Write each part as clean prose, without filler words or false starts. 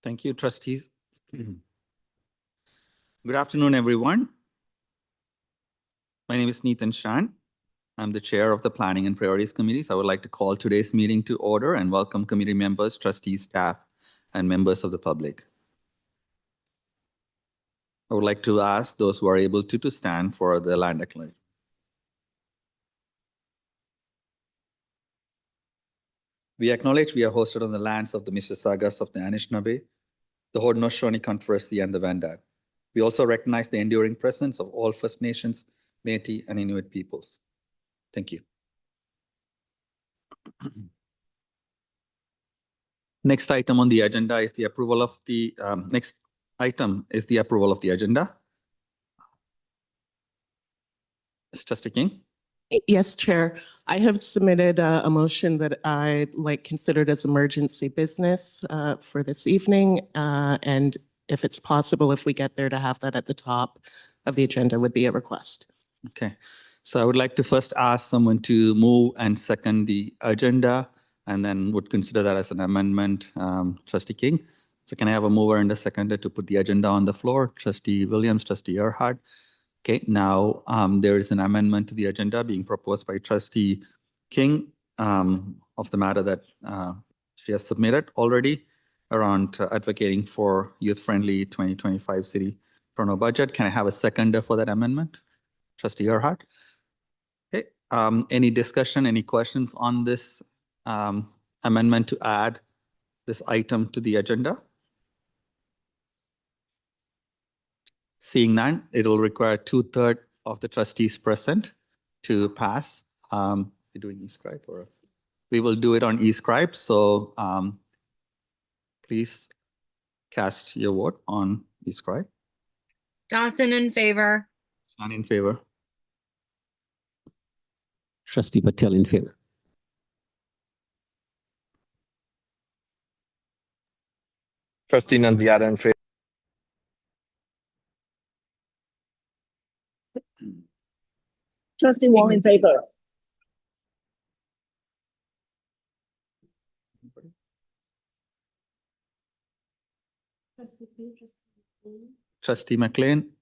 Thank you, trustees. Good afternoon, everyone. My name is Neetan Shan. I'm the chair of the Planning and Priorities Committees. I would like to call today's meeting to order and welcome committee members, trustees, staff, and members of the public. I would like to ask those who are able to stand for the land acknowledgement. We acknowledge we are hosted on the lands of the Mississaugas of the Anishinaabe, the Haudenosaunee Confederacy, and the Wendat. We also recognize the enduring presence of all First Nations, Métis, and Inuit peoples. Thank you. Next item on the agenda is the approval of the agenda. Trustee King. Yes, Chair. I have submitted a motion that I considered as emergency business for this evening. And if it's possible, if we get there, to have that at the top of the agenda would be a request. Okay. So I would like to first ask someone to move and second the agenda, and then would consider that as an amendment. Trustee King. So can I have a mover and a seconder to put the agenda on the floor? Trustee Williams, Trustee Erhard. Okay, now there is an amendment to the agenda being proposed by Trustee King of the matter that she has submitted already around advocating for youth-friendly 2025 City Toronto budget. Can I have a seconder for that amendment? Trustee Erhard. Okay, any discussion, any questions on this amendment to add this item to the agenda? Seeing none, it will require 2/3 of the trustees present to pass. We're doing e-scribe, or we will do it on e-scribe. So please cast your vote on e-scribe. Dawson in favor. None in favor. Trustee Patel in favor. Trustee Nunziata in favor. Trustee Wong in favor. Trustee McLean.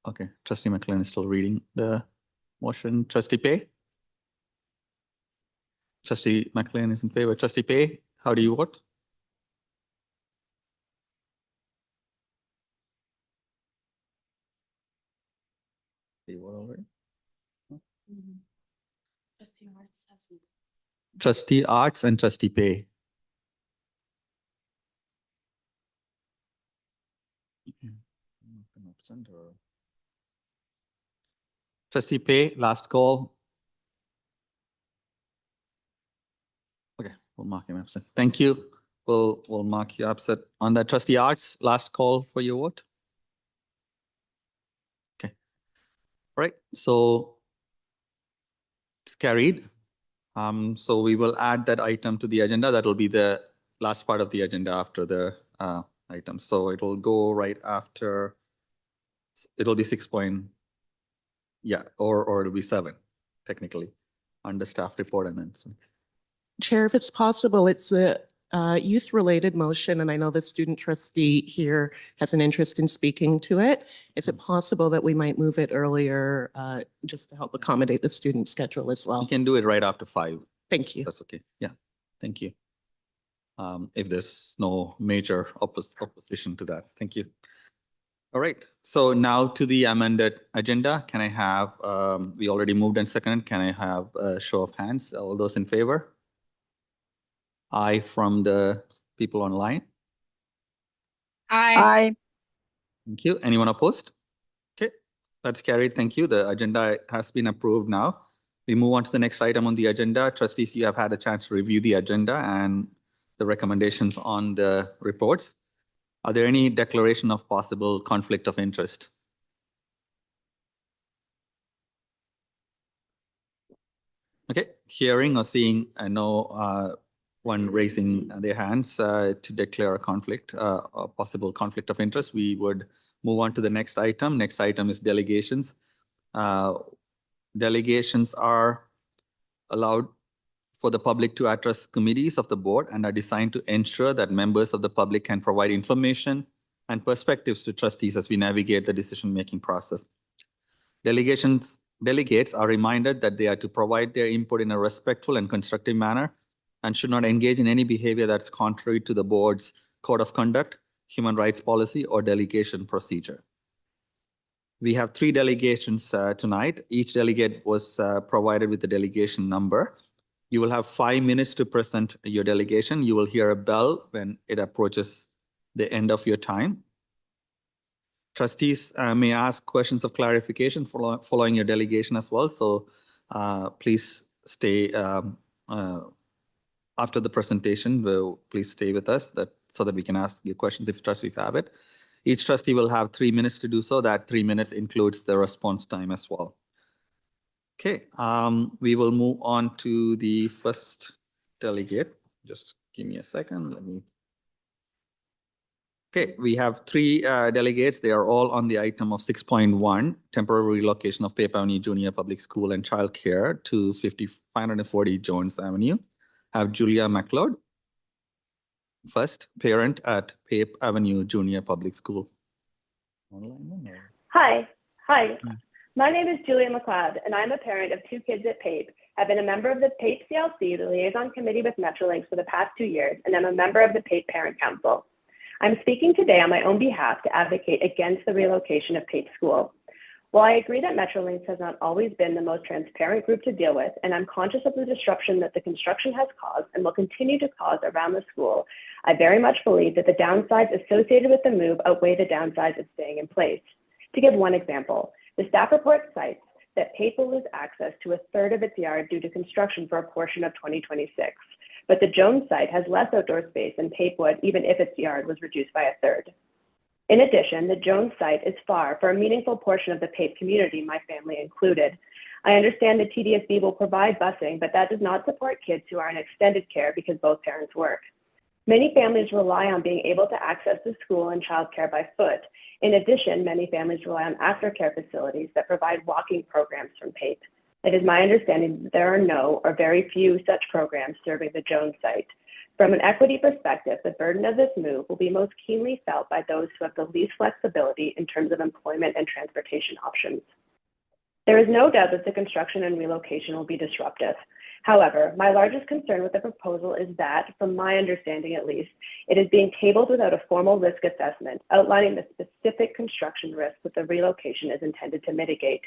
Okay, Trustee McLean is still reading the motion. Trustee Pay. Trustee McLean is in favor. Trustee Pay, how do you vote? Do you vote already? Trustee Arts and Trustee Pay. Trustee Pay, last call. Okay, we'll mark him absent. Thank you. We'll mark you absent on that. Trustee Arts, last call for your vote. Okay. All right. So it's carried. So we will add that item to the agenda. That will be the last part of the agenda after the item. So it will go right after. It'll be 6 point. Yeah, or it'll be 7 technically under staff report and then. So. Chair, if it's possible, it's a youth-related motion, and I know the student trustee here has an interest in speaking to it. Is it possible that we might move it earlier just to help accommodate the student schedule as well? You can do it right after 5. Thank you. That's okay. Yeah, thank you. If there's no major opposition to that. Thank you. All right, so now to the amended agenda. Can I have, we already moved and seconded. Can I have a show of hands? All those in favor? Aye from the people online. Aye. Thank you. Anyone opposed? Okay, that's carried. Thank you. The agenda has been approved now. We move on to the next item on the agenda. Trustees, you have had a chance to review the agenda and the recommendations on the reports. Are there any declaration of possible conflict of interest? Okay, hearing or seeing no one raising their hands to declare a conflict, a possible conflict of interest, we would move on to the next item. Next item is delegations. Delegations are allowed for the public to address committees of the board and are designed to ensure that members of the public can provide information and perspectives to trustees as we navigate the decision-making process. Delegates are reminded that they are to provide their input in a respectful and constructive manner and should not engage in any behavior that's contrary to the board's code of conduct, human rights policy, or delegation procedure. We have 3 delegations tonight. Each delegate was provided with the delegation number. You will have 5 minutes to present your delegation. You will hear a bell when it approaches the end of your time. Trustees may ask questions of clarification following your delegation as well. So please stay after the presentation. Please stay with us so that we can ask you questions if trustees have it. Each trustee will have 3 minutes to do so. That 3 minutes includes the response time as well. Okay, we will move on to the first delegate. Just give me a second. Okay, we have 3 delegates. They are all on the item of 6.1, temporary relocation of Pape Avenue Junior Public School and Childcare to 540 Jones Avenue. I have Julia McLeod, first parent at Pape Avenue Junior Public School. Hi. My name is Julia McLeod, and I'm a parent of 2 kids at Pape. I've been a member of the Pape CLC, the liaison committee with Metrolinx for the past 2 years, and I'm a member of the Pape Parent Council. I'm speaking today on my own behalf to advocate against the relocation of Pape School. While I agree that Metrolinx has not always been the most transparent group to deal with, and I'm conscious of the disruption that the construction has caused and will continue to cause around the school, I very much believe that the downsides associated with the move outweigh the downsides of staying in place. To give one example, the staff report cites that Pape will lose access to 1/3 of its yard due to construction for a portion of 2026. But the Jones site has less outdoor space than Pape would, even if its yard was reduced by 1/3. In addition, the Jones site is far for a meaningful portion of the Pape community, my family included. I understand the TDSB will provide busing, but that does not support kids who are in extended care because both parents work. Many families rely on being able to access the school and childcare by foot. In addition, many families rely on aftercare facilities that provide walking programs from Pape. It is my understanding that there are no or very few such programs serving the Jones site. From an equity perspective, the burden of this move will be most keenly felt by those who have the least flexibility in terms of employment and transportation options. There is no doubt that the construction and relocation will be disruptive. However, my largest concern with the proposal is that, from my understanding at least, it is being tabled without a formal risk assessment outlining the specific construction risks that the relocation is intended to mitigate.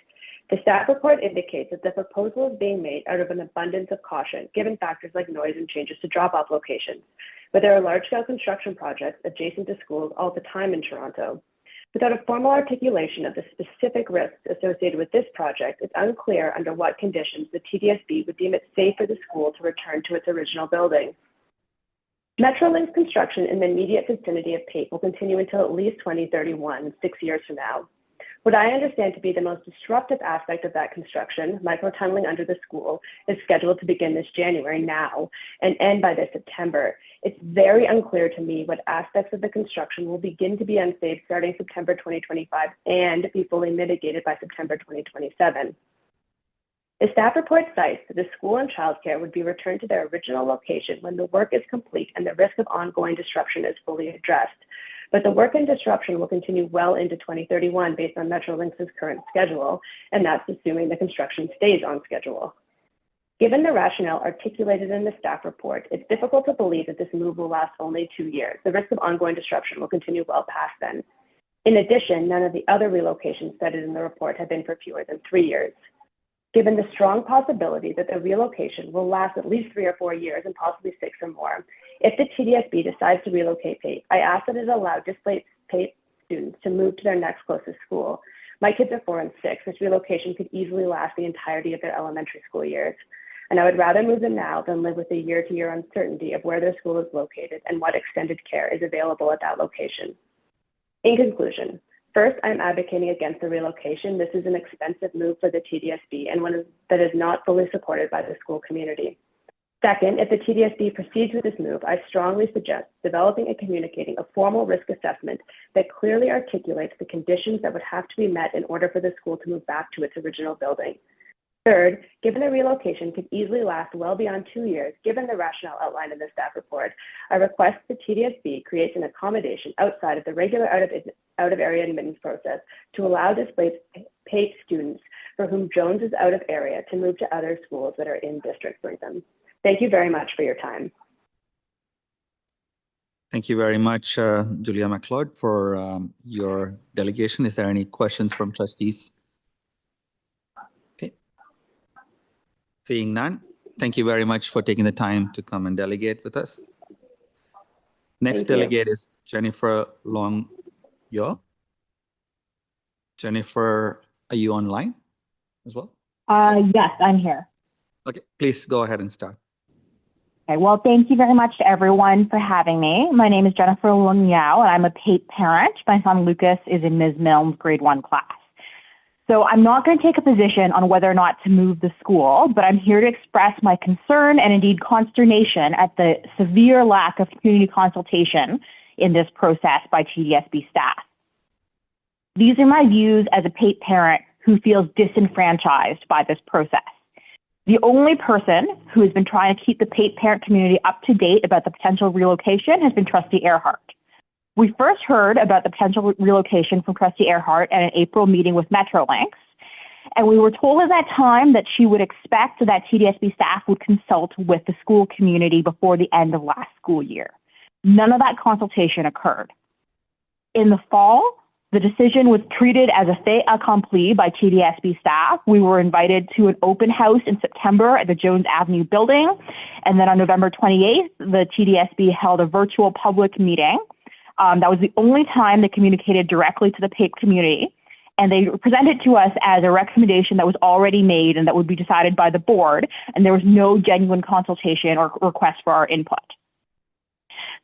The staff report indicates that the proposal is being made out of an abundance of caution, given factors like noise and changes to drop-off locations. But there are large-scale construction projects adjacent to schools all the time in Toronto. Without a formal articulation of the specific risks associated with this project, it's unclear under what conditions the TDSB would deem it safe for the school to return to its original building. Metrolinx construction in the immediate vicinity of Pape will continue until at least 2031, 6 years from now. What I understand to be the most disruptive aspect of that construction, microtunneling under the school, is scheduled to begin this January now and end by this September. It's very unclear to me what aspects of the construction will begin to be unsafe starting September 2025 and be fully mitigated by September 2027. The staff report cites that the school and childcare would be returned to their original location when the work is complete and the risk of ongoing disruption is fully addressed. But the work and disruption will continue well into 2031 based on Metrolinx's current schedule, and that's assuming the construction stays on schedule. Given the rationale articulated in the staff report, it's difficult to believe that this move will last only 2 years. The risk of ongoing disruption will continue well past then. In addition, none of the other relocations cited in the report have been for fewer than 3 years. Given the strong possibility that the relocation will last at least 3 or 4 years and possibly 6 or more, if the TDSB decides to relocate Pape, I ask that it allow displaced Pape students to move to their next closest school. My kids are 4 and 6. This relocation could easily last the entirety of their elementary school years. And I would rather move them now than live with the year-to-year uncertainty of where their school is located and what extended care is available at that location. In conclusion, first, I'm advocating against the relocation. This is an expensive move for the TDSB and one that is not fully supported by the school community. Second, if the TDSB proceeds with this move, I strongly suggest developing and communicating a formal risk assessment that clearly articulates the conditions that would have to be met in order for the school to move back to its original building. Third, given the relocation could easily last well beyond 2 years, given the rationale outlined in the staff report, I request the TDSB creates an accommodation outside of the regular out-of-area admittance process to allow displaced PAPE students for whom Jones is out of area to move to other schools that are in district for them. Thank you very much for your time. Thank you very much, Julia McLeod, for your delegation. Is there any questions from trustees? Okay. Seeing none, thank you very much for taking the time to come and delegate with us. Next Thank you. delegate is Jennifer Long-Yo. Jennifer, are you online as well? Yes, I'm here. Okay, please go ahead and start. Okay, well, thank you very much to everyone for having me. My name is Jennifer Lung-Yao, and I'm a PAPE parent. My son Lucas is in Ms. Milne's grade 1 class. So I'm not going to take a position on whether or not to move the school, but I'm here to express my concern and indeed consternation at the severe lack of community consultation in this process by TDSB staff. These are my views as a PAPE parent who feels disenfranchised by this process. The only person who has been trying to keep the PAPE parent community up to date about the potential relocation has been Trustee Earhart. We first heard about the potential relocation from Trustee Earhart at an April meeting with Metrolinx, and we were told at that time that she would expect that TDSB staff would consult with the school community before the end of last school year. None of that consultation occurred. In the fall, the decision was treated as a fait accompli by TDSB staff. We were invited to an open house in September at the Jones Avenue building, and then on November 28th, the TDSB held a virtual public meeting. That was the only time they communicated directly to the PAPE community, and they presented to us as a recommendation that was already made and that would be decided by the board, and there was no genuine consultation or request for our input.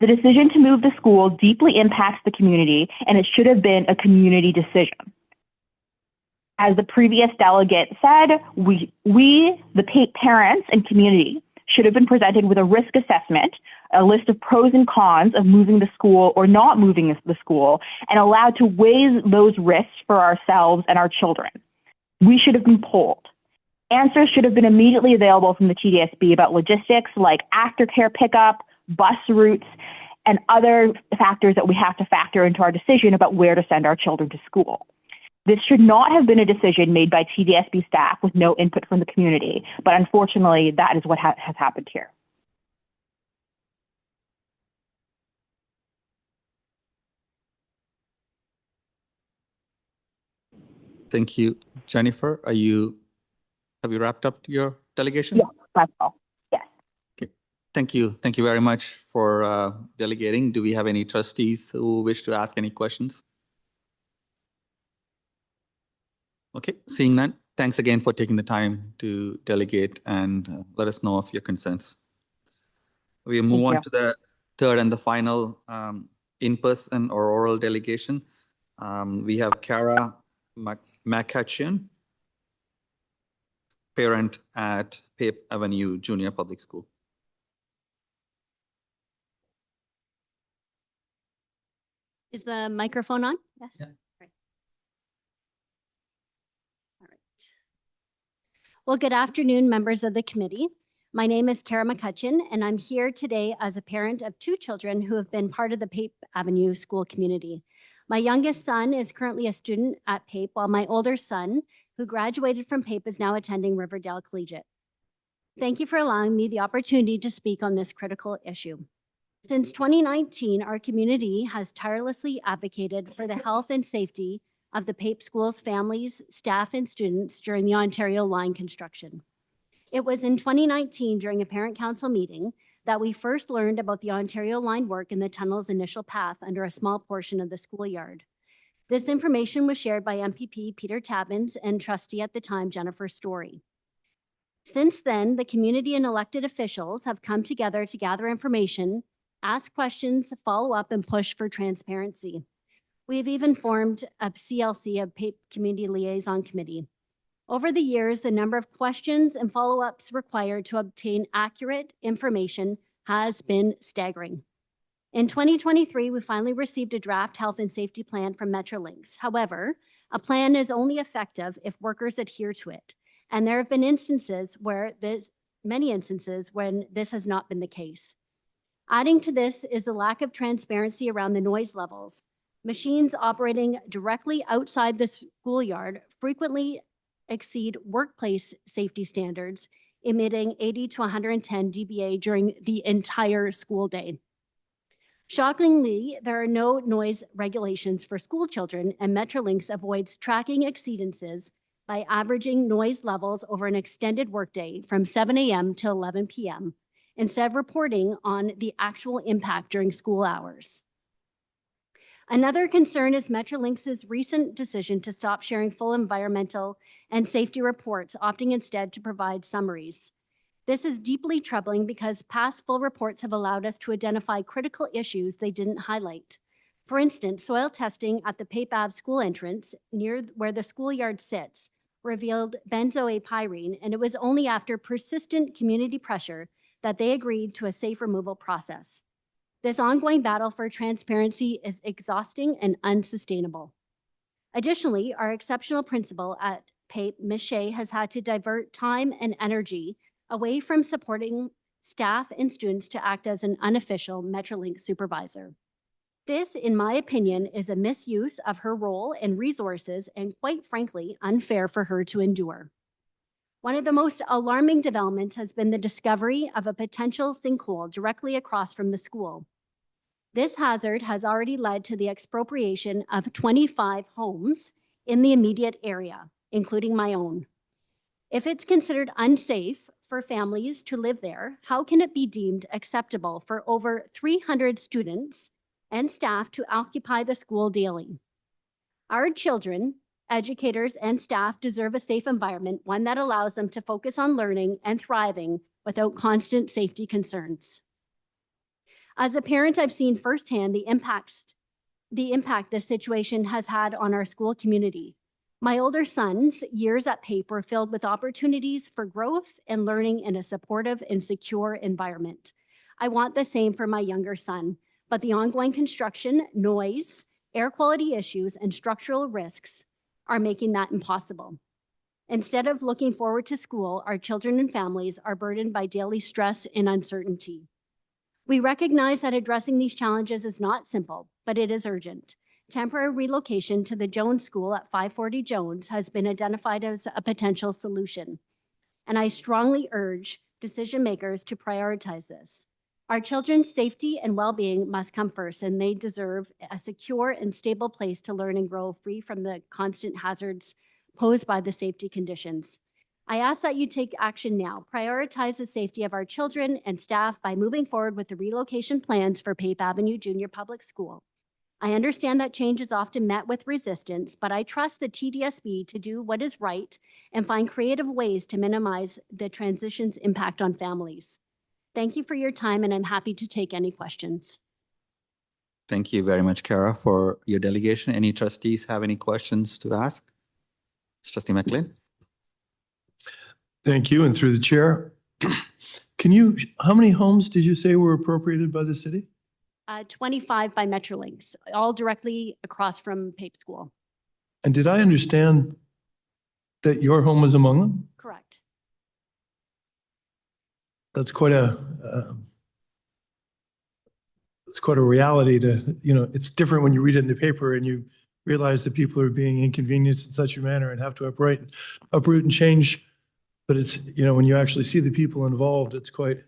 The decision to move the school deeply impacts the community, and it should have been a community decision. As the previous delegate said, we the PAPE parents and community, should have been presented with a risk assessment, a list of pros and cons of moving the school or not moving the school, and allowed to weigh those risks for ourselves and our children. We should have been polled. Answers should have been immediately available from the TDSB about logistics like aftercare pickup, bus routes, and other factors that we have to factor into our decision about where to send our children to school. This should not have been a decision made by TDSB staff with no input from the community, but unfortunately, that is what has happened here. Thank you, Jennifer. Have you wrapped up your delegation? Yes, that's all. Yes. Okay. Thank you. Thank you very much for delegating. Do we have any trustees who wish to ask any questions? Okay, seeing none. Thanks again for taking the time to delegate and let us know of your concerns. We'll move on to the third and the final in-person or oral delegation. We have Kara McCutcheon, parent at Pape Avenue Junior Public School. Is the microphone on? Yes. Yeah. Great. All right. Well, good afternoon, members of the committee. My name is Kara McCutcheon, and I'm here today as a parent of 2 children who have been part of the Pape Avenue school community. My youngest son is currently a student at Pape, while my older son, who graduated from Pape, is now attending Riverdale Collegiate. Thank you for allowing me the opportunity to speak on this critical issue. Since 2019, our community has tirelessly advocated for the health and safety of the Pape schools, families, staff, and students during the Ontario line construction. It was in 2019, during a parent council meeting, that we first learned about the Ontario line work in the tunnel's initial path under a small portion of the schoolyard. This information was shared by MPP Peter Tabbins and trustee at the time, Jennifer Story. Since then, the community and elected officials have come together to gather information, ask questions, follow up, and push for transparency. We have even formed a CLC, a Pape Community Liaison Committee. Over the years, the number of questions and follow-ups required to obtain accurate information has been staggering. In 2023, we finally received a draft health and safety plan from Metrolinx. However, a plan is only effective if workers adhere to it. And there have been many instances when this has not been the case. Adding to this is the lack of transparency around the noise levels. Machines operating directly outside the schoolyard frequently exceed workplace safety standards, emitting 80 to 110 dBA during the entire school day. Shockingly, there are no noise regulations for school children, and Metrolinx avoids tracking exceedances by averaging noise levels over an extended workday from 7 a.m. to 11 p.m., instead of reporting on the actual impact during school hours. Another concern is Metrolinx's recent decision to stop sharing full environmental and safety reports, opting instead to provide summaries. This is deeply troubling because past full reports have allowed us to identify critical issues they didn't highlight. For instance, soil testing at the Pape Ave school entrance, near where the schoolyard sits, revealed benzoapyrene, and it was only after persistent community pressure that they agreed to a safe removal process. This ongoing battle for transparency is exhausting and unsustainable. Additionally, our exceptional principal at Pape, Ms. Shea, has had to divert time and energy away from supporting staff and students to act as an unofficial Metrolinx supervisor. This, in my opinion, is a misuse of her role and resources, and quite frankly, unfair for her to endure. One of the most alarming developments has been the discovery of a potential sinkhole directly across from the school. This hazard has already led to the expropriation of 25 homes in the immediate area, including my own. If it's considered unsafe for families to live there, how can it be deemed acceptable for over 300 students and staff to occupy the school daily? Our children, educators, and staff deserve a safe environment, one that allows them to focus on learning and thriving without constant safety concerns. As a parent, I've seen firsthand the impact this situation has had on our school community. My older son's years at Pape were filled with opportunities for growth and learning in a supportive and secure environment. I want the same for my younger son, but the ongoing construction, noise, air quality issues, and structural risks are making that impossible. Instead of looking forward to school, our children and families are burdened by daily stress and uncertainty. We recognize that addressing these challenges is not simple, but it is urgent. Temporary relocation to the Jones School at 540 Jones has been identified as a potential solution, and I strongly urge decision makers to prioritize this. Our children's safety and well-being must come first, and they deserve a secure and stable place to learn and grow, free from the constant hazards posed by the safety conditions. I ask that you take action now. Prioritize the safety of our children and staff by moving forward with the relocation plans for Pape Avenue Junior Public School. I understand that change is often met with resistance, but I trust the TDSB to do what is right and find creative ways to minimize the transition's impact on families. Thank you for your time, and I'm happy to take any questions. Thank you very much, Kara, for your delegation. Any trustees have any questions to ask? Trustee McLean? Thank you, and through the chair. How many homes did you say were appropriated by the city? 25 by Metrolinx, all directly across from Pape School. And did I understand that your home was among them? Correct. That's quite a reality to, it's different when you read it in the paper and you realize that people are being inconvenienced in such a manner and have to uproot and change. But it's, when you actually see the people involved, it's quite,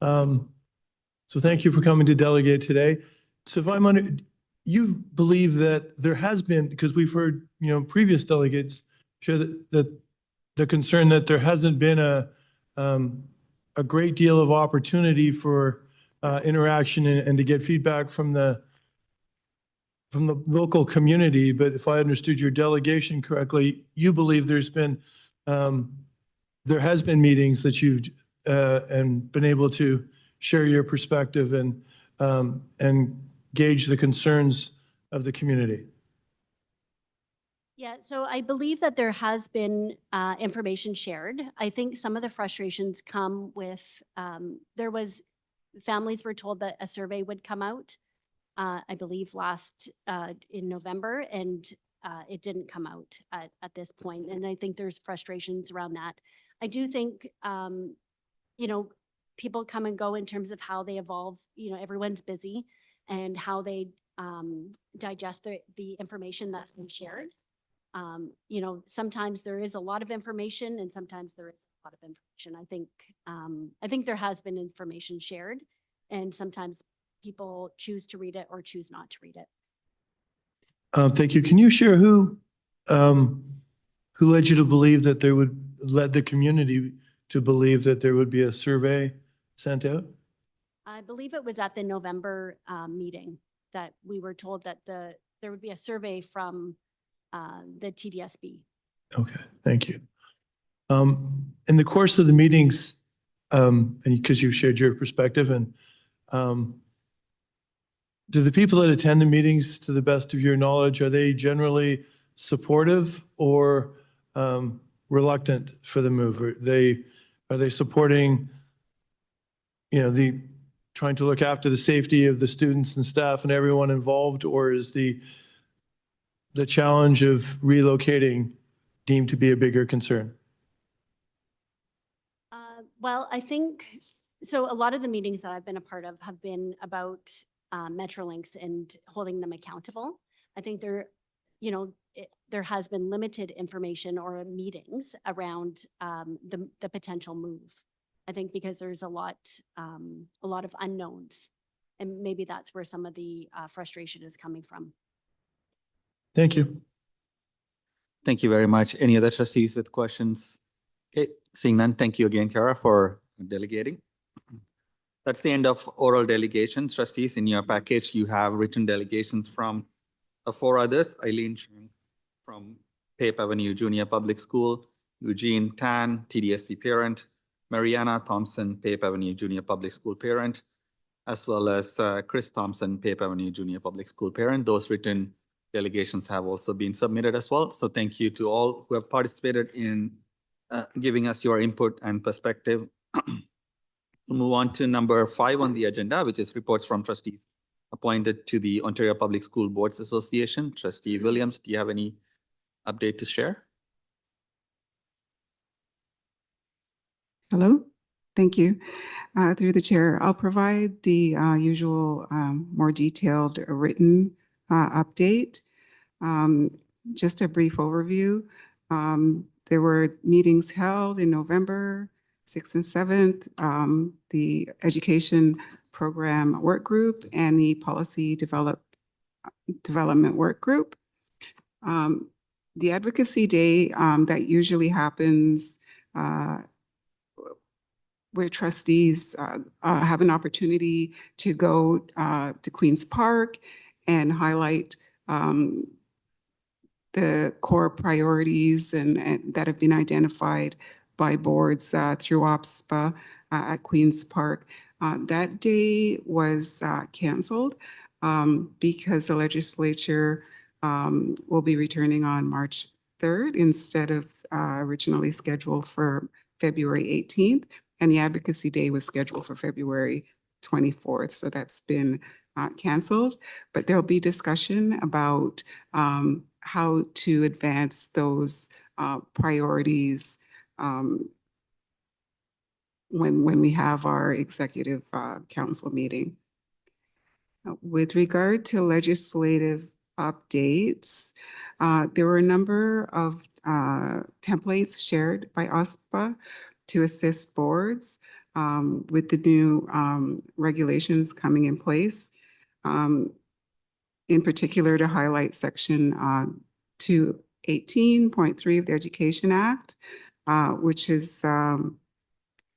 so thank you for coming to delegate today. So if you believe that there has been, because we've heard, previous delegates share that the concern that there hasn't been a great deal of opportunity for interaction and to get feedback from the local community. But if I understood your delegation correctly, you believe there has been meetings that you've and been able to share your perspective and gauge the concerns of the community. Yeah, so I believe that there has been information shared. I think some of the frustrations come with, families were told that a survey would come out, I believe in November, and it didn't come out at this point. And I think there's frustrations around that. I do think, you know, people come and go in terms of how they evolve. You know, everyone's busy and how they digest the information that's been shared. You know, sometimes there is a lot of information and sometimes there is a lot of information. I think there has been information shared and sometimes people choose to read it or choose not to read it. Thank you. Can you share who led you to believe that led the community to believe that there would be a survey sent out? I believe it was at the November meeting that we were told that there would be a survey from the TDSB. Okay, thank you. In the course of the meetings, and because you've shared your perspective, and do the people that attend the meetings, to the best of your knowledge, are they generally supportive or reluctant for the move? Are they supporting, you know, trying to look after the safety of the students and staff and everyone involved, or is the challenge of relocating deemed to be a bigger concern? Well, I think, so a lot of the meetings that I've been a part of have been about Metrolinx and holding them accountable. I think there has been limited information or meetings around the potential move. I think because there's a lot of unknowns, and maybe that's where some of the frustration is coming from. Thank you. Thank you very much. Any other trustees with questions? Okay, seeing none, thank you again, Kara, for delegating. That's the end of oral delegations. Trustees, in your package, you have written delegations from 4 others. Eileen from Pape Avenue Junior Public School, Eugene Tan, TDSB parent, Mariana Thompson, Pape Avenue Junior Public School parent, as well as Chris Thompson, Pape Avenue Junior Public School parent. Those written delegations have also been submitted as well. So thank you to all who have participated in giving us your input and perspective. We'll move on to number 5 on the agenda, which is reports from trustees appointed to the Ontario Public School Boards Association. Trustee Williams, do you have any update to share? Hello, thank you. Through the chair, I'll provide the usual more detailed written update. Just a brief overview. There were meetings held in November 6th and 7th, the Education Program Work Group and the Policy Development Work Group. The Advocacy Day that usually happens where trustees have an opportunity to go to Queen's Park and highlight the core priorities and that have been identified by boards through OPSPA at Queen's Park. That day was canceled because the legislature will be returning on March 3rd instead of originally scheduled for February 18th. And the Advocacy Day was scheduled for February 24th. So that's been canceled, but there'll be discussion about how to advance those priorities when we have our executive council meeting. With regard to legislative updates, there were a number of templates shared by OSPA to assist boards with the new regulations coming in place. In particular, to highlight section 218.3 of the Education Act, which is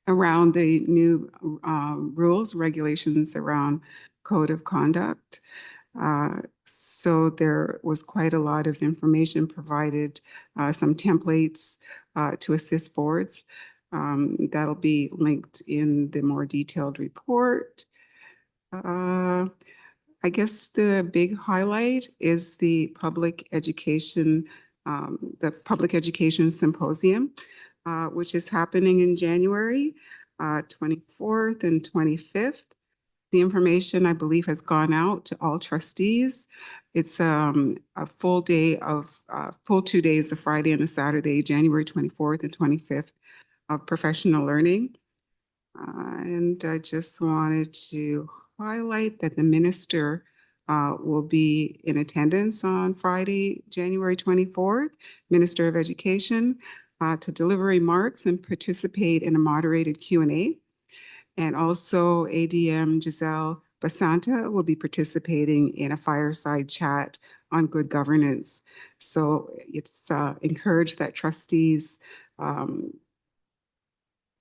around the new rules, regulations around code of conduct. So there was quite a lot of information provided, some templates to assist boards. That'll be linked in the more detailed report. I guess the big highlight is the public education symposium, which is happening in January 24th and 25th. The information, I believe, has gone out to all trustees. It's a full day of, full 2 days, a Friday and a Saturday, January 24th and 25th of professional learning. And I just wanted to highlight that the minister will be in attendance on Friday, January 24th, Minister of Education, to deliver remarks and participate in a moderated Q&A. And also ADM Giselle Basanta will be participating in a fireside chat on good governance. So it's encouraged that trustees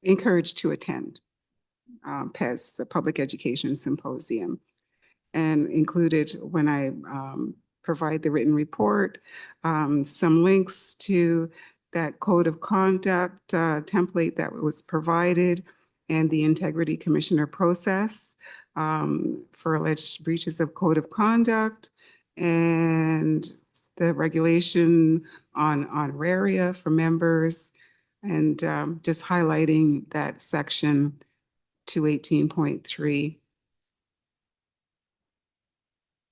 encouraged to attend PES, the Public Education Symposium. And included when I provide the written report, some links to that code of conduct template that was provided and the Integrity Commissioner process for alleged breaches of code of conduct and the regulation on honoraria for members, and just highlighting that section 218.3.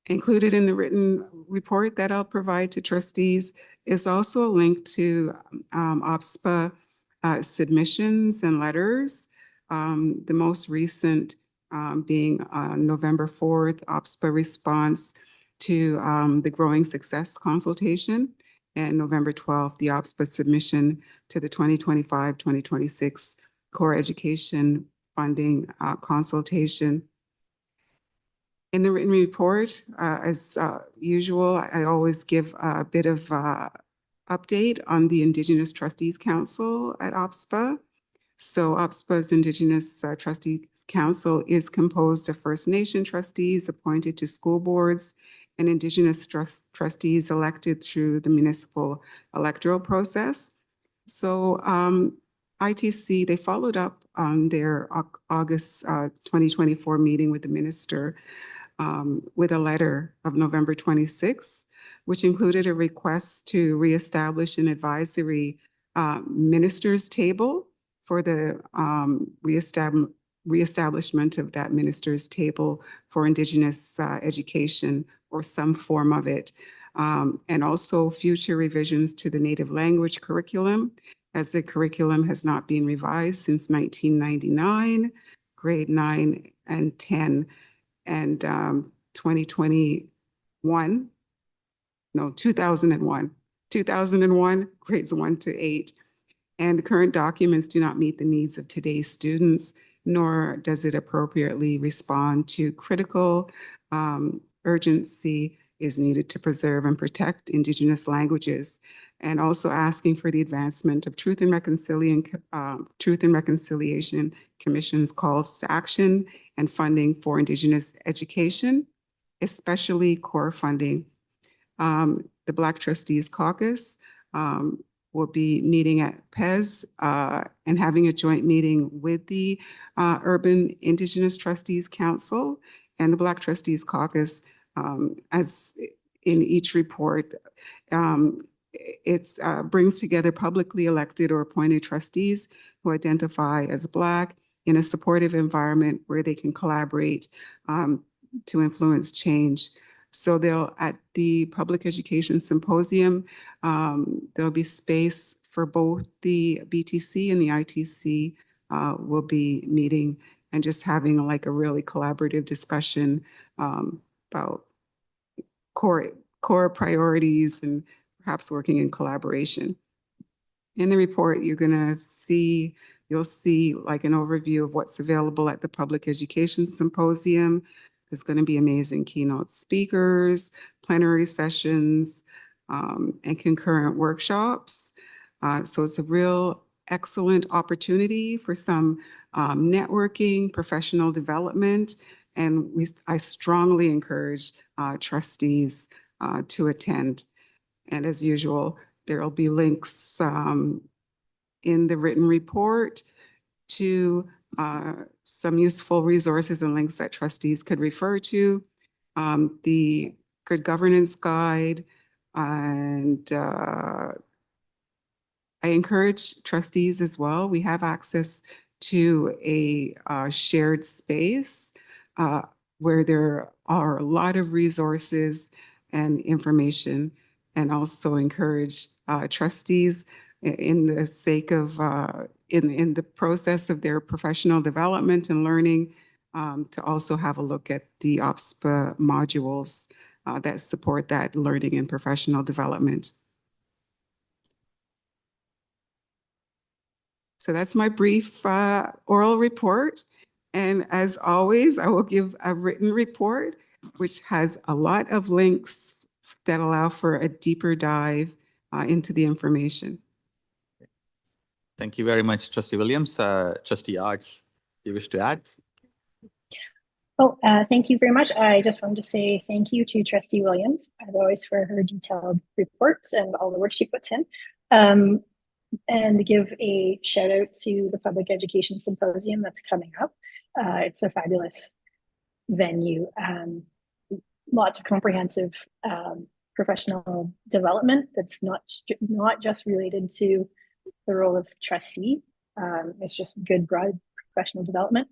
Included in the written report that I'll provide to trustees is also a link to OPSPA submissions and letters. The most recent being on November 4th, OPSPA response to the Growing Success consultation, and November 12th, the OPSPA submission to the 2025-2026 core education funding consultation. In the written report, as usual, I always give a bit of update on the Indigenous Trustees Council at OPSPA. So OPSPA's Indigenous Trustees Council is composed of First Nation trustees appointed to school boards and Indigenous trustees elected through the municipal electoral process. So ITC, they followed up on their August 2024 meeting with the minister with a letter of November 26, which included a request to reestablish an advisory ministers table for the reestablishment of that ministers table for Indigenous education or some form of it, and also future revisions to the native language curriculum, as the curriculum has not been revised since 1999, grade 9 and 10. And 2001, 2001, grades 1 to 8. And the current documents do not meet the needs of today's students, nor does it appropriately respond to critical urgency is needed to preserve and protect Indigenous languages, and also asking for the advancement of Truth and Reconciliation Commission's calls to action and funding for Indigenous education, especially core funding. The Black Trustees Caucus will be meeting at PES and having a joint meeting with the Urban Indigenous Trustees Council and the Black Trustees Caucus. As in each report, it brings together publicly elected or appointed trustees who identify as Black in a supportive environment where they can collaborate to influence change. So at the Public Education Symposium, there'll be space for both the BTC and the ITC will be meeting and just having like a really collaborative discussion about core priorities and perhaps working in collaboration. In the report, you'll see like an overview of what's available at the Public Education Symposium. There's going to be amazing keynote speakers, plenary sessions, and concurrent workshops. So it's a real excellent opportunity for some networking, professional development, and I strongly encourage trustees to attend. And as usual, there will be links in the written report to some useful resources and links that trustees could refer to, the Good Governance Guide, and I encourage trustees as well. We have access to a shared space where there are a lot of resources and information, and also encourage trustees in the sake of, in the process of their professional development and learning, to also have a look at the OPSPA modules that support that learning and professional development. So that's my brief oral report. And as always, I will give a written report, which has a lot of links that allow for a deeper dive into the information. Thank you very much, Trustee Williams. Trustee Arts, you wish to add? Oh, thank you very much. I just wanted to say thank you to Trustee Williams, as always, for her detailed reports and all the work she puts in. And give a shout out to the Public Education Symposium that's coming up. It's a fabulous venue. Lots of comprehensive professional development that's not just related to the role of trustee. It's just good broad professional development.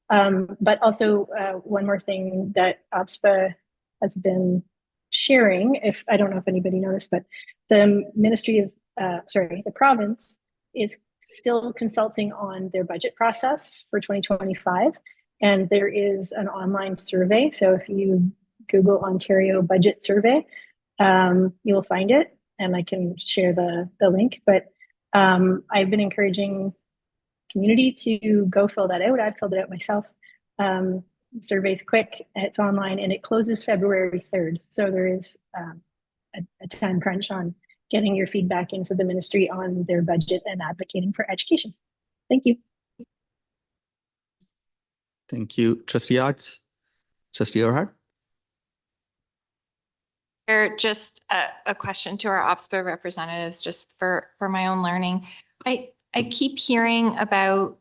But also one more thing that OPSPA has been sharing, I don't know if anybody noticed, but the Ministry of the province is still consulting on their budget process for 2025. And there is an online survey. So if you Google Ontario Budget Survey, you'll find it. And I can share the link. But I've been encouraging community to go fill that out. I've filled it out myself. Survey's quick, it's online, and it closes February 3rd. So there is a time crunch on getting your feedback into the ministry on their budget and advocating for education. Thank you. Thank you, Trustee Arts. Trustee Erhard? Just a question to our OPSPA representatives, just for my own learning. I keep hearing about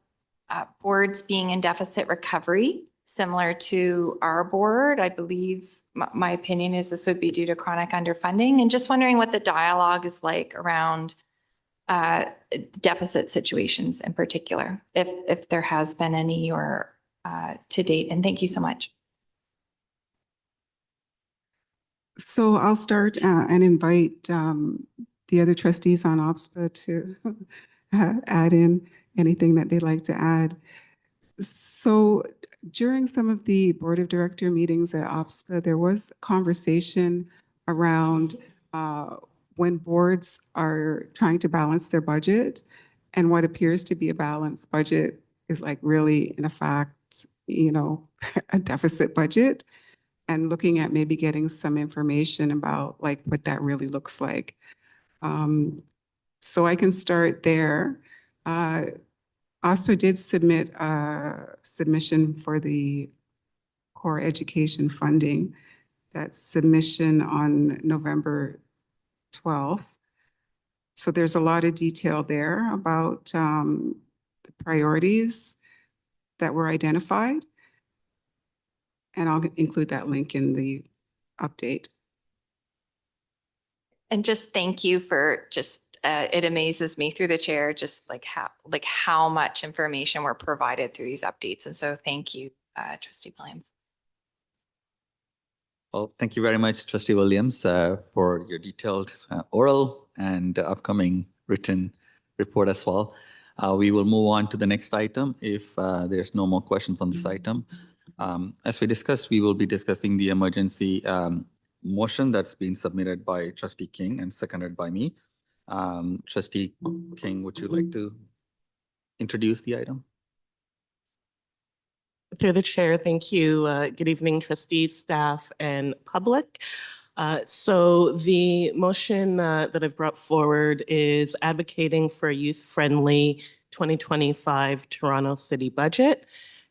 boards being in deficit recovery, similar to our board. I believe my opinion is this would be due to chronic underfunding, and just wondering what the dialogue is like around deficit situations in particular, if there has been any or to date. And thank you so much. So I'll start and invite the other trustees on OPSPA to add in anything that they'd like to add. So during some of the board of director meetings at OPSPA, there was conversation around when boards are trying to balance their budget, and what appears to be a balanced budget is like really, in fact, you know, a deficit budget, and looking at maybe getting some information about like what that really looks like. So I can start there. OSPA did submit a submission for the core education funding. That submission on November 12th. So there's a lot of detail there about the priorities that were identified. And I'll include that link in the update. And just thank you for just, it amazes me through the chair, just like how much information we're provided through these updates. And so thank you, Trustee Williams. Well, thank you very much, Trustee Williams, for your detailed oral and upcoming written report as well. We will move on to the next item if there's no more questions on this item. As we discussed, we will be discussing the emergency motion that's been submitted by Trustee King and seconded by me. Trustee King, would you like to introduce the item? Through the chair, thank you. Good evening, trustees, staff, and public. So the motion that I've brought forward is advocating for a youth-friendly 2025 Toronto City budget.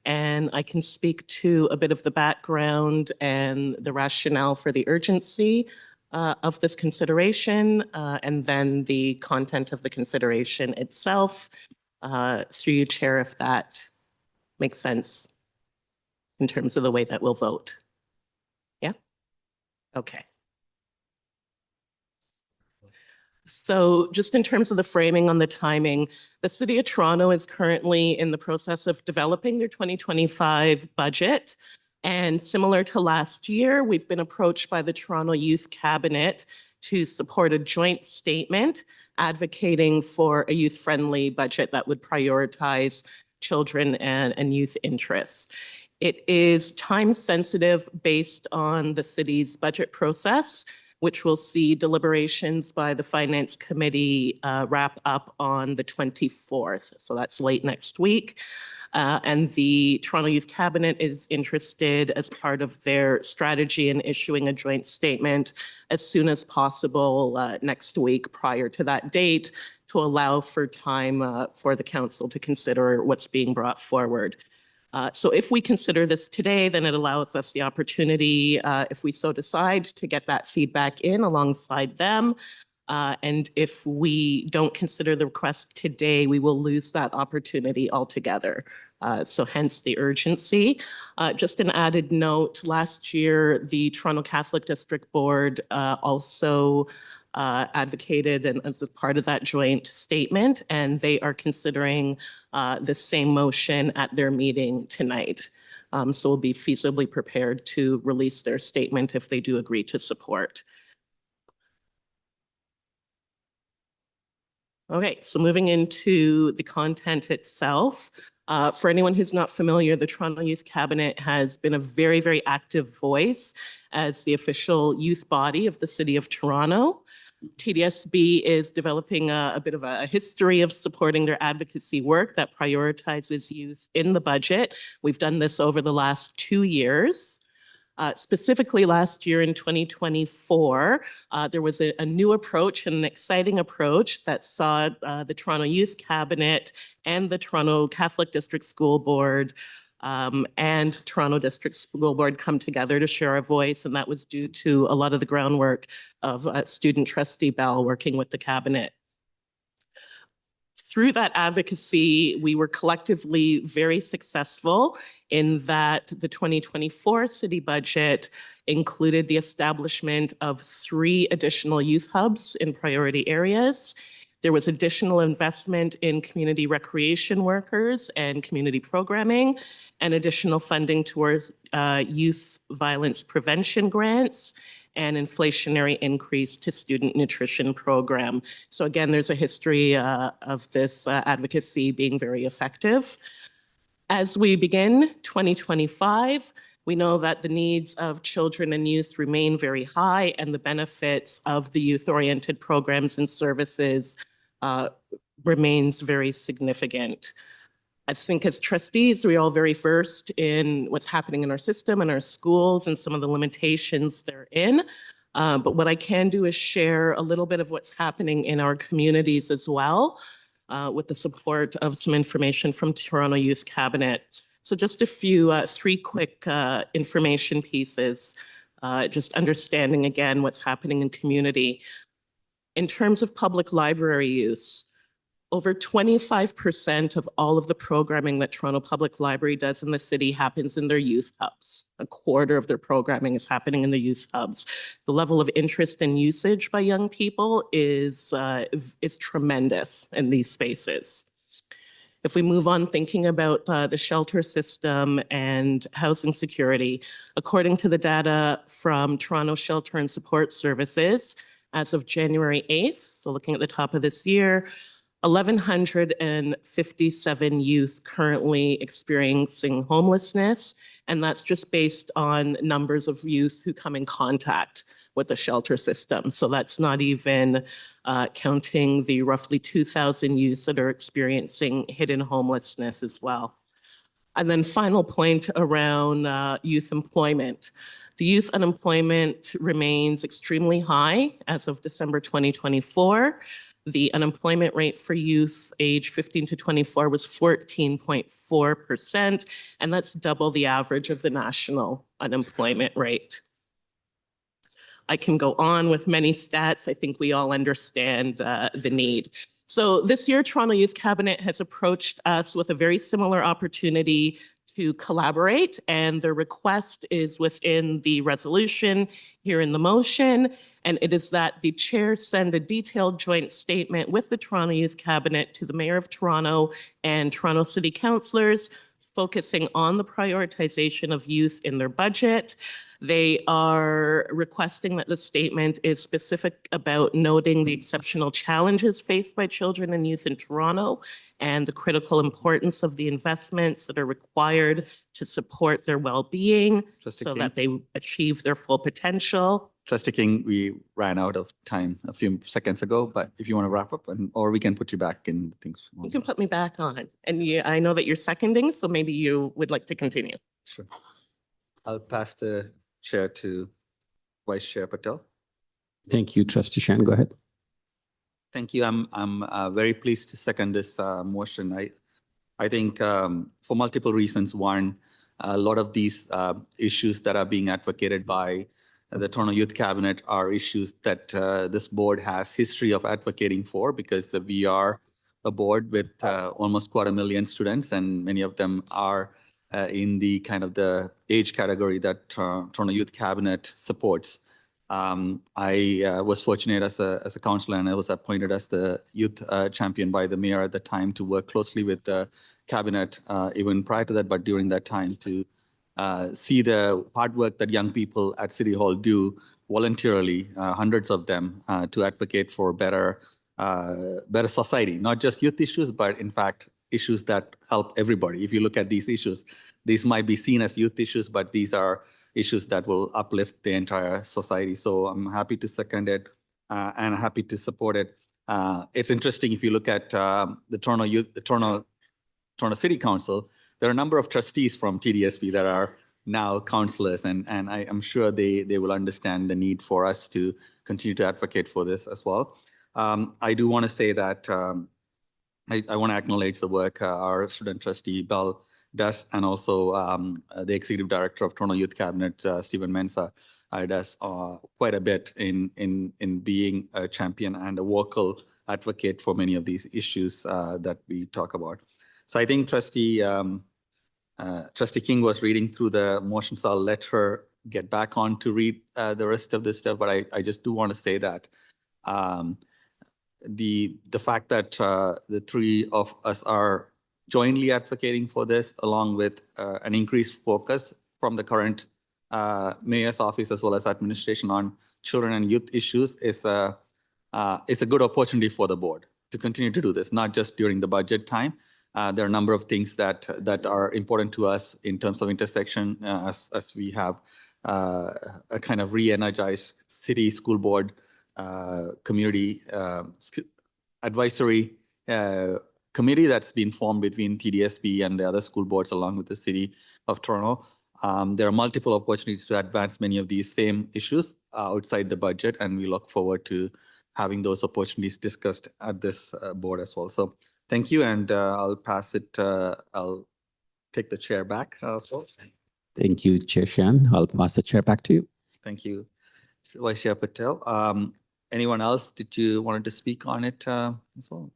And I can speak to a bit of the background and the rationale for the urgency of this consideration, and then the content of the consideration itself, through you, Chair, if that makes sense in terms of the way that we'll vote. Yeah? Okay. So just in terms of the framing on the timing, the City of Toronto is currently in the process of developing their 2025 budget. And similar to last year, we've been approached by the Toronto Youth Cabinet to support a joint statement advocating for a youth-friendly budget that would prioritize children and youth interests. It is time-sensitive based on the city's budget process, which will see deliberations by the Finance Committee wrap up on the 24th. So that's late next week. And the Toronto Youth Cabinet is interested as part of their strategy in issuing a joint statement as soon as possible next week prior to that date to allow for time for the council to consider what's being brought forward. So if we consider this today, then it allows us the opportunity, if we so decide, to get that feedback in alongside them. And if we don't consider the request today, we will lose that opportunity altogether. So hence the urgency. Just an added note, last year, the Toronto Catholic District Board also advocated and as a part of that joint statement, and they are considering the same motion at their meeting tonight. So we'll be feasibly prepared to release their statement if they do agree to support. Okay, so moving into the content itself. For anyone who's not familiar, the Toronto Youth Cabinet has been a very, very active voice as the official youth body of the City of Toronto. TDSB is developing a bit of a history of supporting their advocacy work that prioritizes youth in the budget. We've done this over the last 2 years. Specifically last year in 2024, there was a new approach and an exciting approach that saw the Toronto Youth Cabinet and the Toronto Catholic District School Board and Toronto District School Board come together to share a voice, and that was due to a lot of the groundwork of Student Trustee Bell working with the Cabinet. Through that advocacy, we were collectively very successful in that the 2024 city budget included the establishment of 3 additional youth hubs in priority areas. There was additional investment in community recreation workers and community programming, and additional funding towards youth violence prevention grants, and inflationary increase to student nutrition program. So again, there's a history of this advocacy being very effective. As we begin 2025, we know that the needs of children and youth remain very high, and the benefits of the youth-oriented programs and services remains very significant. I think as trustees, we're all very versed in what's happening in our system and our schools and some of the limitations therein. But what I can do is share a little bit of what's happening in our communities as well, with the support of some information from Toronto Youth Cabinet. So just a few, 3 quick information pieces, just understanding again what's happening in community. In terms of public library use, over 25% of all of the programming that Toronto Public Library does in the city happens in their youth hubs. A quarter of their programming is happening in the youth hubs. The level of interest and usage by young people is tremendous in these spaces. If we move on thinking about the shelter system and housing security, according to the data from Toronto Shelter and Support Services, as of January 8th, so looking at the top of this year, 1,157 youth currently experiencing homelessness, and that's just based on numbers of youth who come in contact with the shelter system. So that's not even counting the roughly 2,000 youths that are experiencing hidden homelessness as well. And then final point around youth employment. The youth unemployment remains extremely high as of December 2024. The unemployment rate for youth age 15 to 24 was 14.4%, and that's double the average of the national unemployment rate. I can go on with many stats. I think we all understand the need. So this year, Toronto Youth Cabinet has approached us with a very similar opportunity to collaborate, and the request is within the resolution here in the motion, and it is that the chair send a detailed joint statement with the Toronto Youth Cabinet to the Mayor of Toronto and Toronto City Councillors focusing on the prioritization of youth in their budget. They are requesting that the statement is specific about noting the exceptional challenges faced by children and youth in Toronto and the critical importance of the investments that are required to support their well-being Trustee so King? that they achieve their full potential. Trustee King, we ran out of time a few seconds ago, but if you want to wrap up, or we can put you back in things. You can put me back on. And I know that you're seconding, so maybe you would like to continue. Sure. I'll pass the chair to Vice Chair Patel. Thank you, Trustee Shan. Go ahead. Thank you. I'm very pleased to second this motion. I think for multiple reasons. One, a lot of these issues that are being advocated by the Toronto Youth Cabinet are issues that this board has history of advocating for, because we are a board with almost 250,000 students, and many of them are in the kind of the age category that Toronto Youth Cabinet supports. I was fortunate as a councillor, and I was appointed as the youth champion by the mayor at the time to work closely with the cabinet, even prior to that, but during that time, to see the hard work that young people at City Hall do voluntarily, hundreds of them, to advocate for better society, not just youth issues, but in fact, issues that help everybody. If you look at these issues, these might be seen as youth issues, but these are issues that will uplift the entire society. So I'm happy to second it and happy to support it. It's interesting if you look at the Toronto City Council, there are a number of trustees from TDSP that are now councillors, and I'm sure they will understand the need for us to continue to advocate for this as well. I do want to say that I want to acknowledge the work our student trustee Bell does, and also the executive director of Toronto Youth Cabinet, Stephen Mensah, does quite a bit in being a champion and a vocal advocate for many of these issues that we talk about. So I think Trustee King was reading through the motion, so I'll let her get back on to read the rest of this stuff. But I just do want to say that the fact that the three of us are jointly advocating for this, along with an increased focus from the current mayor's office as well as administration on children and youth issues, is a good opportunity for the board to continue to do this, not just during the budget time. There are a number of things that are important to us in terms of intersection, as we have a kind of re-energized city school board community advisory committee that's been formed between TDSP and the other school boards along with the City of Toronto. There are multiple opportunities to advance many of these same issues outside the budget, and we look forward to having those opportunities discussed at this board as well. So thank you, and I'll pass it, I'll take the chair back. Thank you, Chair Shan. I'll pass the chair back to you. Thank you, Vice Chair Patel. Anyone else? Did you want to speak on it as well?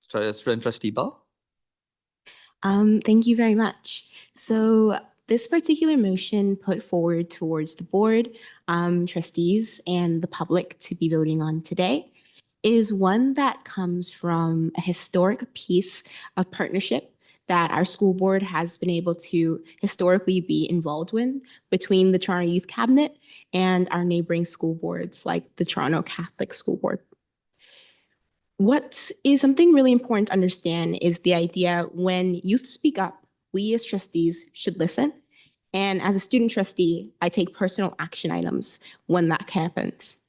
Student Trustee Bell? Thank you very much. So this particular motion put forward towards the board, trustees, and the public to be voting on today is one that comes from a historic piece of partnership that our school board has been able to historically be involved with between the Toronto Youth Cabinet and our neighboring school boards like the Toronto Catholic School Board. What is something really important to understand is the idea when youth speak up, we as trustees should listen. And as a student trustee, I take personal action items when that happens.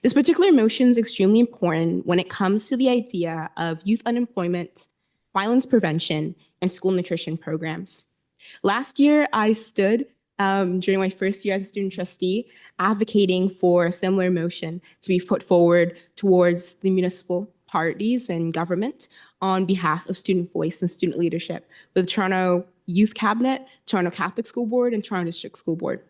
This particular motion is extremely important when it comes to the idea of youth unemployment, violence prevention, and school nutrition programs. Last year, I stood during my first year as a student trustee, advocating for a similar motion to be put forward towards the municipal parties and government on behalf of student voice and student leadership with the Toronto Youth Cabinet, Toronto Catholic School Board, and Toronto District School Board.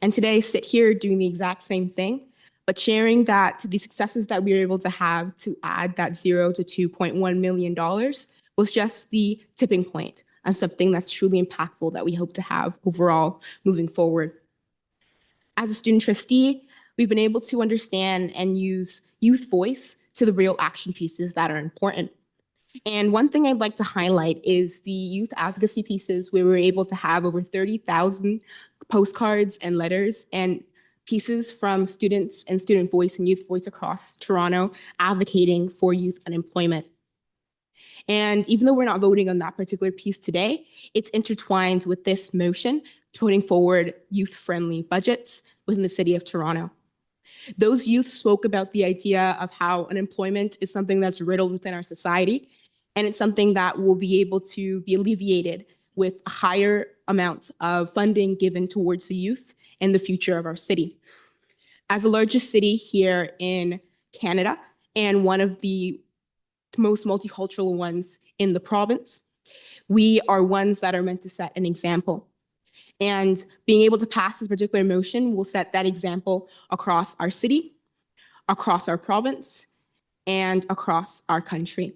And today I sit here doing the exact same thing, but sharing that the successes that we were able to have to add that $0 to $2.1 million was just the tipping point and something that's truly impactful that we hope to have overall moving forward. As a student trustee, we've been able to understand and use youth voice to the real action pieces that are important. And one thing I'd like to highlight is the youth advocacy pieces where we were able to have over 30,000 postcards and letters and pieces from students and student voice and youth voice across Toronto advocating for youth unemployment. And even though we're not voting on that particular piece today, it's intertwined with this motion putting forward youth-friendly budgets within the city of Toronto. Those youth spoke about the idea of how unemployment is something that's riddled within our society, and it's something that will be able to be alleviated with a higher amount of funding given towards the youth and the future of our city. As the largest city here in Canada and one of the most multicultural ones in the province, we are ones that are meant to set an example. And being able to pass this particular motion will set that example across our city, across our province, and across our country.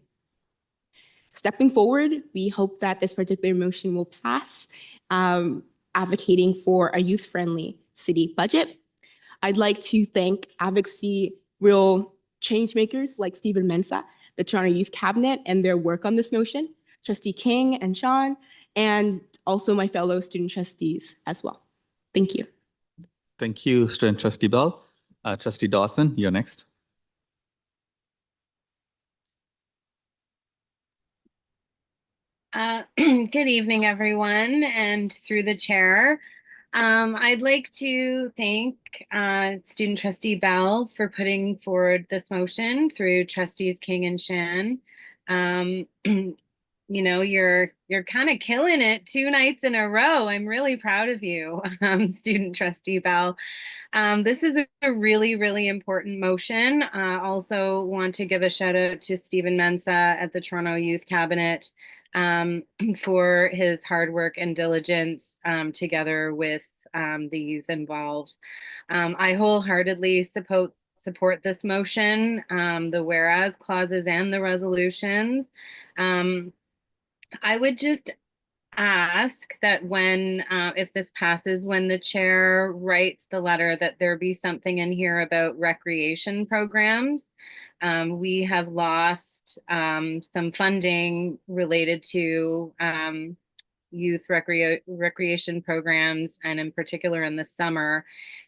Stepping forward, we hope that this particular motion will pass, advocating for a youth-friendly city budget. I'd like to thank advocacy real change makers like Stephen Mensah, the Toronto Youth Cabinet, and their work on this motion, Trustee King and Sean, and also my fellow student trustees as well. Thank you. Thank you, Student Trustee Bell. Trustee Dawson, you're next. Good evening, everyone, and through the chair. I'd like to thank Student Trustee Bell for putting forward this motion through Trustees King and Shan. You know, you're kind of killing it 2 nights in a row. I'm really proud of you, Student Trustee Bell. This is a really, really important motion. Also want to give a shout out to Stephen Mensah at the Toronto Youth Cabinet for his hard work and diligence together with the youth involved. I wholeheartedly support this motion, the whereas clauses and the resolutions. I would just ask that when, if this passes, when the chair writes the letter, that there be something in here about recreation programs. We have lost some funding related to youth recreation programs, and in particular in the summer.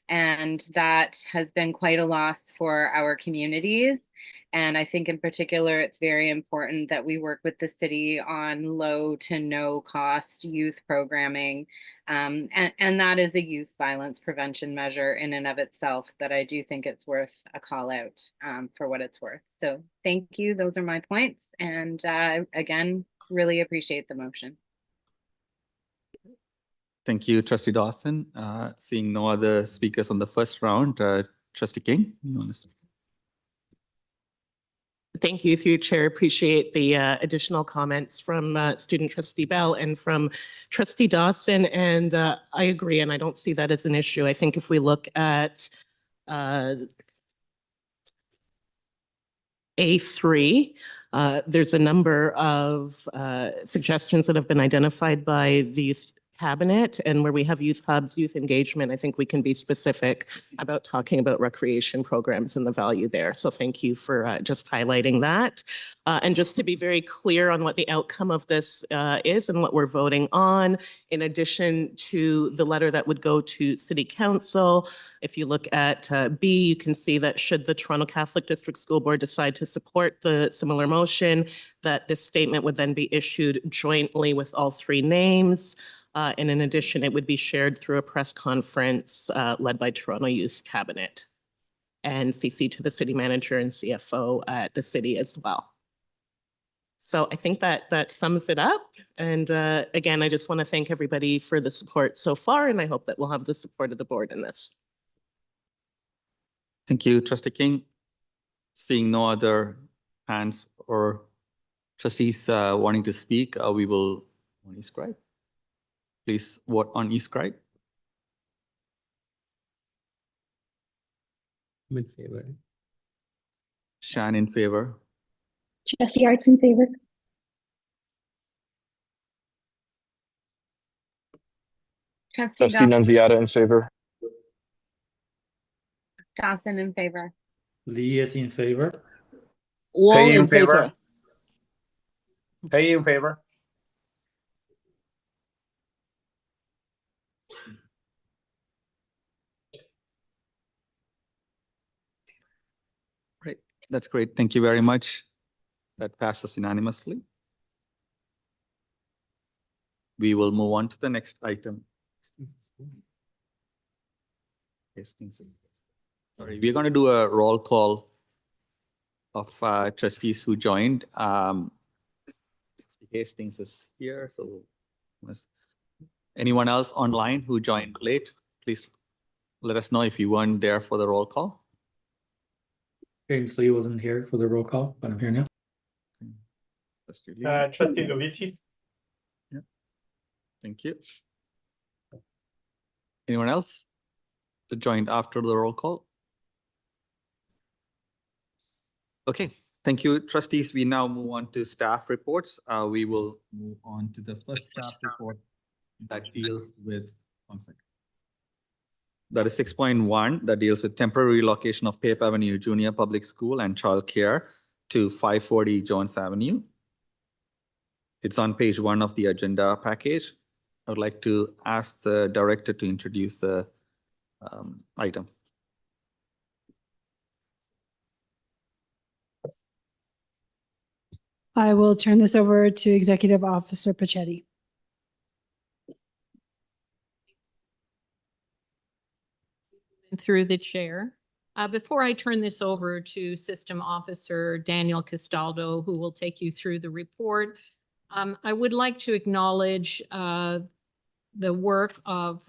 And that has been quite a loss for our communities. And I think in particular, it's very important that we work with the city on low to no cost youth programming. And that is a youth violence prevention measure in and of itself, but I do think it's worth a call out for what it's worth. So thank you. Those are my points. And again, really appreciate the motion. Thank you, Trustee Dawson. Seeing no other speakers on the first round, Trustee King, you want to speak? Thank you, through your chair. Appreciate the additional comments from Student Trustee Bell and from Trustee Dawson. And I agree, and I don't see that as an issue. I think if we look at A3, there's a number of suggestions that have been identified by the Youth Cabinet, and where we have youth hubs, youth engagement, I think we can be specific about talking about recreation programs and the value there. So thank you for just highlighting that. And just to be very clear on what the outcome of this is and what we're voting on, in addition to the letter that would go to City Council, if you look at B, you can see that should the Toronto Catholic District School Board decide to support the similar motion, that this statement would then be issued jointly with all 3 names. And in addition, it would be shared through a press conference led by Toronto Youth Cabinet and CC to the city manager and CFO at the city as well. So I think that sums it up. And again, I just want to thank everybody for the support so far, and I hope that we'll have the support of the board in this. Thank you, Trustee King. Seeing no other hands or trustees wanting to speak, we will on e-scribe. Please vote on e-scribe. I'm in favor. Shan in favor. Trustee Arts in favor. Trustee Nunziata in favor. Dawson in favor. Lee is in favor. Wall Payne in favor. Pay in favor. Great. That's great. Thank you very much. That passes unanimously. We will move on to the next item. Sorry, we're going to do a roll call of trustees who joined. Hastings is here, so anyone else online who joined late, please let us know if you weren't there for the roll call. Ainsley wasn't here for the roll call, but I'm here now. Trustee Novici. Yeah. Thank you. Anyone else that joined after the roll call? Okay, thank you, trustees. We now move on to staff reports. We will move on to the first staff report that deals with, one second. That is 6.1 that deals with temporary relocation of Pape Avenue Junior Public School and childcare to 540 Jones Avenue. It's on page 1 of the agenda package. I would like to ask the director to introduce the item. I will turn this over to Executive Officer Pachetti. Through the chair. Before I turn this over to System Officer Daniel Castaldo, who will take you through the report, I would like to acknowledge the work of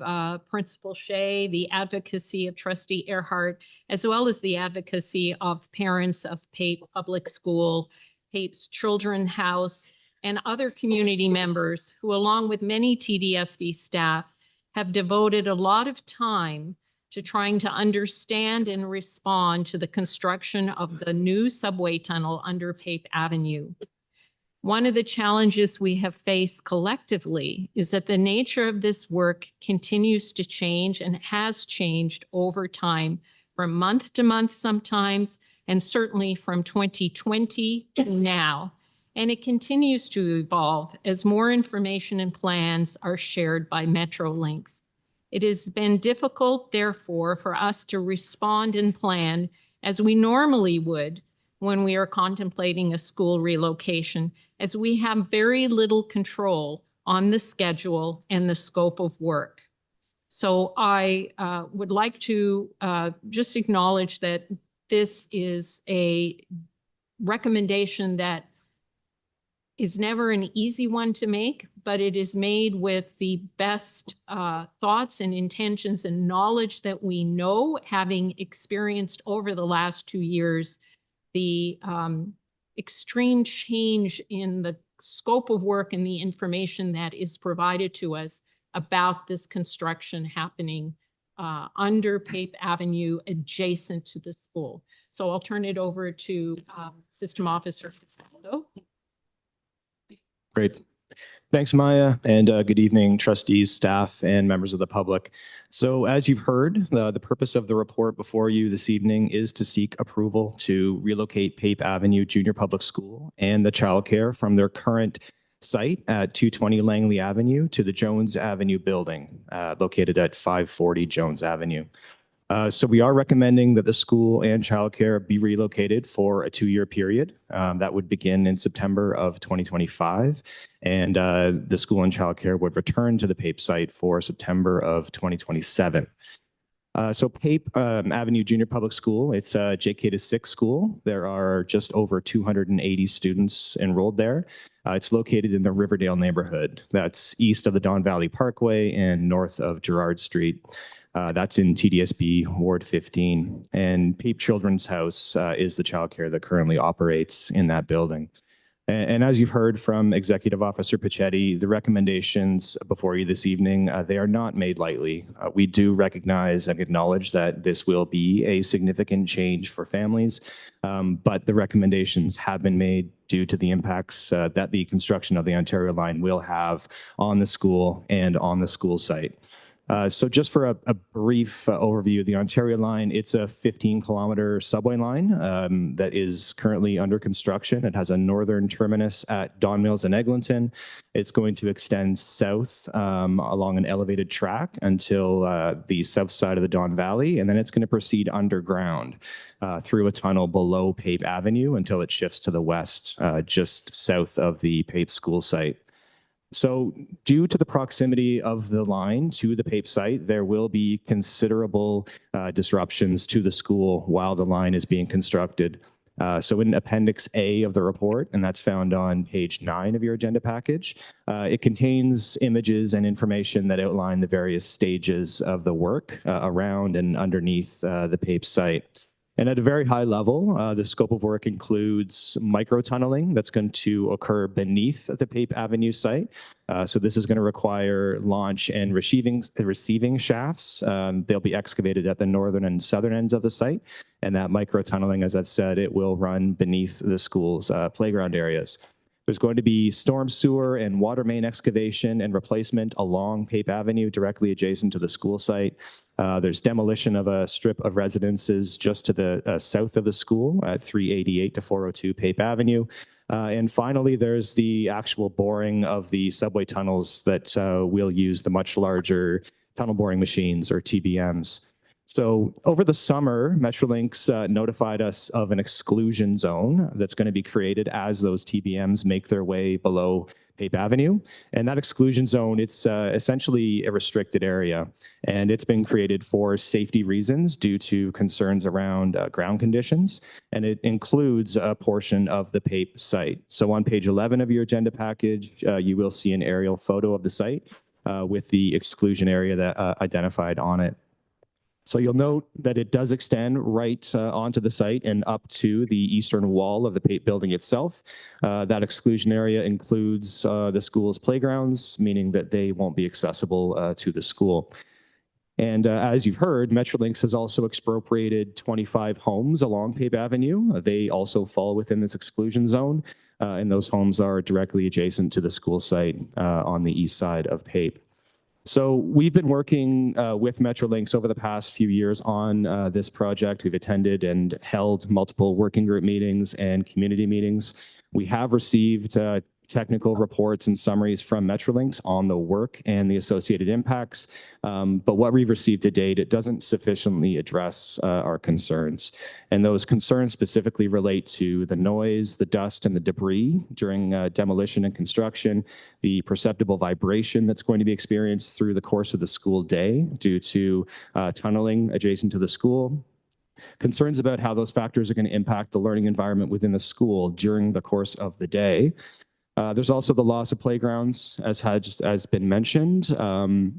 Principal Shea, the advocacy of Trustee Earhart, as well as the advocacy of parents of Pape Public School, Pape's Children's House, and other community members who, along with many TDSB staff, have devoted a lot of time to trying to understand and respond to the construction of the new subway tunnel under Pape Avenue. One of the challenges we have faced collectively is that the nature of this work continues to change and has changed over time, from month to month sometimes, and certainly from 2020 to now. And it continues to evolve as more information and plans are shared by Metrolinx. It has been difficult, therefore, for us to respond and plan as we normally would when we are contemplating a school relocation, as we have very little control on the schedule and the scope of work. So I would like to just acknowledge that this is a recommendation that is never an easy one to make, but it is made with the best thoughts and intentions and knowledge that we know, having experienced over the last 2 years the extreme change in the scope of work and the information that is provided to us about this construction happening under Pape Avenue adjacent to the school. So I'll turn it over to System Officer Castaldo. Great. Thanks, Maya, and good evening, trustees, staff, and members of the public. So as you've heard, the purpose of the report before you this evening is to seek approval to relocate Pape Avenue Junior Public School and the childcare from their current site at 220 Langley Avenue to the Jones Avenue building located at 540 Jones Avenue. So we are recommending that the school and childcare be relocated for a 2-year period. That would begin in September of 2025. And the school and childcare would return to the Pape site for September of 2027. So Pape Avenue Junior Public School, it's a JK to 6 school. There are just over 280 students enrolled there. It's located in the Riverdale neighborhood. That's east of the Don Valley Parkway and north of Gerard Street. That's in TDSB Ward 15. And Pape Children's House is the childcare that currently operates in that building. And as you've heard from Executive Officer Pachetti, the recommendations before you this evening, they are not made lightly. We do recognize and acknowledge that this will be a significant change for families, but the recommendations have been made due to the impacts that the construction of the Ontario line will have on the school and on the school site. So just for a brief overview of the Ontario line, it's a 15-kilometer subway line that is currently under construction. It has a northern terminus at Don Mills and Eglinton. It's going to extend south along an elevated track until the south side of the Don Valley, and then it's going to proceed underground through a tunnel below Pape Avenue until it shifts to the west, just south of the Pape school site. So due to the proximity of the line to the Pape site, there will be considerable disruptions to the school while the line is being constructed. So in Appendix A of the report, and that's found on page 9 of your agenda package, it contains images and information that outline the various stages of the work around and underneath the Pape site. And at a very high level, the scope of work includes micro-tunneling that's going to occur beneath the Pape Avenue site. So this is going to require launch and receiving shafts. They'll be excavated at the northern and southern ends of the site. And that micro-tunneling, as I've said, it will run beneath the school's playground areas. There's going to be storm sewer and water main excavation and replacement along Pape Avenue directly adjacent to the school site. There's demolition of a strip of residences just to the south of the school at 388 to 402 Pape Avenue. And finally, there's the actual boring of the subway tunnels that will use the much larger tunnel boring machines, or TBMs. So over the summer, Metrolinx notified us of an exclusion zone that's going to be created as those TBMs make their way below Pape Avenue. And that exclusion zone, it's essentially a restricted area. And it's been created for safety reasons due to concerns around ground conditions. And it includes a portion of the Pape site. So on page 11 of your agenda package, you will see an aerial photo of the site with the exclusion area that identified on it. So you'll note that it does extend right onto the site and up to the eastern wall of the Pape building itself. That exclusion area includes the school's playgrounds, meaning that they won't be accessible to the school. And as you've heard, Metrolinx has also expropriated 25 homes along Pape Avenue. They also fall within this exclusion zone, and those homes are directly adjacent to the school site on the east side of Pape. So we've been working with Metrolinx over the past few years on this project. We've attended and held multiple working group meetings and community meetings. We have received technical reports and summaries from Metrolinx on the work and the associated impacts. But what we've received to date, it doesn't sufficiently address our concerns. And those concerns specifically relate to the noise, the dust, and the debris during demolition and construction, the perceptible vibration that's going to be experienced through the course of the school day due to tunneling adjacent to the school, concerns about how those factors are going to impact the learning environment within the school during the course of the day. There's also the loss of playgrounds, as has been mentioned.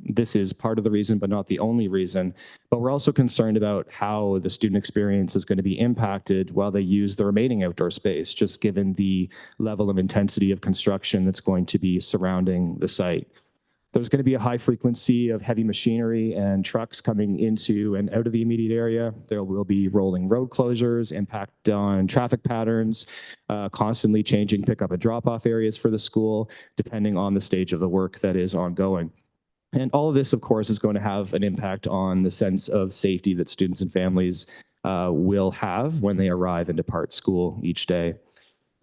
This is part of the reason, but not the only reason. But we're also concerned about how the student experience is going to be impacted while they use the remaining outdoor space, just given the level of intensity of construction that's going to be surrounding the site. There's going to be a high frequency of heavy machinery and trucks coming into and out of the immediate area. There will be rolling road closures, impact on traffic patterns, constantly changing pickup and drop-off areas for the school, depending on the stage of the work that is ongoing. And all of this, of course, is going to have an impact on the sense of safety that students and families will have when they arrive and depart school each day.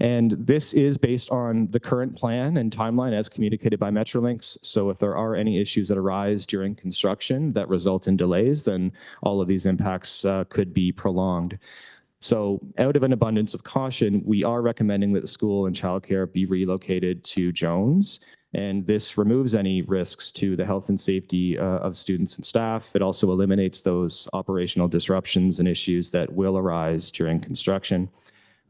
And this is based on the current plan and timeline as communicated by Metrolinx. So if there are any issues that arise during construction that result in delays, then all of these impacts could be prolonged. So out of an abundance of caution, we are recommending that the school and childcare be relocated to Jones. And this removes any risks to the health and safety of students and staff. It also eliminates those operational disruptions and issues that will arise during construction.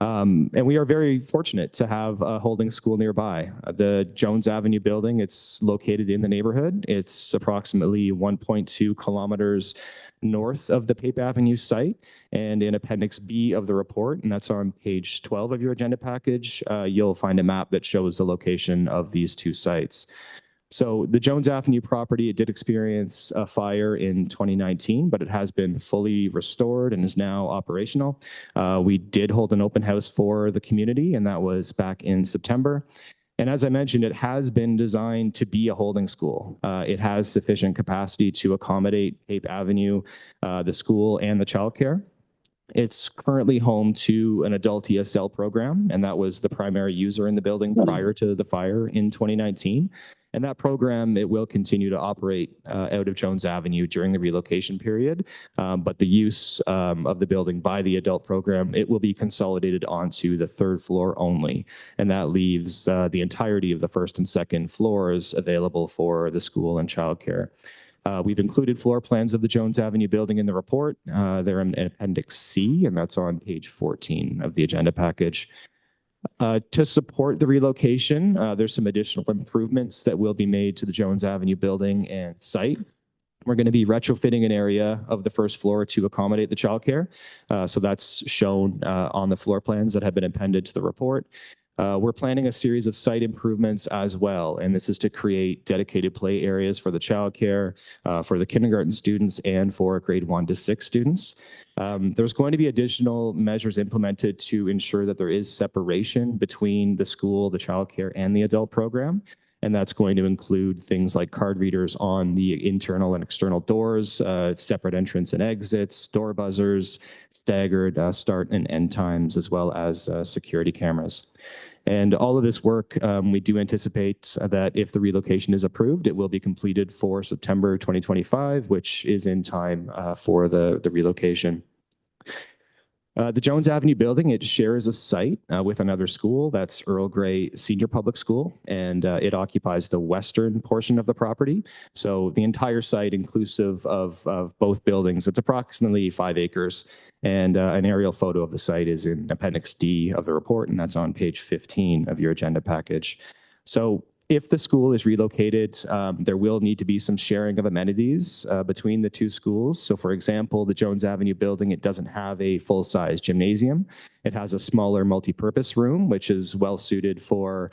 And we are very fortunate to have a holding school nearby. The Jones Avenue building, it's located in the neighborhood. It's approximately 1.2 kilometers north of the Pape Avenue site. And in Appendix B of the report, and that's on page 12 of your agenda package, you'll find a map that shows the location of these two sites. So the Jones Avenue property, it did experience a fire in 2019, but it has been fully restored and is now operational. We did hold an open house for the community, and that was back in September. And as I mentioned, it has been designed to be a holding school. It has sufficient capacity to accommodate Pape Avenue, the school, and the childcare. It's currently home to an adult ESL program, and that was the primary user in the building prior to the fire in 2019. And that program, it will continue to operate out of Jones Avenue during the relocation period. But the use of the building by the adult program, it will be consolidated onto the third floor only. And that leaves the entirety of the first and second floors available for the school and childcare. We've included floor plans of the Jones Avenue building in the report. They're in Appendix C, and that's on page 14 of the agenda package. To support the relocation, there's some additional improvements that will be made to the Jones Avenue building and site. We're going to be retrofitting an area of the first floor to accommodate the childcare. So that's shown on the floor plans that have been appended to the report. We're planning a series of site improvements as well, and this is to create dedicated play areas for the childcare, for the kindergarten students, and for grade 1 to 6 students. There's going to be additional measures implemented to ensure that there is separation between the school, the childcare, and the adult program. And that's going to include things like card readers on the internal and external doors, separate entrance and exits, door buzzers, staggered start and end times, as well as security cameras. And all of this work, we do anticipate that if the relocation is approved, it will be completed for September 2025, which is in time for the relocation. The Jones Avenue building, it shares a site with another school. That's Earl Grey Senior Public School, and it occupies the western portion of the property. So the entire site, inclusive of both buildings, it's approximately 5 acres. And an aerial photo of the site is in Appendix D of the report, and that's on page 15 of your agenda package. So if the school is relocated, there will need to be some sharing of amenities between the two schools. So for example, the Jones Avenue building, it doesn't have a full-size gymnasium. It has a smaller multi-purpose room, which is well suited for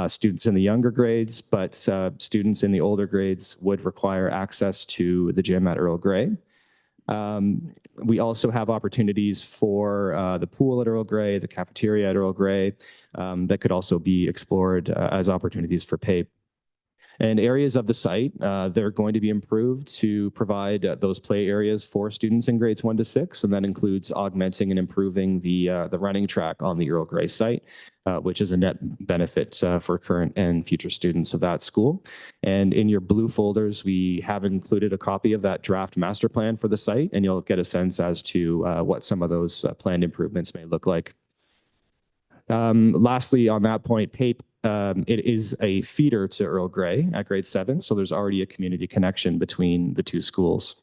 students in the younger grades, but students in the older grades would require access to the gym at Earl Grey. We also have opportunities for the pool at Earl Grey, the cafeteria at Earl Grey, that could also be explored as opportunities for PAPE. And areas of the site, they're going to be improved to provide those play areas for students in grades 1 to 6, and that includes augmenting and improving the running track on the Earl Grey site, which is a net benefit for current and future students of that school. And in your blue folders, we have included a copy of that draft master plan for the site, and you'll get a sense as to what some of those planned improvements may look like. Lastly, on that point, PAPE, it is a feeder to Earl Grey at grade 7, so there's already a community connection between the two schools.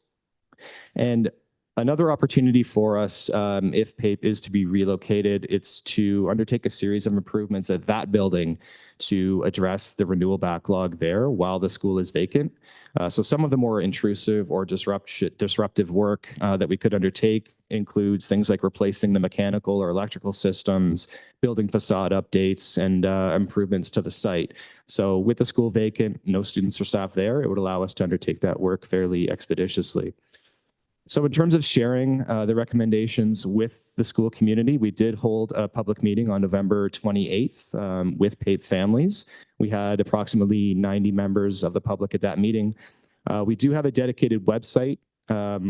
And another opportunity for us, if PAPE is to be relocated, it's to undertake a series of improvements at that building to address the renewal backlog there while the school is vacant. So some of the more intrusive or disruptive work that we could undertake includes things like replacing the mechanical or electrical systems, building facade updates, and improvements to the site. So with the school vacant, no students or staff there, it would allow us to undertake that work fairly expeditiously. So in terms of sharing the recommendations with the school community, we did hold a public meeting on November 28th with PAPE families. We had approximately 90 members of the public at that meeting. We do have a dedicated website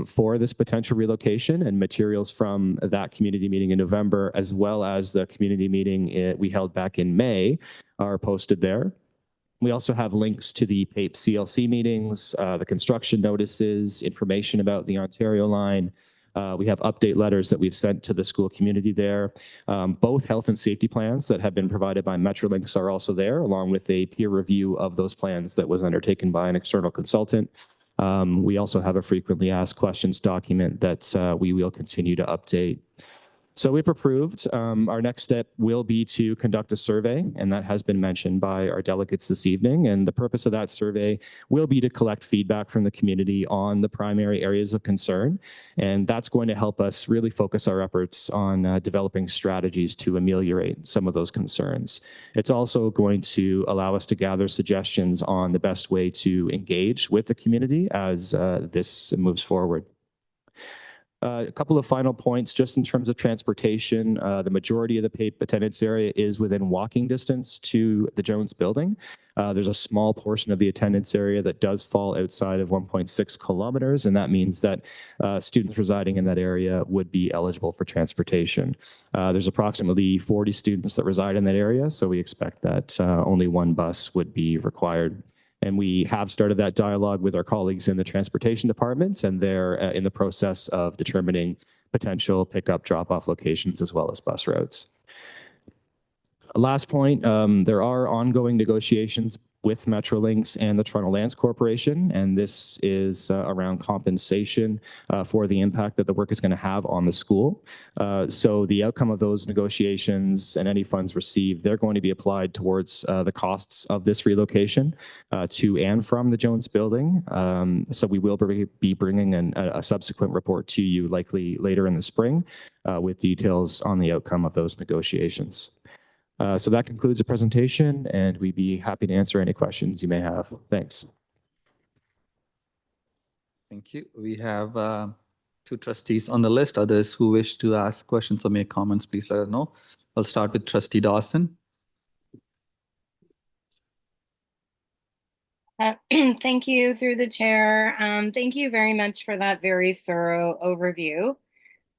for this potential relocation, and materials from that community meeting in November, as well as the community meeting we held back in May, are posted there. We also have links to the PAPE CLC meetings, the construction notices, information about the Ontario line. We have update letters that we've sent to the school community there. Both health and safety plans that have been provided by Metrolinx are also there, along with a peer review of those plans that was undertaken by an external consultant. We also have a frequently asked questions document that we will continue to update. So if approved, our next step will be to conduct a survey, and that has been mentioned by our delegates this evening. And the purpose of that survey will be to collect feedback from the community on the primary areas of concern. And that's going to help us really focus our efforts on developing strategies to ameliorate some of those concerns. It's also going to allow us to gather suggestions on the best way to engage with the community as this moves forward. A couple of final points, just in terms of transportation. The majority of the PAPE attendance area is within walking distance to the Jones building. There's a small portion of the attendance area that does fall outside of 1.6 kilometers, and that means that students residing in that area would be eligible for transportation. There's approximately 40 students that reside in that area, so we expect that only one bus would be required. And we have started that dialogue with our colleagues in the transportation department, and they're in the process of determining potential pickup drop-off locations as well as bus routes. Last point, there are ongoing negotiations with Metrolinx and the Toronto Lands Corporation, and this is around compensation for the impact that the work is going to have on the school. So the outcome of those negotiations and any funds received, they're going to be applied towards the costs of this relocation to and from the Jones building. So we will be bringing a subsequent report to you likely later in the spring with details on the outcome of those negotiations. So that concludes the presentation, and we'd be happy to answer any questions you may have. Thanks. Thank you. We have two trustees on the list. Others who wish to ask questions or make comments, please let us know. I'll start with Trustee Dawson. Thank you through the chair. Thank you very much for that very thorough overview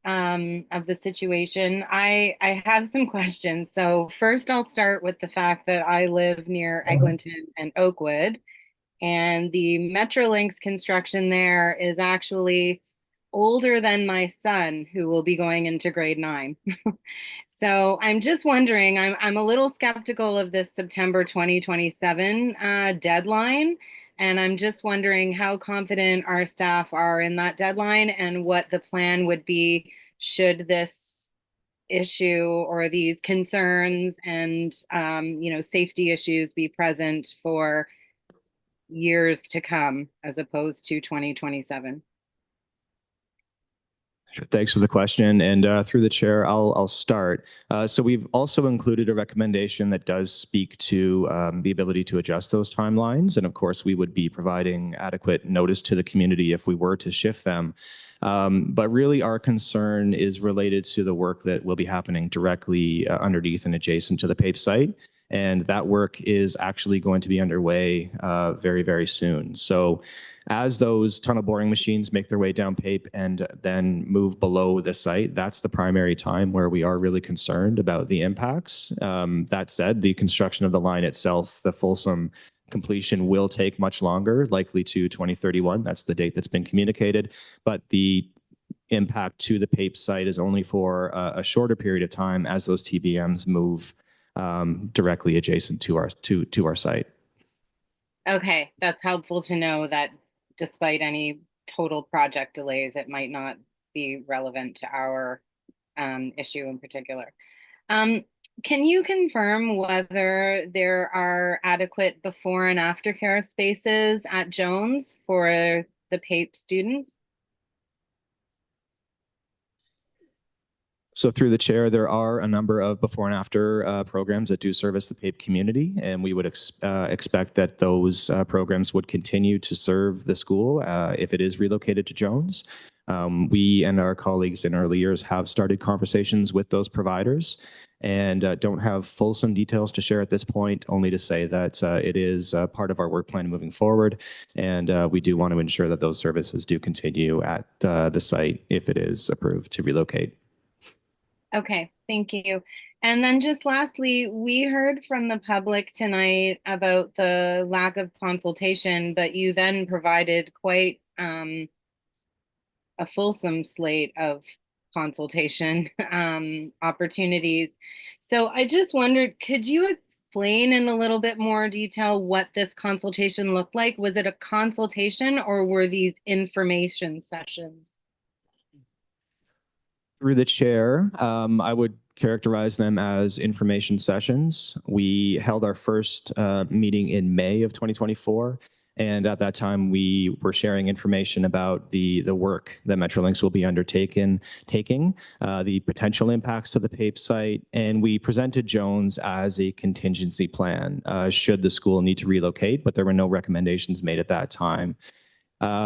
of the situation. I have some questions. So first I'll start with the fact that I live near Eglinton and Oakwood, and the Metrolinx construction there is actually older than my son, who will be going into grade 9. So I'm just wondering, I'm a little skeptical of this September 2027 deadline. And I'm just wondering how confident our staff are in that deadline and what the plan would be should this issue or these concerns and safety issues be present for years to come as opposed to 2027. Sure. Thanks for the question. And through the chair, I'll start. So we've also included a recommendation that does speak to the ability to adjust those timelines. And of course, we would be providing adequate notice to the community if we were to shift them. But really, our concern is related to the work that will be happening directly underneath and adjacent to the PAPE site. And that work is actually going to be underway very, very soon. So as those tunnel boring machines make their way down PAPE and then move below the site, that's the primary time where we are really concerned about the impacts. That said, the construction of the line itself, the fulsome completion, will take much longer, likely to 2031. That's the date that's been communicated. But the impact to the PAPE site is only for a shorter period of time as those TBMs move directly adjacent to our site. Okay, that's helpful to know that despite any total project delays, it might not be relevant to our issue in particular. Can you confirm whether there are adequate before and after care spaces at Jones for the PAPE students? So through the chair, there are a number of before and after programs that do service the PAPE community, and we would expect that those programs would continue to serve the school if it is relocated to Jones. We and our colleagues in early years have started conversations with those providers and don't have fulsome details to share at this point, only to say that it is part of our work plan moving forward. And we do want to ensure that those services do continue at the site if it is approved to relocate. Okay, thank you. And then just lastly, we heard from the public tonight about the lack of consultation, but you then provided quite a fulsome slate of consultation opportunities. So I just wondered, could you explain in a little bit more detail what this consultation looked like? Was it a consultation or were these information sessions? Through the chair, I would characterize them as information sessions. We held our first meeting in May of 2024. And at that time, we were sharing information about the work that Metrolinx will be taking, the potential impacts to the PAPE site. And we presented Jones as a contingency plan should the school need to relocate, but there were no recommendations made at that time.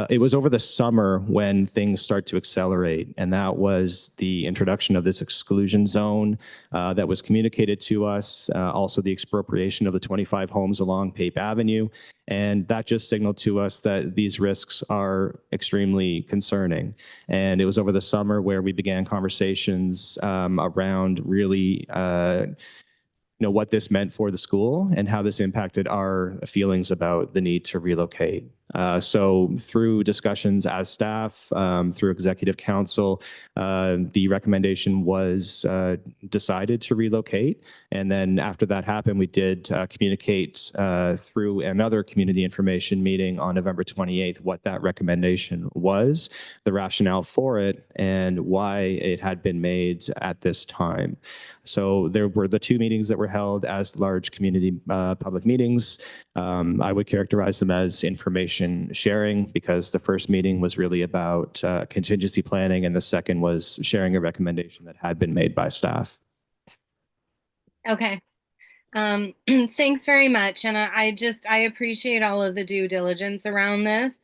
It was over the summer when things start to accelerate, and that was the introduction of this exclusion zone that was communicated to us, also the expropriation of the 25 homes along Pape Avenue, and that just signaled to us that these risks are extremely concerning. And it was over the summer where we began conversations around really what this meant for the school and how this impacted our feelings about the need to relocate. So through discussions as staff, through executive council, the recommendation was decided to relocate. And then after that happened, we did communicate through another community information meeting on November 28th what that recommendation was, the rationale for it, and why it had been made at this time. So there were the two meetings that were held as large community public meetings. I would characterize them as information sharing, because the first meeting was really about contingency planning, and the second was sharing a recommendation that had been made by staff. Okay. Thanks very much. And I appreciate all of the due diligence around this.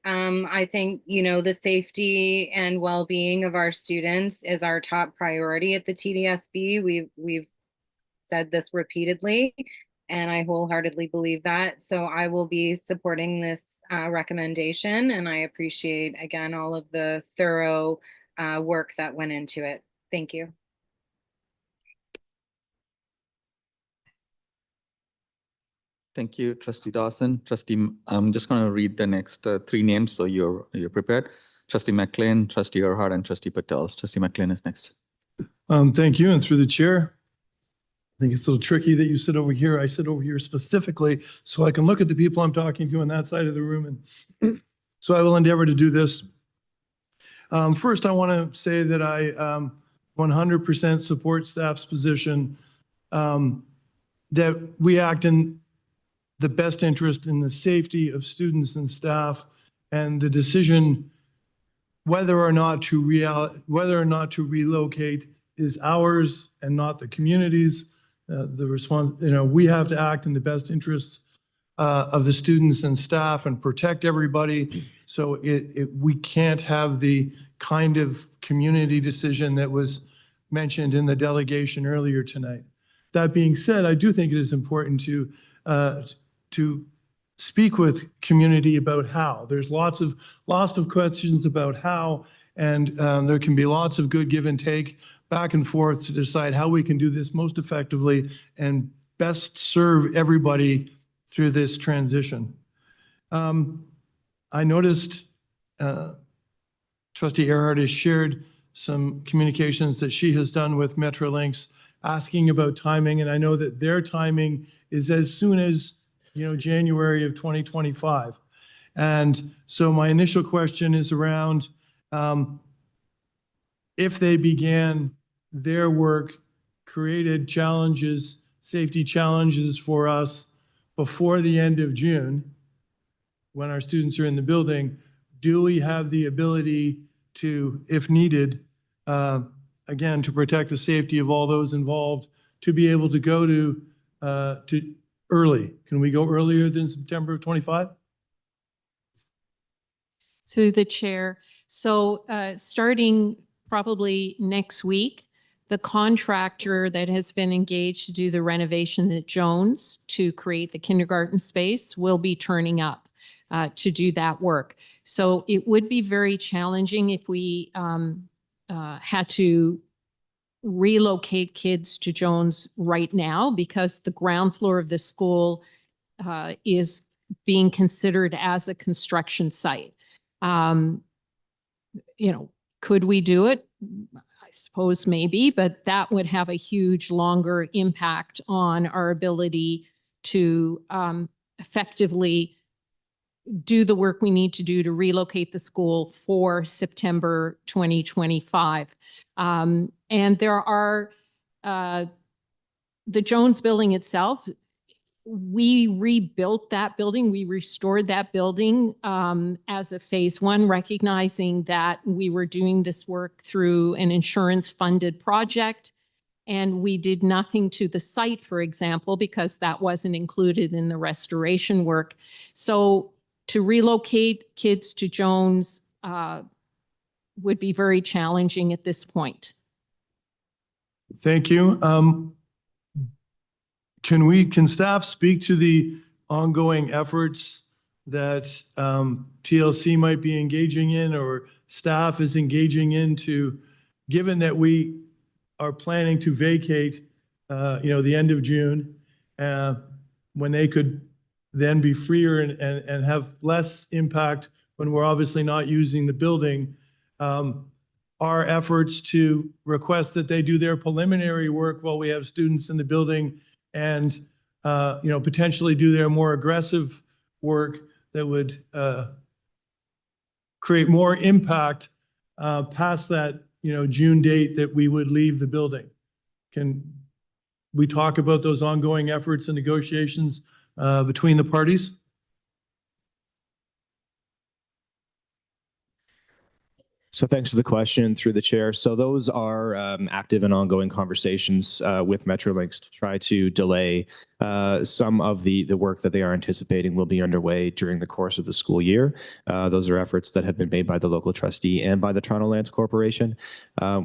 I think, the safety and well-being of our students is our top priority at the TDSB. We've said this repeatedly, and I wholeheartedly believe that. So I will be supporting this recommendation, and I appreciate, again, all of the thorough work that went into it. Thank you. Thank you, Trustee Dawson. Trustee, I'm just going to read the next three names so you're prepared. Trustee McLean, Trustee Erhard, and Trustee Patel. Trustee McLean is next. Thank you. And through the chair, I think it's a little tricky that you sit over here. I sit over here specifically so I can look at the people I'm talking to on that side of the room. And so I will endeavor to do this. First, I want to say that I 100% support staff's position that we act in the best interest in the safety of students and staff, and the decision whether or not to relocate is ours and not the community's. The response, we have to act in the best interests of the students and staff and protect everybody. So we can't have the kind of community decision that was mentioned in the delegation earlier tonight. That being said, I do think it is important to speak with community about how. There's lots of questions about how, and there can be lots of good give and take back and forth to decide how we can do this most effectively and best serve everybody through this transition. I noticed Trustee Erhard has shared some communications that she has done with Metrolinx asking about timing, and I know that their timing is as soon as January of 2025. And so my initial question is around if they began their work, created challenges, safety challenges for us before the end of June, when our students are in the building, do we have the ability to, if needed, again, to protect the safety of all those involved, to be able to go to early? Can we go earlier than September of 25? Through the chair. So starting probably next week, the contractor that has been engaged to do the renovation at Jones to create the kindergarten space will be turning up to do that work. So it would be very challenging if we had to relocate kids to Jones right now, because the ground floor of the school is being considered as a construction site. Could we do it? I suppose maybe, but that would have a huge longer impact on our ability to effectively do the work we need to do to relocate the school for September 2025. And there are the Jones building itself. We rebuilt that building. We restored that building as a phase one, recognizing that we were doing this work through an insurance-funded project. And we did nothing to the site, for example, because that wasn't included in the restoration work. So to relocate kids to Jones would be very challenging at this point. Thank you. Can staff speak to the ongoing efforts that TLC might be engaging in or staff is engaging in given that we are planning to vacate, the end of June, when they could then be freer and have less impact when we're obviously not using the building. Our efforts to request that they do their preliminary work while we have students in the building and, potentially do their more aggressive work that would create more impact past that, June date that we would leave the building. Can we talk about those ongoing efforts and negotiations between the parties? So thanks for the question through the chair. So those are active and ongoing conversations with Metrolinx to try to delay some of the work that they are anticipating will be underway during the course of the school year. Those are efforts that have been made by the local trustee and by the Toronto Lands Corporation.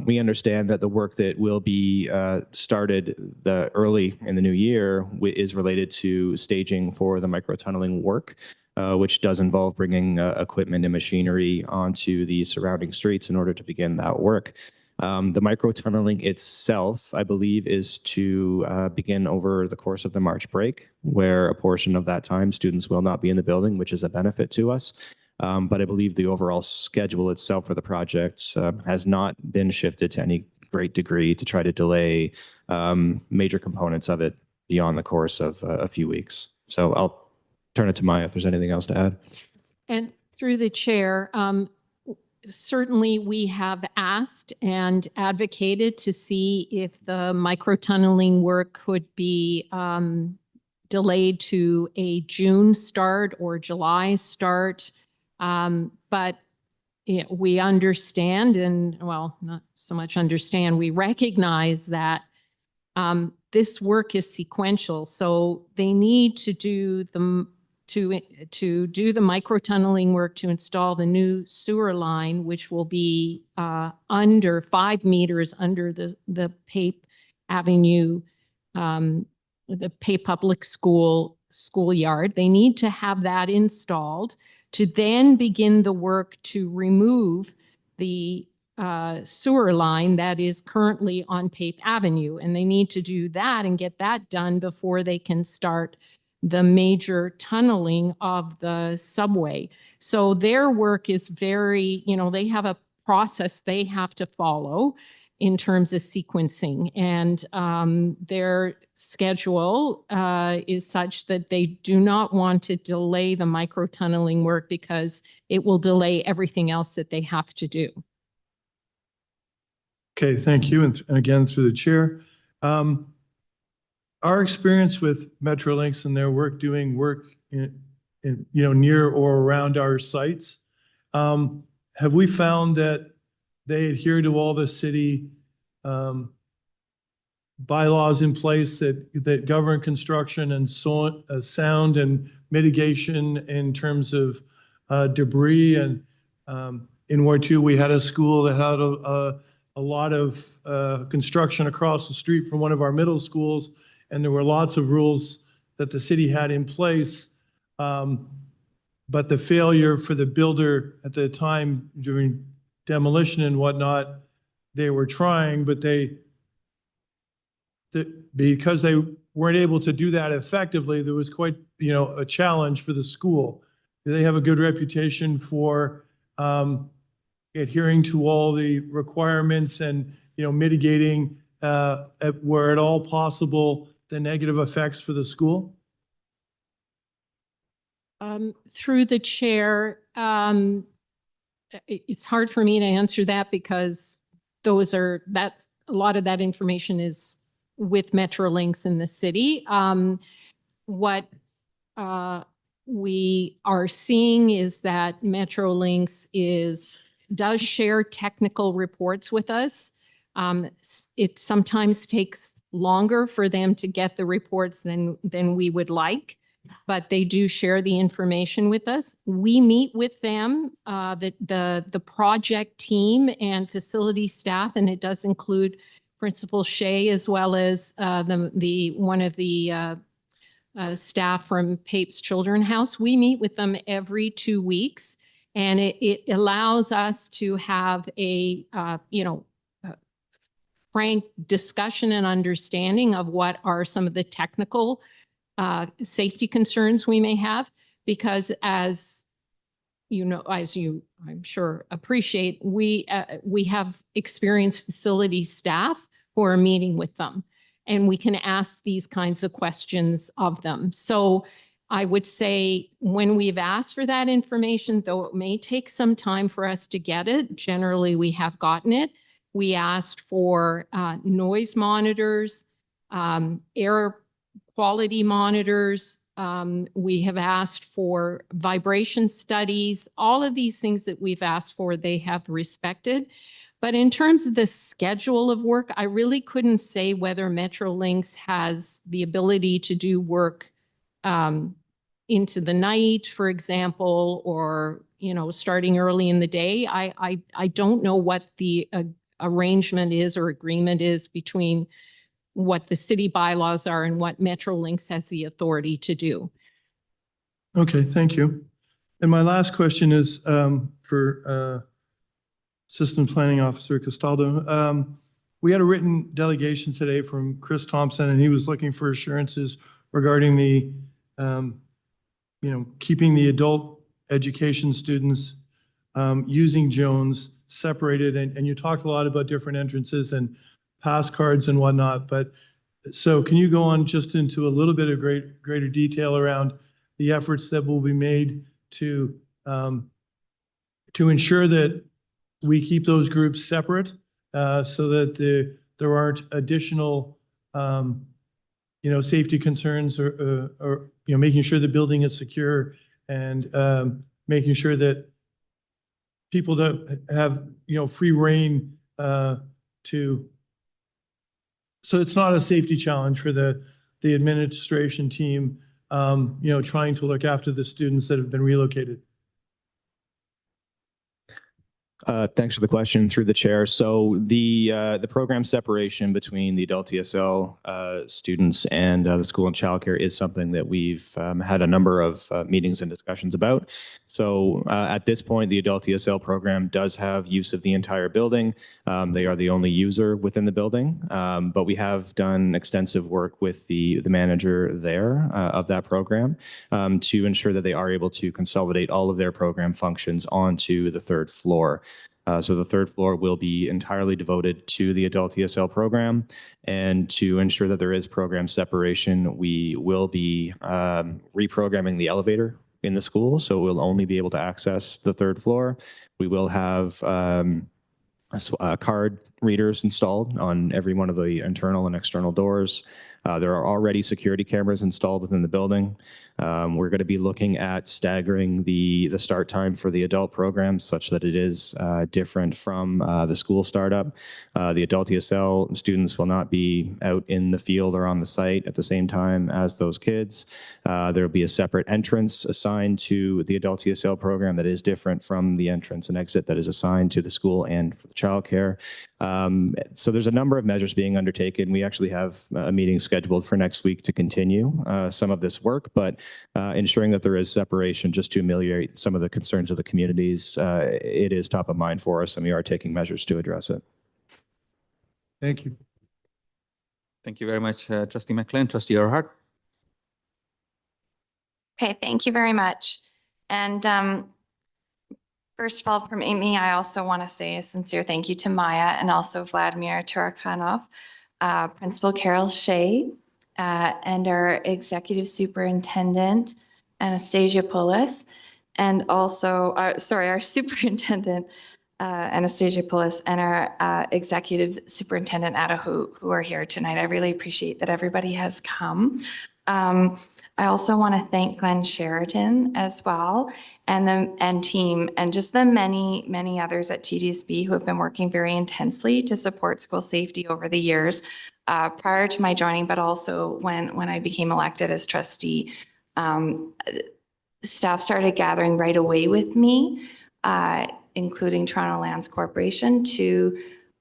We understand that the work that will be started early in the new year is related to staging for the microtunneling work. Which does involve bringing equipment and machinery onto the surrounding streets in order to begin that work. The microtunneling itself, I believe, is to begin over the course of the March break, where a portion of that time students will not be in the building, which is a benefit to us. But I believe the overall schedule itself for the project has not been shifted to any great degree to try to delay major components of it beyond the course of a few weeks. So I'll turn it to Maya if there's anything else to add. And through the chair, certainly we have asked and advocated to see if the microtunneling work could be delayed to a June start or July start. But we understand and, well, not so much understand, we recognize that this work is sequential. So they need to do the microtunneling work to install the new sewer line, which will be under 5 meters under the Pape Avenue, the Pape Public schoolyard. They need to have that installed to then begin the work to remove the sewer line that is currently on Pape Avenue. And they need to do that and get that done before they can start the major tunneling of the subway. So their work is very, they have a process they have to follow in terms of sequencing. And their schedule is such that they do not want to delay the microtunneling work because it will delay everything else that they have to do. Okay, thank you. And again, through the chair. Our experience with Metrolinx and their work doing work in near or around our sites, have we found that they adhere to all the city bylaws in place that govern construction and sound and mitigation in terms of debris? And in Ward 2, we had a school that had a lot of construction across the street from one of our middle schools. And there were lots of rules that the city had in place. But the failure for the builder at the time during demolition and whatnot, they were trying, but because they weren't able to do that effectively, there was quite, a challenge for the school. Do they have a good reputation for adhering to all the requirements and, mitigating where at all possible the negative effects for the school? Through the chair, it's hard for me to answer that because that's a lot of that information is with Metrolinx in the city. What we are seeing is that Metrolinx does share technical reports with us. It sometimes takes longer for them to get the reports than we would like. but they do share the information with us. We meet with them, the project team and facility staff, and it does include Principal Shea as well as one of the staff from Pape's Children's House. We meet with them every 2 weeks, and it allows us to have a frank discussion and understanding of what are some of the technical safety concerns we may have, because as you know, as you I'm sure appreciate, we have experienced facility staff who are meeting with them, and we can ask these kinds of questions of them. So I would say when we've asked for that information, though it may take some time for us to get it, generally we have gotten it. We asked for noise monitors, air quality monitors. We have asked for vibration studies. All of these things that we've asked for, they have respected. But in terms of the schedule of work, I really couldn't say whether Metrolinx has the ability to do work into the night, for example, or starting early in the day. I don't know what the arrangement is or agreement is between what the city bylaws are and what Metrolinx has the authority to do. Okay, thank you. And my last question is for System Planning Officer Castaldo. We had a written delegation today from Chris Thompson, and he was looking for assurances regarding the, keeping the adult education students using Jones separated. And you talked a lot about different entrances and pass cards and whatnot. But so can you go on just into a little bit of greater detail around the efforts that will be made to ensure that we keep those groups separate so that there aren't additional safety concerns or making sure the building is secure and making sure that people don't have free reign so it's not a safety challenge for the administration team trying to look after the students that have been relocated. Thanks for the question through the chair. So the program separation between the adult ESL students and the school and childcare is something that we've had a number of meetings and discussions about. So at this point, the adult ESL program does have use of the entire building. They are the only user within the building, but we have done extensive work with the manager there of that program to ensure that they are able to consolidate all of their program functions onto the third floor. So the third floor will be entirely devoted to the adult ESL program. And to ensure that there is program separation, we will be reprogramming the elevator in the school. So we'll only be able to access the third floor. We will have card readers installed on every one of the internal and external doors. There are already security cameras installed within the building. We're going to be looking at staggering the start time for the adult program such that it is different from the school startup. The adult ESL students will not be out in the field or on the site at the same time as those kids. There will be a separate entrance assigned to the adult ESL program that is different from the entrance and exit that is assigned to the school and for the childcare. So there's a number of measures being undertaken. We actually have a meeting scheduled for next week to continue some of this work, but ensuring that there is separation just to ameliorate some of the concerns of the communities, it is top of mind for us, and we are taking measures to address it. Thank you. Thank you very much, Trustee McLean. Trustee Earhart. Okay, thank you very much. And first of all, from me, I also want to say a sincere thank you to Maya and also Vladimir Tarakanov, Principal Carol Shea, and our Executive Superintendent, Anastasia Poulos, and also, our Superintendent, Anastasia Poulos, and our Executive Superintendent, Ada, who are here tonight. I really appreciate that everybody has come. I also want to thank Glenn Sheridan as well, and team, and just the many, many others at TDSB who have been working very intensely to support school safety over the years prior to my joining, but also when I became elected as trustee. Staff started gathering right away with me, including Toronto Lands Corporation, to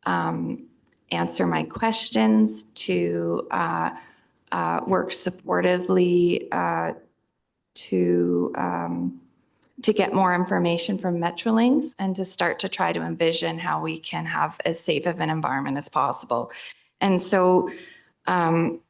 answer my questions, to work supportively to get more information from Metrolinx and to start to try to envision how we can have as safe of an environment as possible. And so, we'll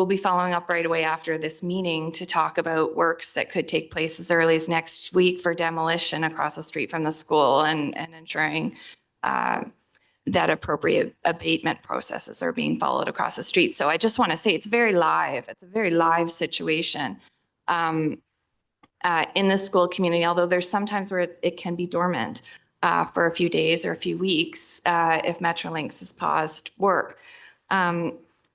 be following up right away after this meeting to talk about works that could take place as early as next week for demolition across the street from the school and ensuring that appropriate abatement processes are being followed across the street. So I just want to say it's very live. It's a very live situation in the school community, although there's sometimes where it can be dormant for a few days or a few weeks if Metrolinx has paused work.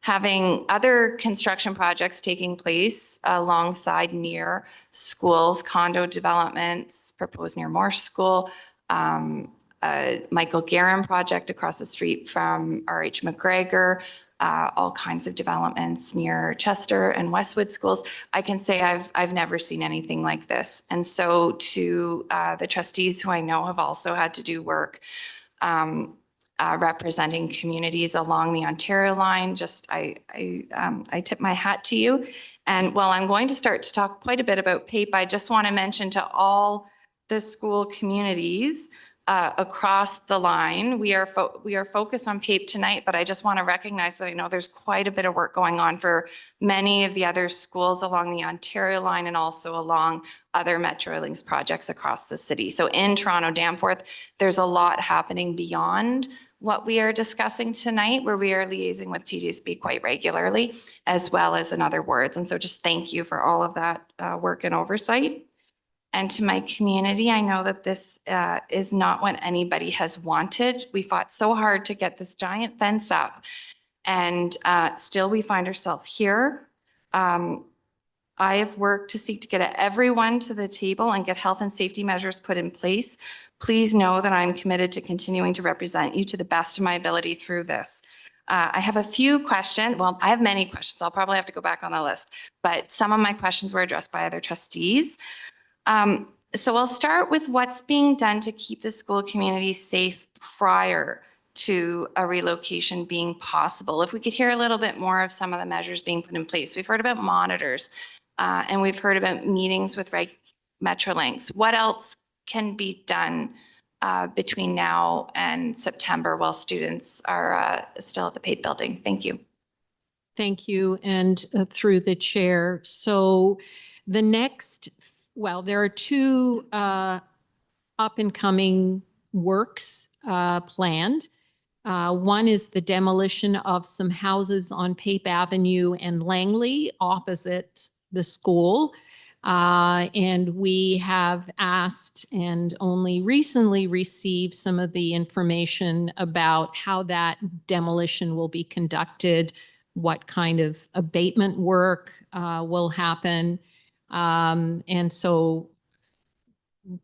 Having other construction projects taking place alongside near schools, condo developments proposed near Morse School, Michael Guerin project across the street from R.H. McGregor, all kinds of developments near Chester and Westwood schools. I can say I've never seen anything like this. And so to the trustees who I know have also had to do work representing communities along the Ontario line, I tip my hat to you. And while I'm going to start to talk quite a bit about PAPE, I just want to mention to all the school communities across the line. We are focused on PAPE tonight, but I just want to recognize that I know there's quite a bit of work going on for many of the other schools along the Ontario line and also along other Metrolinx projects across the city. So in Toronto Danforth, there's a lot happening beyond what we are discussing tonight, where we are liaising with TDSB quite regularly, as well as in other wards. And so just thank you for all of that work and oversight. And to my community, I know that this is not what anybody has wanted. We fought so hard to get this giant fence up, and still we find ourselves here. I have worked to seek to get everyone to the table and get health and safety measures put in place. Please know that I'm committed to continuing to represent you to the best of my ability through this. I have a few questions. Well, I have many questions. I'll probably have to go back on the list, but some of my questions were addressed by other trustees. So I'll start with what's being done to keep the school community safe prior to a relocation being possible. If we could hear a little bit more of some of the measures being put in place. We've heard about monitors and we've heard about meetings with Metrolinx. What else can be done between now and September while students are still at the PAPE building? Thank you. Thank you. And through the chair. So the next, well, there are two up and coming works planned. One is the demolition of some houses on Pape Avenue and Langley opposite the school. And we have asked and only recently received some of the information about how that demolition will be conducted, what kind of abatement work will happen. And so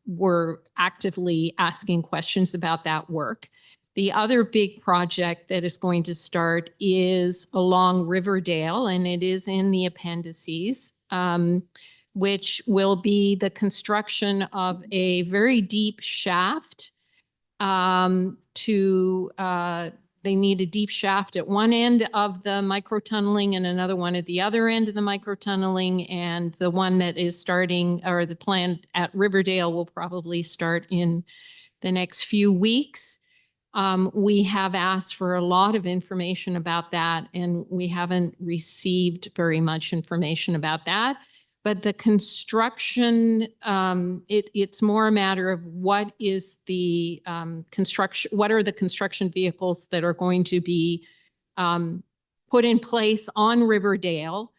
we're actively asking questions about that work. The other big project that is going to start is along Riverdale, and it is in the appendices, which will be the construction of a very deep shaft they need a deep shaft at one end of the microtunneling and another one at the other end of the microtunneling. And the one that is starting, or the plan at Riverdale, will probably start in the next few weeks. We have asked for a lot of information about that, and we haven't received very much information about that. But the construction, it's more a matter of what is the construction, what are the construction vehicles that are going to be put in place on Riverdale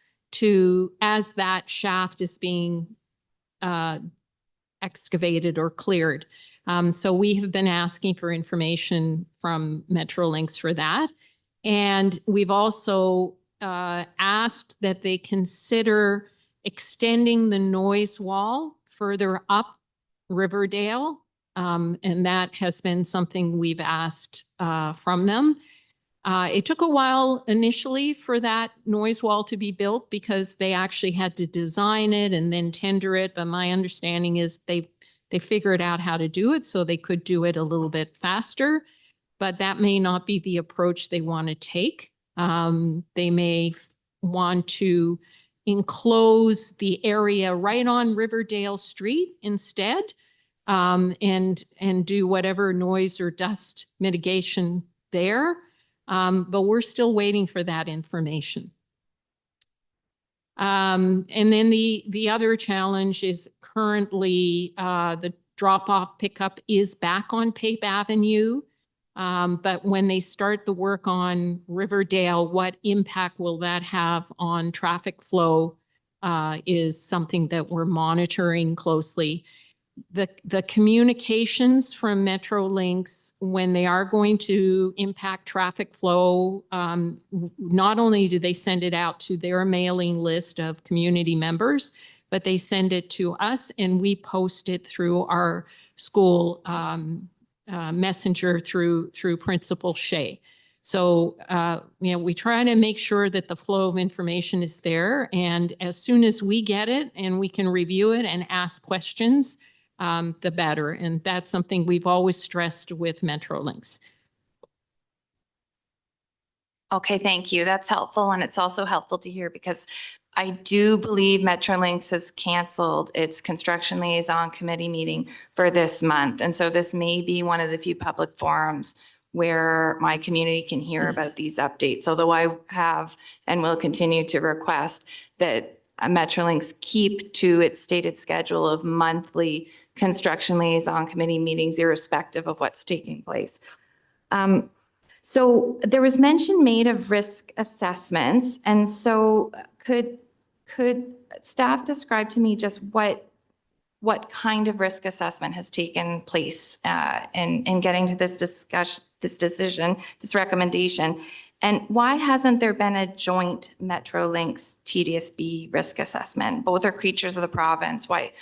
as that shaft is being excavated or cleared. So we have been asking for information from Metrolinx for that. And we've also asked that they consider extending the noise wall further up Riverdale. And that has been something we've asked from them. It took a while initially for that noise wall to be built because they actually had to design it and then tender it. But my understanding is they figured out how to do it so they could do it a little bit faster. But that may not be the approach they want to take. They may want to enclose the area right on Riverdale Street instead, and do whatever noise or dust mitigation there. But we're still waiting for that information. And then the other challenge is currently the drop-off pickup is back on Pape Avenue. But when they start the work on Riverdale, what impact will that have on traffic flow is something that we're monitoring closely. The communications from Metrolinx, when they are going to impact traffic flow, not only do they send it out to their mailing list of community members, but they send it to us and we post it through our school messenger through Principal Shea. So, we try to make sure that the flow of information is there. And as soon as we get it and we can review it and ask questions, the better. And that's something we've always stressed with Metrolinx. Okay, thank you. That's helpful. And it's also helpful to hear because I do believe Metrolinx has canceled its construction liaison committee meeting for this month. And so this may be one of the few public forums where my community can hear about these updates. Although I have and will continue to request that Metrolinx keep to its stated schedule of monthly construction liaison committee meetings, irrespective of what's taking place. So there was mention made of risk assessments. And so could staff describe to me just what kind of risk assessment has taken place in getting to this decision, this recommendation? And why hasn't there been a joint Metrolinx TDSB risk assessment? Both are creatures of the province. Why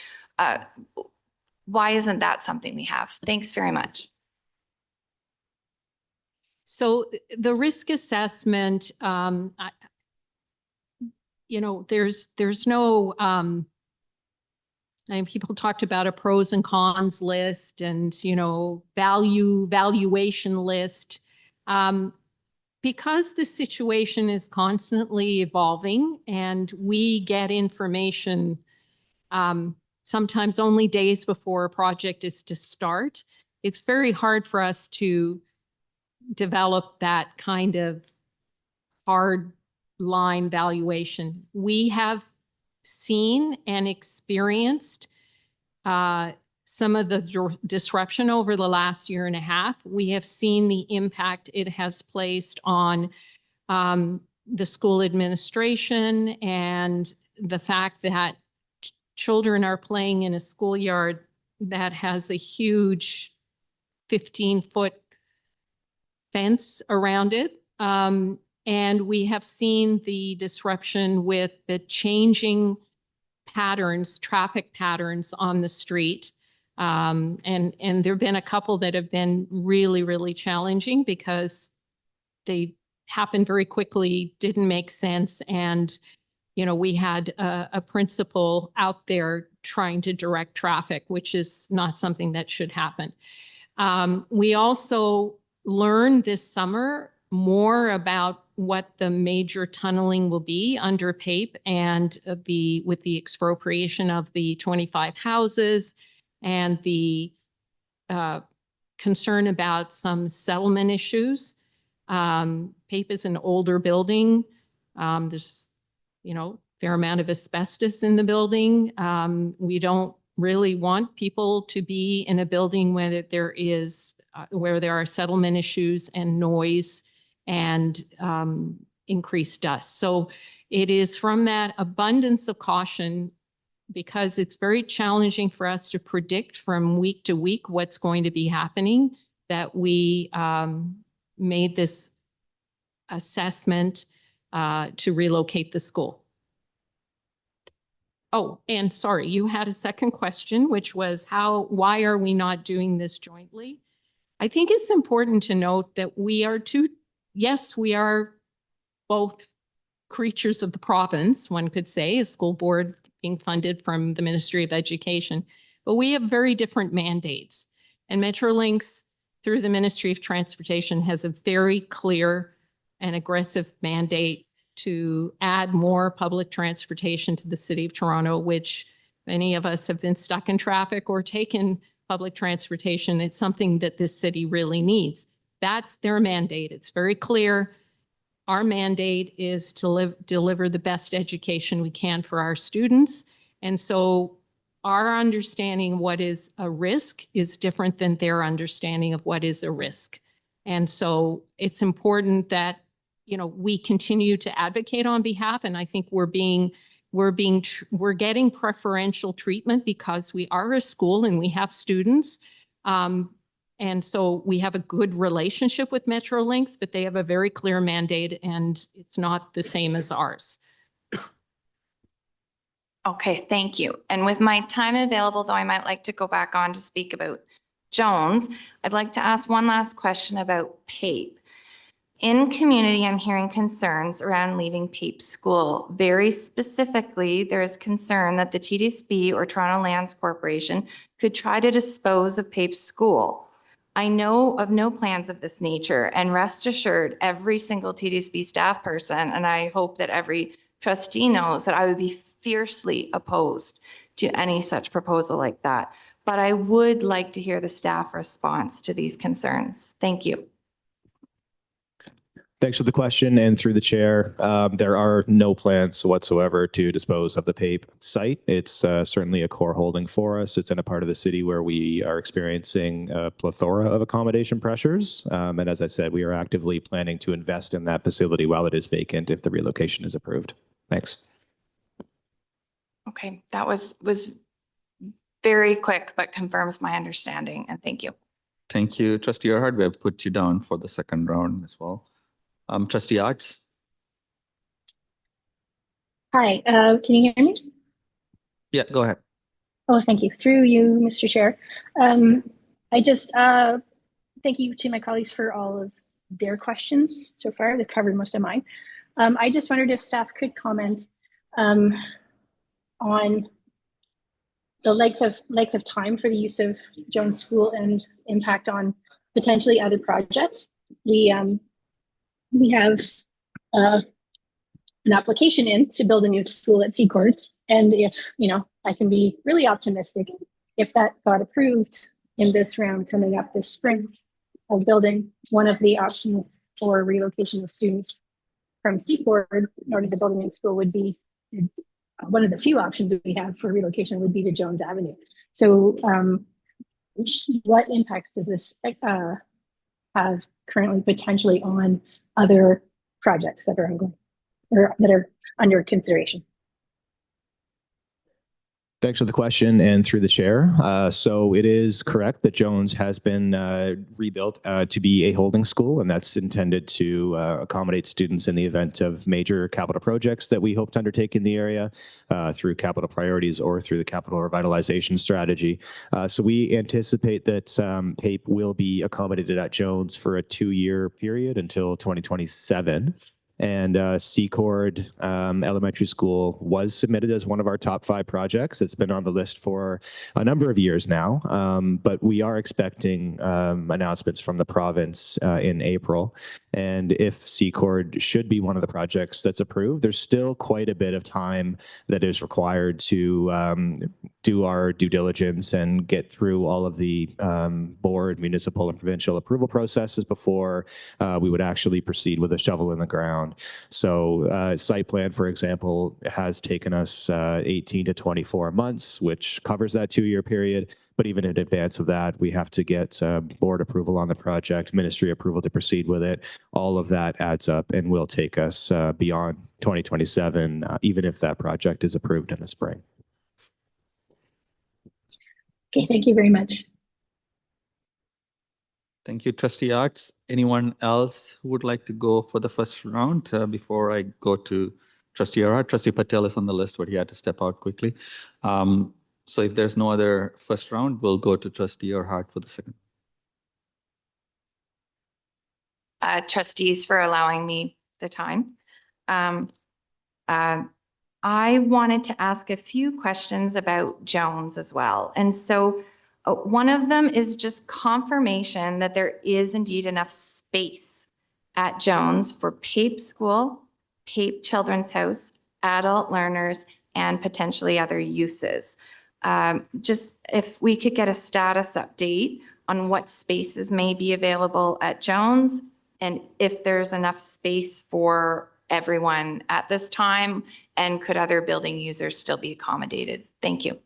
isn't that something we have? Thanks very much. So the risk assessment, there's no, and people talked about a pros and cons list and, valuation list. Because the situation is constantly evolving and we get information sometimes only days before a project is to start, it's very hard for us to develop that kind of hard line valuation. We have seen and experienced some of the disruption over the last year and a half. We have seen the impact it has placed on the school administration and the fact that children are playing in a schoolyard that has a huge 15-foot fence around it. And we have seen the disruption with the changing patterns, traffic patterns on the street. And there have been a couple that have been really, really challenging because they happened very quickly, didn't make sense. And, we had a principal out there trying to direct traffic, which is not something that should happen. We also learned this summer more about what the major tunneling will be under PAPE and with the expropriation of the 25 houses and the concern about some settlement issues. PAPE is an older building. There's, fair amount of asbestos in the building. We don't really want people to be in a building where there are settlement issues and noise and increased dust. So it is from that abundance of caution, because it's very challenging for us to predict from week to week what's going to be happening, that we made this assessment to relocate the school. Oh, and sorry, you had a second question, which was why are we not doing this jointly? I think it's important to note that we are two yes, we are both creatures of the province, one could say, a school board being funded from the Ministry of Education, but we have very different mandates. And Metrolinx, through the Ministry of Transportation, has a very clear and aggressive mandate to add more public transportation to the City of Toronto, which many of us have been stuck in traffic or taken public transportation. It's something that this city really needs. That's their mandate. It's very clear. Our mandate is to deliver the best education we can for our students. And so our understanding of what is a risk is different than their understanding of what is a risk. And so it's important that, you know, we continue to advocate on behalf. And I think we're getting preferential treatment because we are a school and we have students. And so we have a good relationship with Metrolinx, but they have a very clear mandate and it's not the same as ours. Okay, thank you. And with my time available, though I might like to go back on to speak about Jones, I'd like to ask one last question about PAPE. In community, I'm hearing concerns around leaving PAPE school. Very specifically, there is concern that the TDSB or Toronto Lands Corporation could try to dispose of PAPE school. I know of no plans of this nature, and rest assured, every single TDSB staff person, and I hope that every trustee knows that I would be fiercely opposed to any such proposal like that. But I would like to hear the staff response to these concerns. Thank you. Thanks for the question. And through the chair, there are no plans whatsoever to dispose of the PAPE site. It's certainly a core holding for us. It's in a part of the city where we are experiencing a plethora of accommodation pressures. And as I said, we are actively planning to invest in that facility while it is vacant if the relocation is approved. Thanks. Okay, that was very quick, but confirms my understanding. And thank you. Thank you, Trustee Earhart. We have put you down for the second round as well. Trustee Arts. Hi, can you hear me? Yeah, go ahead. Oh, thank you. Through you, Mr. Chair. I just thank you to my colleagues for all of their questions so far. They've covered most of mine. I just wondered if staff could comment on the length of time for the use of Jones School and impact on potentially other projects. We have an application in to build a new school at Secord. And if, you know, I can be really optimistic, if that got approved in this round coming up this spring of building, one of the options for relocation of students from Secord in order to build a new school would be, one of the few options that we have for relocation would be to Jones Avenue. So what impacts does this have currently potentially on other projects that are ongoing or that are under consideration? Thanks for the question and through the chair. So it is correct that Jones has been rebuilt to be a holding school, and that's intended to accommodate students in the event of major capital projects that we hope to undertake in the area through capital priorities or through the capital revitalization strategy. So we anticipate that PAPE will be accommodated at Jones for a 2-year period until 2027. And Secord Elementary School was submitted as one of our top 5 projects. It's been on the list for a number of years now, but we are expecting announcements from the province in April. And if Secord should be one of the projects that's approved, there's still quite a bit of time that is required to do our due diligence and get through all of the board, municipal, and provincial approval processes before we would actually proceed with a shovel in the ground. So site plan, for example, has taken us 18 to 24 months, which covers that 2-year period. But even in advance of that, we have to get board approval on the project, ministry approval to proceed with it. All of that adds up and will take us beyond 2027, even if that project is approved in the spring. Okay, thank you very much. Thank you, Trustee Arts. Anyone else who would like to go for the first round before I go to Trustee Earhart? Trustee Patel is on the list, but he had to step out quickly. So if there's no other first round, we'll go to Trustee Earhart for the second. trustees, for allowing me the time. I wanted to ask a few questions about Jones as well. And so one of them is just confirmation that there is indeed enough space at Jones for PAPE School, PAPE Children's House, adult learners, and potentially other uses. Just if we could get a status update on what spaces may be available at Jones and if there's enough space for everyone at this time, and could other building users still be accommodated? Thank you.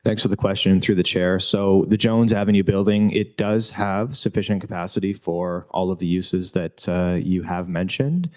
Thanks for the question through the chair. So the Jones Avenue building, it does have sufficient capacity for all of the uses that you have mentioned.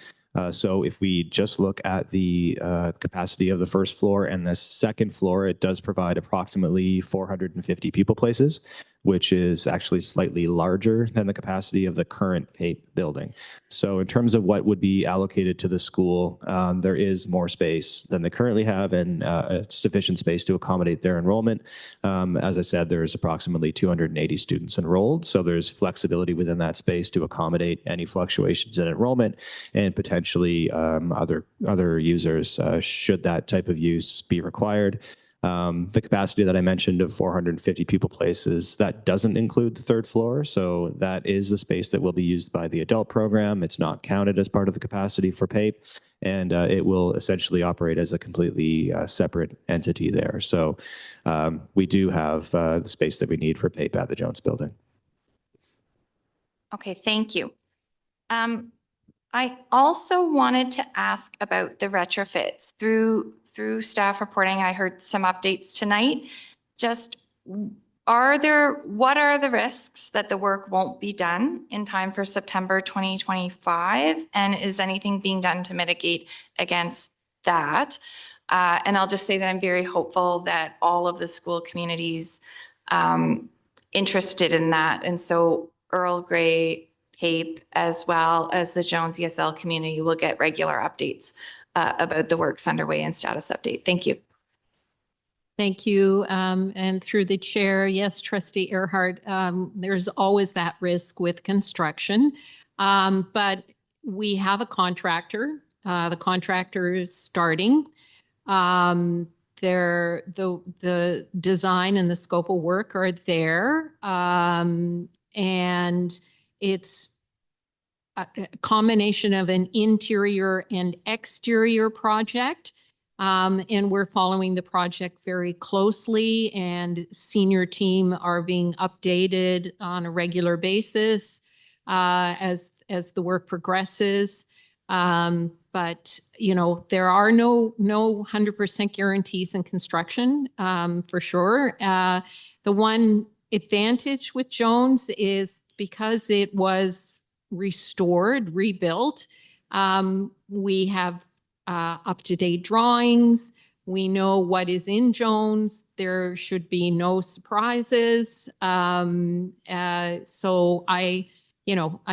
So if we just look at the capacity of the first floor and the second floor, it does provide approximately 450 people places, which is actually slightly larger than the capacity of the current PAPE building. So in terms of what would be allocated to the school, there is more space than they currently have and sufficient space to accommodate their enrollment. As I said, there's approximately 280 students enrolled, so there's flexibility within that space to accommodate any fluctuations in enrollment and potentially other users should that type of use be required. The capacity that I mentioned of 450 people places, that doesn't include the third floor. So that is the space that will be used by the adult program. It's not counted as part of the capacity for PAPE, and it will essentially operate as a completely separate entity there. So we do have the space that we need for PAPE at the Jones building. Okay, thank you. I also wanted to ask about the retrofits. Through staff reporting, I heard some updates tonight. Just what are the risks that the work won't be done in time for September 2025? And is anything being done to mitigate against that? And I'll just say that I'm very hopeful that all of the school communities interested in that. And so Earl Grey, PAPE, as well as the Jones ESL community will get regular updates about the works underway and status update. Thank you. Thank you. And through the chair, yes, Trustee Earhart, there's always that risk with construction. But we have a contractor. The contractor is starting. The design and the scope of work are there. And it's a combination of an interior and exterior project. And we're following the project very closely, and senior team are being updated on a regular basis as the work progresses. But, you know, there are no 100% guarantees in construction, for sure. The one advantage with Jones is because it was restored, rebuilt, we have up-to-date drawings. We know what is in Jones. There should be no surprises. So I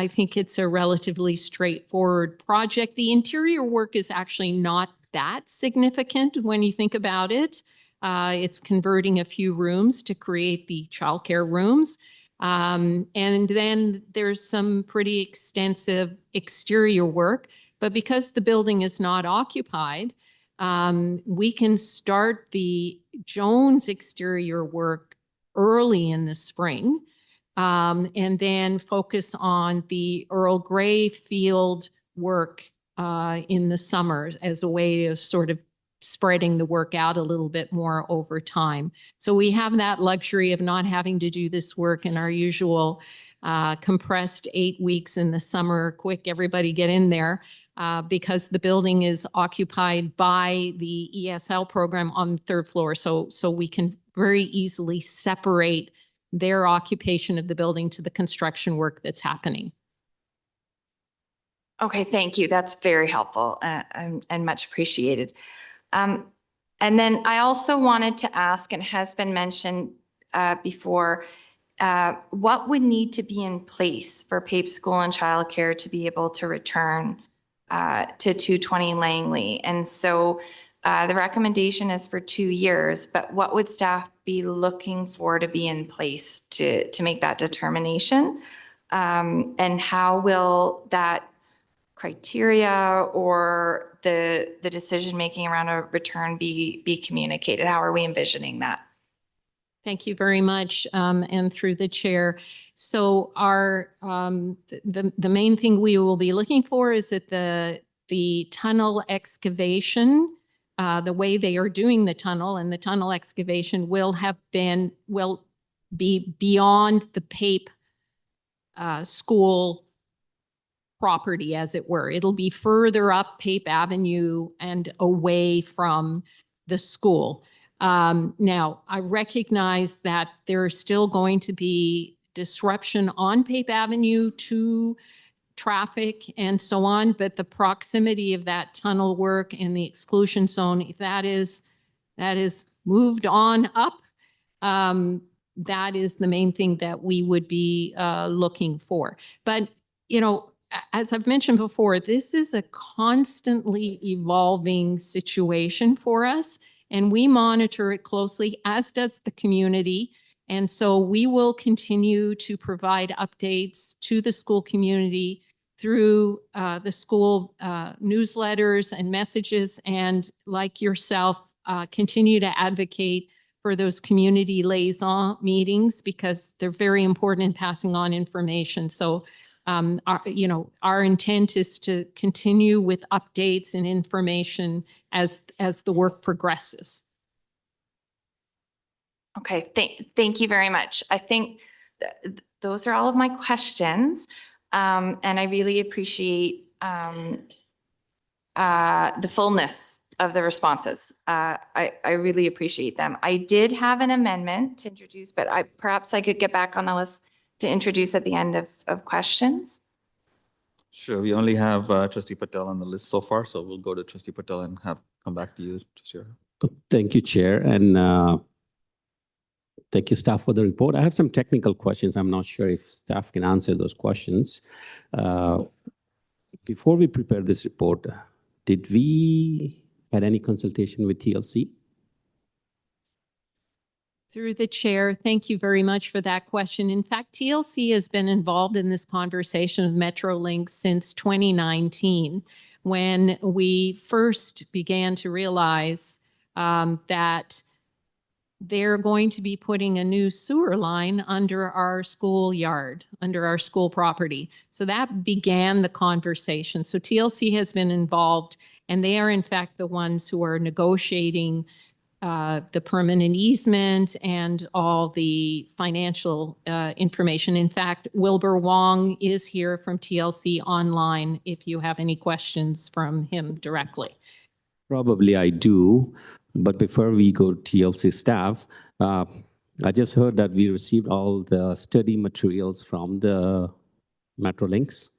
think it's a relatively straightforward project. The interior work is actually not that significant when you think about it. It's converting a few rooms to create the childcare rooms. And then there's some pretty extensive exterior work, but because the building is not occupied, we can start the Jones exterior work early in the spring, and then focus on the Earl Grey field work in the summer as a way of sort of spreading the work out a little bit more over time. So we have that luxury of not having to do this work in our usual compressed 8 weeks in the summer, quick, everybody get in there, because the building is occupied by the ESL program on the third floor. So we can very easily separate their occupation of the building to the construction work that's happening. Okay, thank you. That's very helpful and much appreciated. And then I also wanted to ask, and has been mentioned before, what would need to be in place for PAPE School and childcare to be able to return to 220 Langley? And so the recommendation is for 2 years, but what would staff be looking for to be in place to make that determination? And how will that criteria or the decision-making around a return be communicated? How are we envisioning that? Thank you very much, and through the chair. So our the main thing we will be looking for is that the tunnel excavation, the way they are doing the tunnel, and the tunnel excavation will be beyond the PAPE school property, as it were. It'll be further up Pape Avenue and away from the school. Now, I recognize that there's still going to be disruption on Pape Avenue to traffic and so on, but the proximity of that tunnel work and the exclusion zone, if that is moved on up, that is the main thing that we would be looking for. But, you know, as I've mentioned before, this is a constantly evolving situation for us, and we monitor it closely, as does the community. And so we will continue to provide updates to the school community through the school newsletters and messages, and like yourself, continue to advocate for those community liaison meetings, because they're very important in passing on information. So our intent is to continue with updates and information as the work progresses. Okay, thank you very much. I think those are all of my questions, and I really appreciate the fullness of the responses. I really appreciate them. I did have an amendment to introduce, but perhaps I could get back on the list to introduce at the end of questions. Sure. We only have Trustee Patel on the list so far, so we'll go to Trustee Patel and come back to you, Trustee. Thank you, Chair, and thank you, staff, for the report. I have some technical questions. I'm not sure if staff can answer those questions. Before we prepare this report, did we had any consultation with TLC? Through the chair, thank you very much for that question. In fact, TLC has been involved in this conversation with Metrolinx since 2019, when we first began to realize that they're going to be putting a new sewer line under our schoolyard, under our school property. So that began the conversation. So TLC has been involved, and they are in fact the ones who are negotiating the permanent easement and all the financial information. In fact, Wilbur Wong is here from TLC online if you have any questions from him directly. Probably I do, but before we go to TLC staff, I just heard that we received all the study materials from the Metrolinx.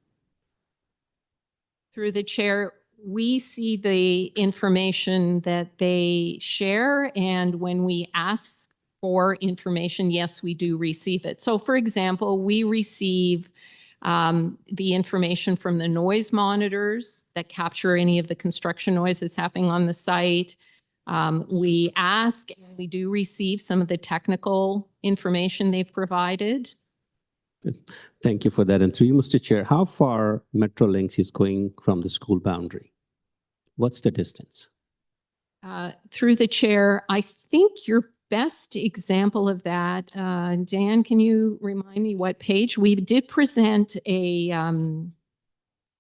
Through the chair, we see the information that they share, and when we ask for information, yes, we do receive it. So for example, we receive the information from the noise monitors that capture any of the construction noise that's happening on the site. We ask, and we do receive some of the technical information they've provided. Thank you for that. And through you, Mr. Chair, how far Metrolinx is going from the school boundary? What's the distance? Through the chair, I think your best example of that, Dan, can you remind me what page? We did present in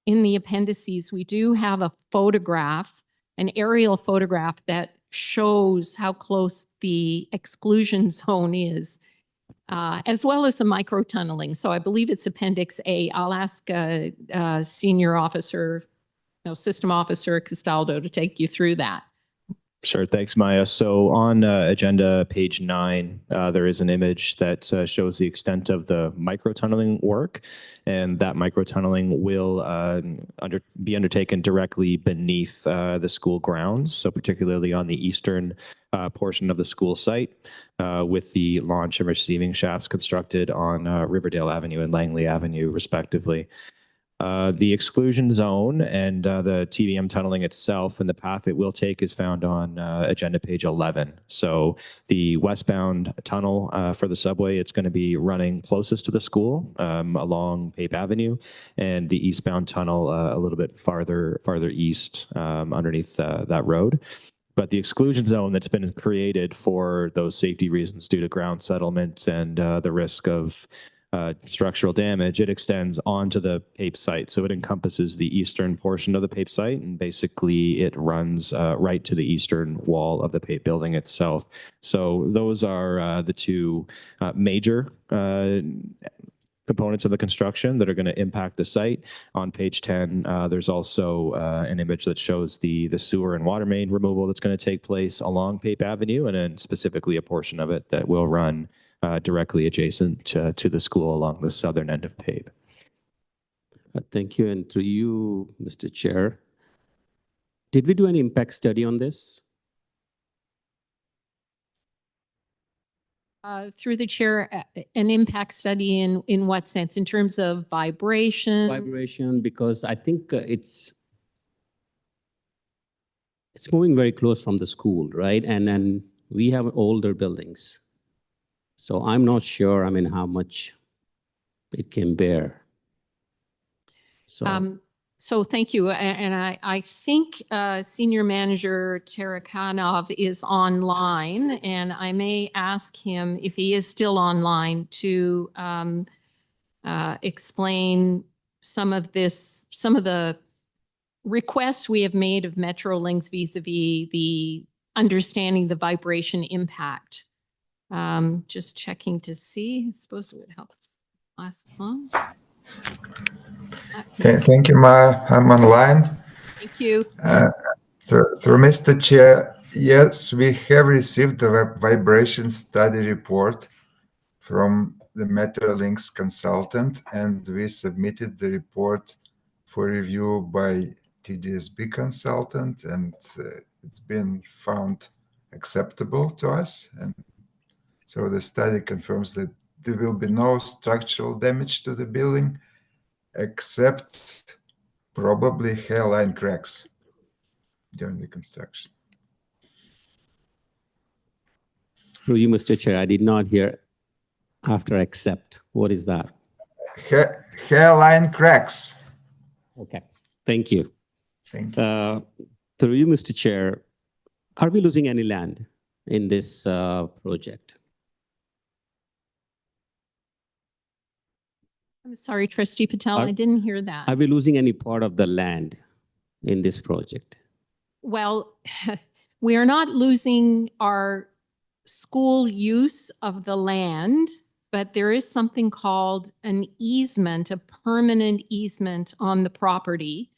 the appendices, we do have a photograph, an aerial photograph that shows how close the exclusion zone is, as well as the micro tunneling. So I believe it's Appendix A. I'll ask Senior Officer, System Officer Castaldo to take you through that. Sure. Thanks, Maya. So on agenda page 9, there is an image that shows the extent of the microtunneling work, and that microtunneling will be undertaken directly beneath the school grounds, so particularly on the eastern portion of the school site, with the launch and receiving shafts constructed on Riverdale Avenue and Langley Avenue, respectively. The exclusion zone and the TBM tunneling itself and the path it will take is found on agenda page 11. So the westbound tunnel for the subway, it's going to be running closest to the school along Pape Avenue, and the eastbound tunnel a little bit farther east underneath that road. But the exclusion zone that's been created for those safety reasons due to ground settlement and the risk of structural damage, it extends onto the Pape site. So it encompasses the eastern portion of the Pape site, and basically it runs right to the eastern wall of the Pape building itself. So those are the two major components of the construction that are going to impact the site. On page 10, there's also an image that shows the sewer and water main removal that's going to take place along Pape Avenue, and then specifically a portion of it that will run directly adjacent to the school along the southern end of Pape. Thank you. And through you, Mr. Chair, did we do any impact study on this? Through the chair, an impact study in what sense? In terms of vibration? Vibration, because I think it's moving very close from the school, right? And then we have older buildings. So I'm not sure, I mean, how much it can bear. So thank you. And I think Senior Manager Tarakanov is online, and I may ask him, if he is still online, to explain some of the requests we have made of Metrolinx vis-a-vis the understanding the vibration impact. Just checking to see. I suppose it would help last as long. Thank you, Maya. I'm online. Thank you. Through Mr. Chair, yes, we have received the vibration study report from the Metrolinx consultant, and we submitted the report for review by TDSB consultant, and it's been found acceptable to us. And so the study confirms that there will be no structural damage to the building, except probably hairline cracks during the construction. Through you, Mr. Chair, I did not hear after accept. What is that? Hairline cracks. Okay, thank you. Thank you. Through you, Mr. Chair, are we losing any land in this project? I'm sorry, Trustee Patel, I didn't hear that. Are we losing any part of the land in this project? Well, we are not losing our school use of the land, but there is something called an easement, a permanent easement on the property,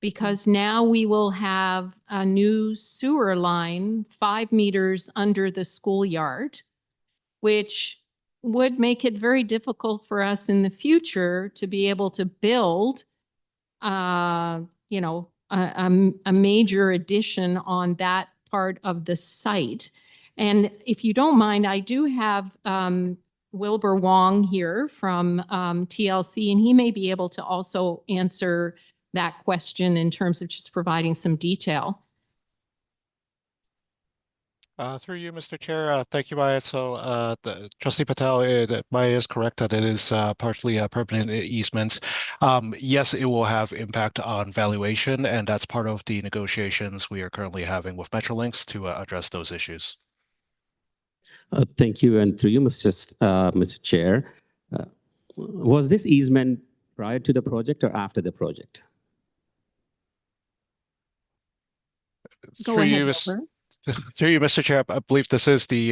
because now we will have a new sewer line 5 meters under the schoolyard, which would make it very difficult for us in the future to be able to build, you know, a major addition on that part of the site. And if you don't mind, I do have Wilbur Wong here from TLC, and he may be able to also answer that question in terms of just providing some detail. Through you, Mr. Chair. Thank you, Maya. So Trustee Patel, Maya is correct that it is partially permanent easements. Yes, it will have impact on valuation, and that's part of the negotiations we are currently having with Metrolinx to address those issues. Thank you. And through you, Mr. Chair, was this easement prior to the project or after the project? Go ahead, Wilbur. Through you, Mr. Chair, I believe this is the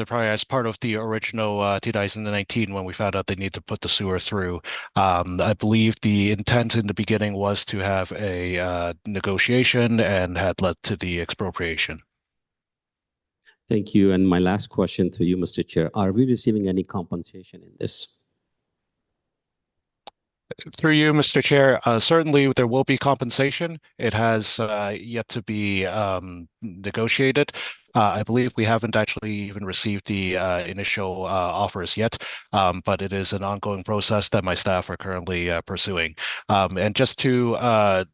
prior as part of the original 2019 when we found out they need to put the sewer through. I believe the intent in the beginning was to have a negotiation and had led to the expropriation. Thank you. And my last question to you, Mr. Chair, are we receiving any compensation in this? Through you, Mr. Chair, certainly there will be compensation. It has yet to be negotiated. I believe we haven't actually even received the initial offers yet, but it is an ongoing process that my staff are currently pursuing. And just to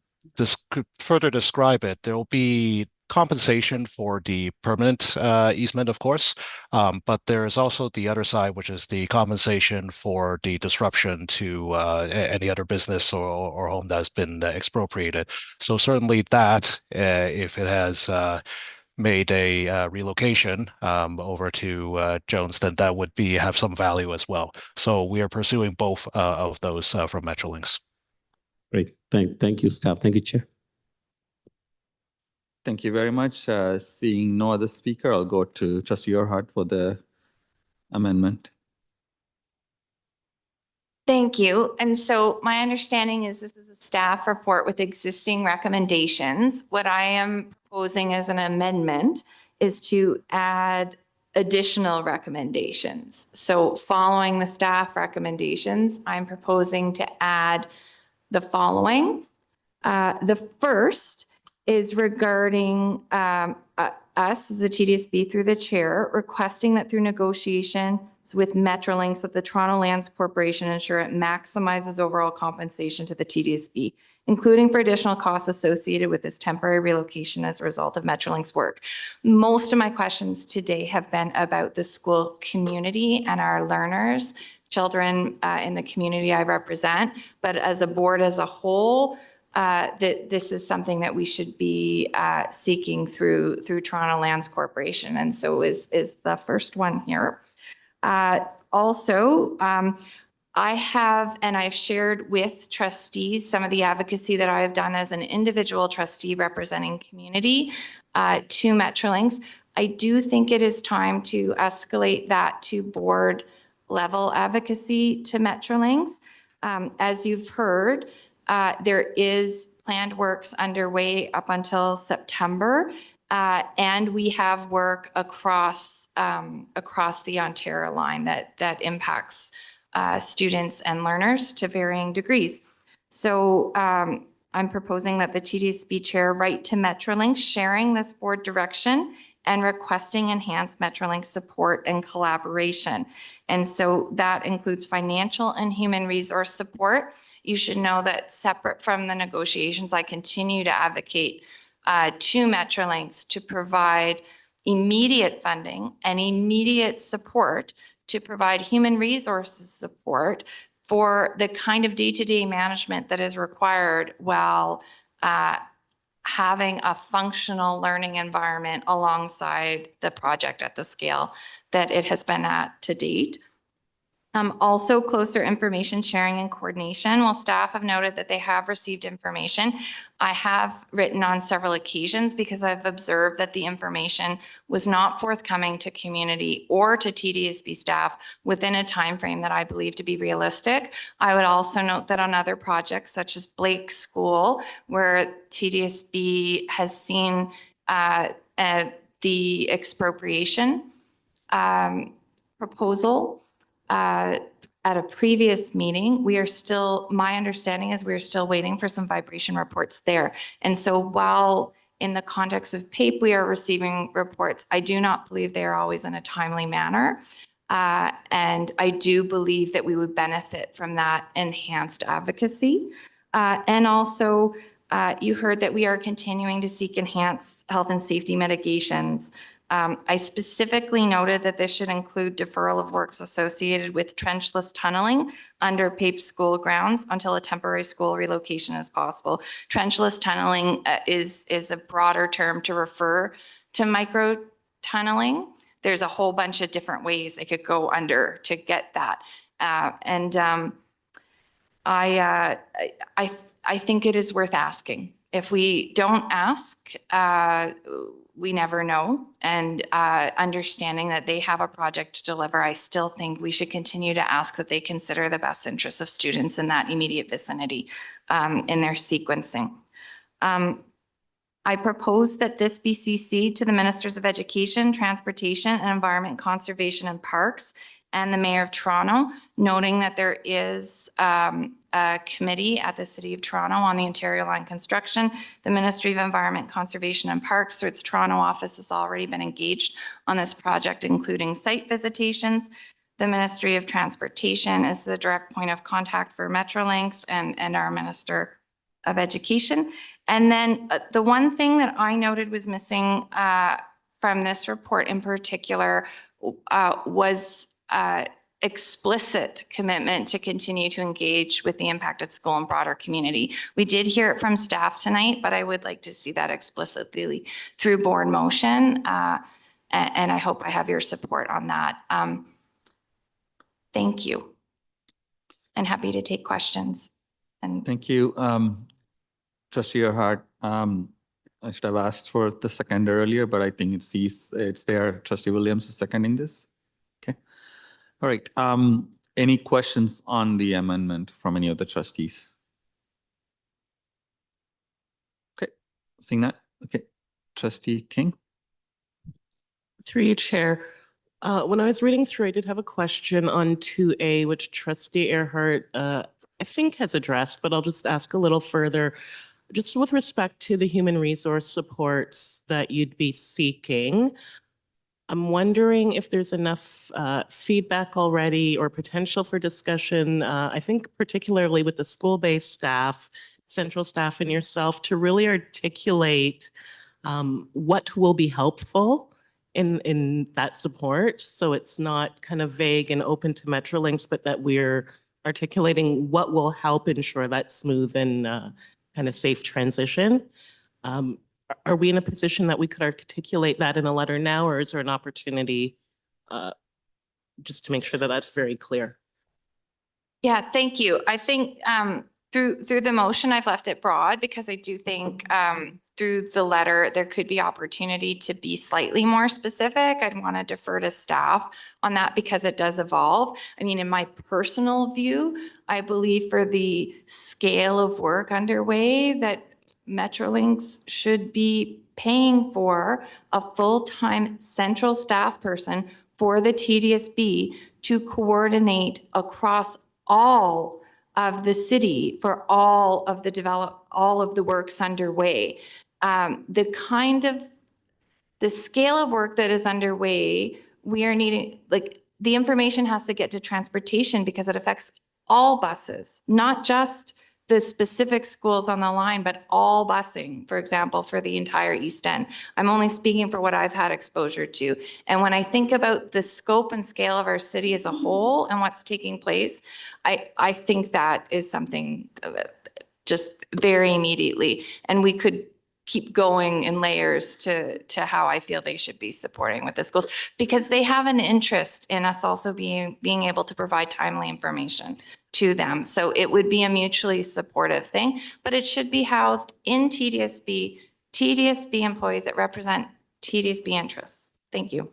further describe it, there will be compensation for the permanent easement, of course, but there is also the other side, which is the compensation for the disruption to any other business or home that has been expropriated. So certainly that, if it has made a relocation over to Jones, then that would have some value as well. So we are pursuing both of those from Metrolinx. Great. Thank you, staff. Thank you, Chair. Thank you very much. Seeing no other speaker, I'll go to Trustee Yorhart for the amendment. Thank you. And so my understanding is this is a staff report with existing recommendations. What I am proposing as an amendment is to add additional recommendations. So following the staff recommendations, I'm proposing to add the following. The first is regarding us as the TDSB through the chair requesting that through negotiations with Metrolinx that the Toronto Lands Corporation ensure it maximizes overall compensation to the TDSB, including for additional costs associated with this temporary relocation as a result of Metrolinx work. Most of my questions today have been about the school community and our learners, children in the community I represent, but as a board as a whole, that this is something that we should be seeking through Toronto Lands Corporation, and so is the first one here. Also, I have, and I've shared with trustees some of the advocacy that I have done as an individual trustee representing community to Metrolinx. I do think it is time to escalate that to board level advocacy to Metrolinx. As you've heard, there is planned works underway up until September, and we have work across the Ontario line that impacts students and learners to varying degrees. So I'm proposing that the TDSB chair write to Metrolinx sharing this board direction and requesting enhanced Metrolinx support and collaboration. And so that includes financial and human resource support. You should know that separate from the negotiations, I continue to advocate to Metrolinx to provide immediate funding and immediate support to provide human resources support for the kind of day-to-day management that is required while having a functional learning environment alongside the project at the scale that it has been at to date. Also, closer information sharing and coordination. While staff have noted that they have received information, I have written on several occasions because I've observed that the information was not forthcoming to community or to TDSB staff within a time frame that I believe to be realistic. I would also note that on other projects such as Blake School, where TDSB has seen the expropriation proposal at a previous meeting, my understanding is we are still waiting for some vibration reports there. And so while in the context of PAPE, we are receiving reports, I do not believe they are always in a timely manner. And I do believe that we would benefit from that enhanced advocacy. And also, you heard that we are continuing to seek enhanced health and safety mitigations. I specifically noted that this should include deferral of works associated with trenchless tunneling under PAPE school grounds until a temporary school relocation is possible. Trenchless tunneling is a broader term to refer to micro tunneling. There's a whole bunch of different ways it could go under to get that. I think it is worth asking. If we don't ask, we never know. And understanding that they have a project to deliver, I still think we should continue to ask that they consider the best interests of students in that immediate vicinity in their sequencing. I propose that this be CC'd to the Ministers of Education, Transportation and Environment, Conservation and Parks and the Mayor of Toronto, noting that there is a committee at the City of Toronto on the Ontario Line construction. The Ministry of Environment, Conservation and Parks, so its Toronto office has already been engaged on this project, including site visitations. The Ministry of Transportation is the direct point of contact for Metrolinx and our Minister of Education. And then the one thing that I noted was missing from this report in particular was explicit commitment to continue to engage with the impacted school and broader community. We did hear it from staff tonight, but I would like to see that explicitly through board motion. And I hope I have your support on that. Thank you. And happy to take questions. And thank you. Trustee Earhart, I should have asked for the second earlier, but I think it's there. Trustee Williams is seconding this. Okay. All right. Any questions on the amendment from any of the trustees? Okay. Seeing that. Okay. Trustee King. Through you, Chair. When I was reading through, I did have a question on 2A, which Trustee Earhart, I think has addressed, but I'll just ask a little further. Just with respect to the human resource supports that you'd be seeking, I'm wondering if there's enough feedback already or potential for discussion, I think particularly with the school-based staff, central staff and yourself, to really articulate what will be helpful in that support. So it's not kind of vague and open to Metrolinx, but that we're articulating what will help ensure that smooth and kind of safe transition. Are we in a position that we could articulate that in a letter now, or is there an opportunity just to make sure that that's very clear? yeah, thank you. I think through the motion, I've left it broad because I do think through the letter, there could be opportunity to be slightly more specific. I'd want to defer to staff on that because it does evolve. I mean, in my personal view, I believe for the scale of work underway that Metrolinx should be paying for a full-time central staff person for the TDSB to coordinate across all of the city for all of the works underway. The scale of work that is underway, we are needing, like, the information has to get to transportation because it affects all buses, not just the specific schools on the line, but all busing, for example, for the entire East End. I'm only speaking for what I've had exposure to. And when I think about the scope and scale of our city as a whole and what's taking place, I think that is something just very immediately. And we could keep going in layers to how I feel they should be supporting with the schools, because they have an interest in us also being able to provide timely information to them. So it would be a mutually supportive thing, but it should be housed in TDSB employees that represent TDSB interests. Thank you.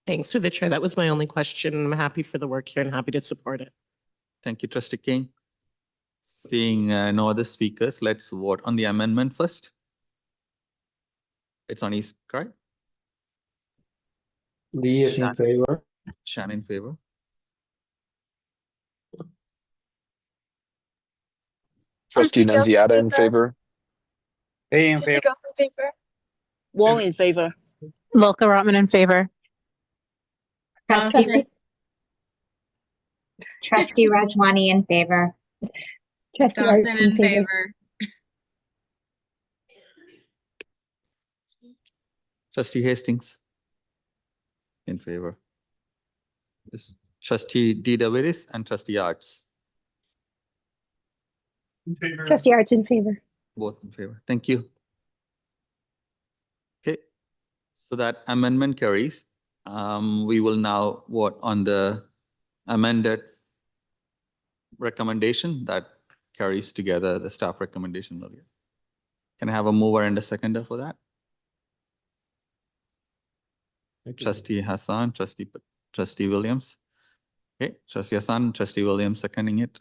Thanks through the chair. That was my only question. I'm happy for the work here and happy to support it. Thank you, Trustee King. Seeing no other speakers, let's vote on the amendment first. It's on East, correct? Lee is in favor. Shan in favor. Trustee Nunziata in favor. A in favor. Trustee Ghost in favor. Wong in favor. Volker Rotman in favor. Trustee Rajwani in favor. Trustee Arts Dawson in in favor. favor. Trustee Hastings in favor. Yes. Trustee D. Davids and Trustee Arts. In favor. Trustee Arts in favor. Both in favor. Thank you. Okay, so that amendment carries. We will now vote on the amended recommendation that carries together the staff recommendation earlier. Can I have a mover and a seconder for that? Trustee Hassan, Trustee Williams. Okay, Trustee Hassan, Trustee Williams seconding it.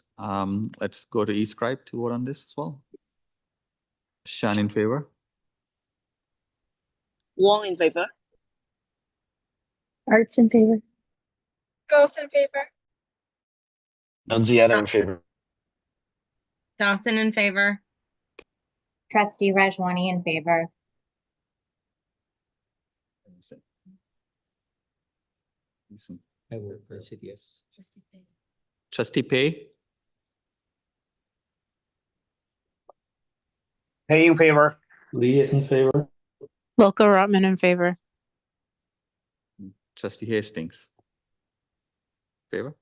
Let's go to eScribe to vote on this as well. Shan in favor. Wong in favor. Arts in favor. Ghost in favor. Nunziata in favor. Dawson in favor. Trustee Rajwani in favor. I will proceed, yes. Trustee Pay, Pay in favor. Lee is in favor. Volker Rotman in favor. Trustee Hastings. Favor?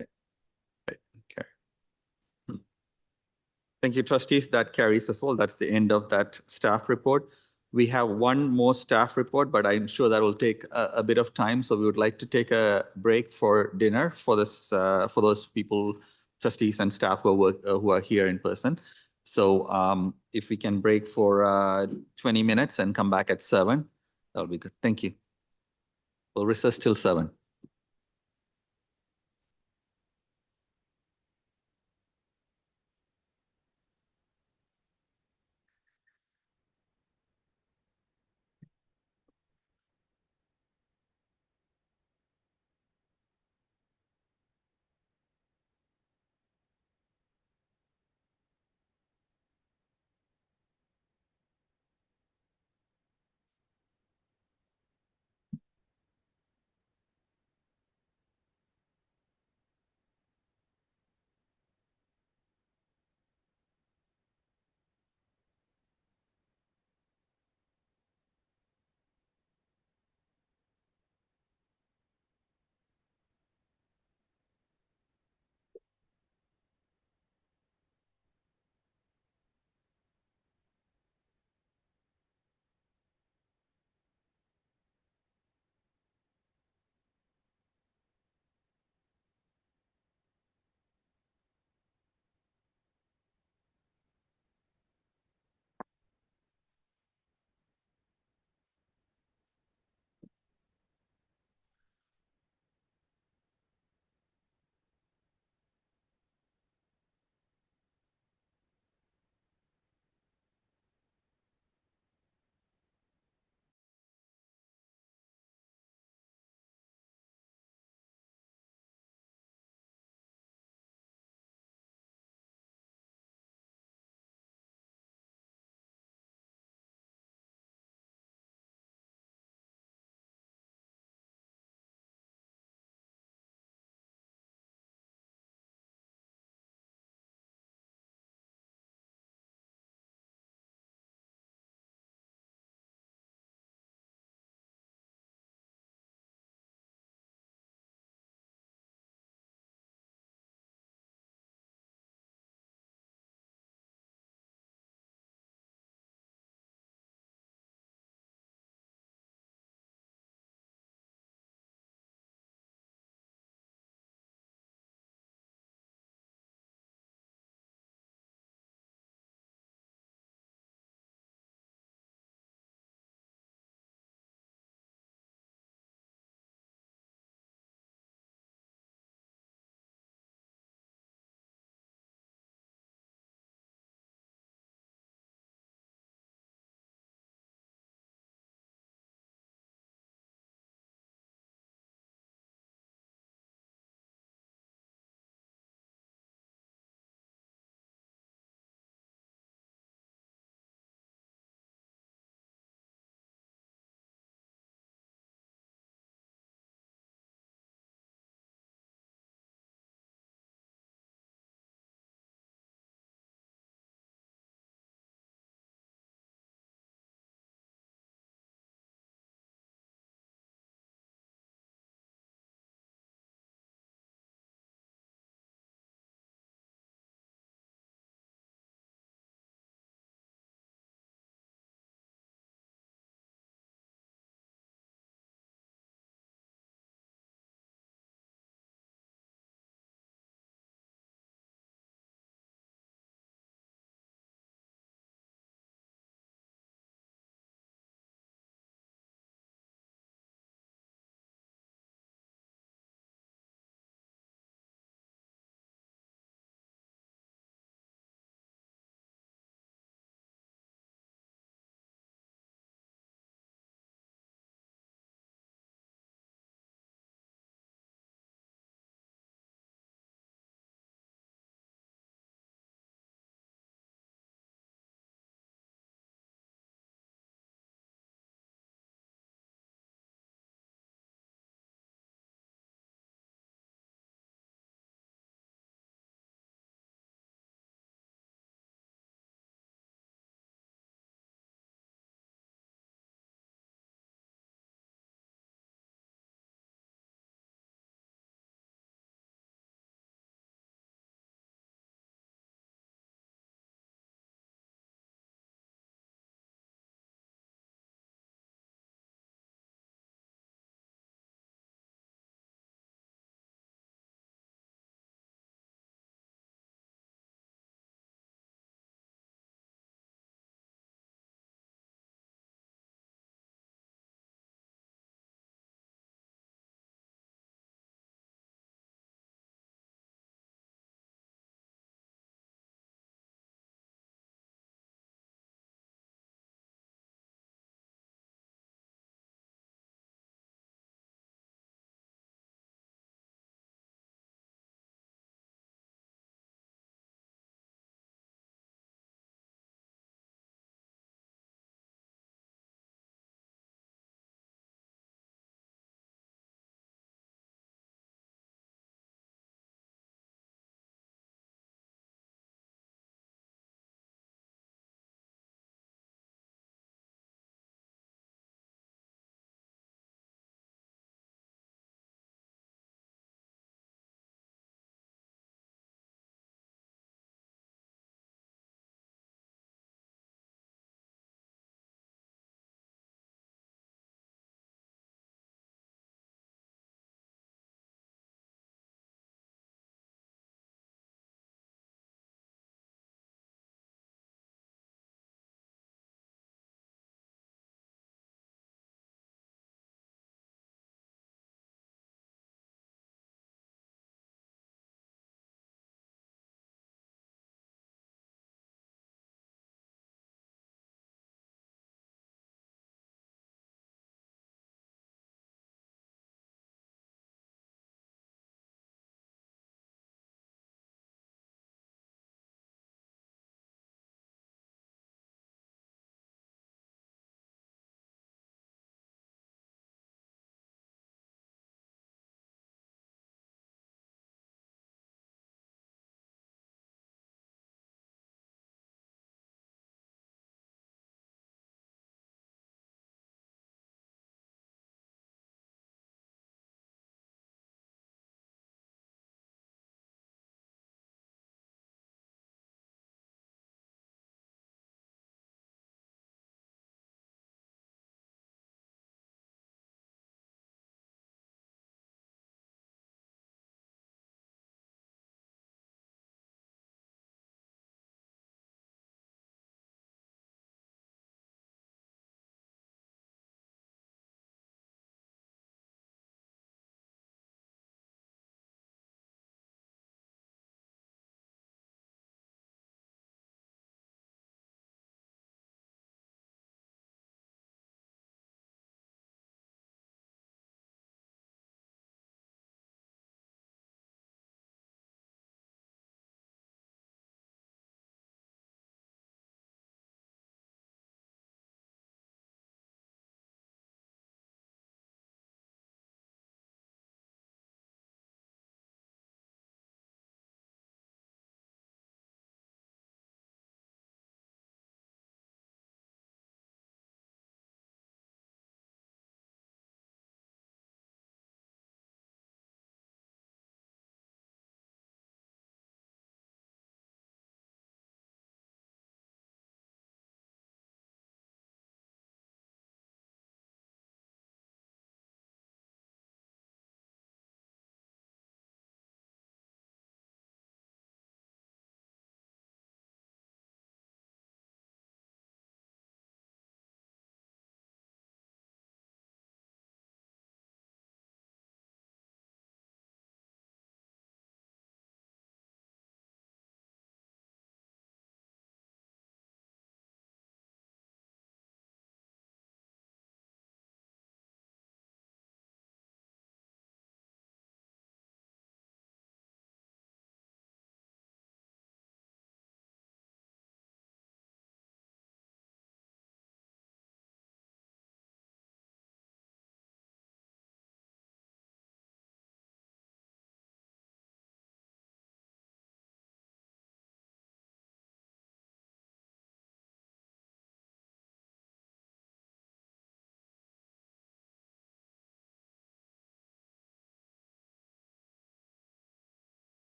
Okay. Right. Okay. Thank you, trustees. That carries us all. That's the end of that staff report. We have one more staff report, but I'm sure that will take a bit of time. So we would like to take a break for dinner for this for those people, trustees and staff who are here in person. So if we can break for 20 minutes and come back at 7, that'll be good. Thank you. We'll recess till 7.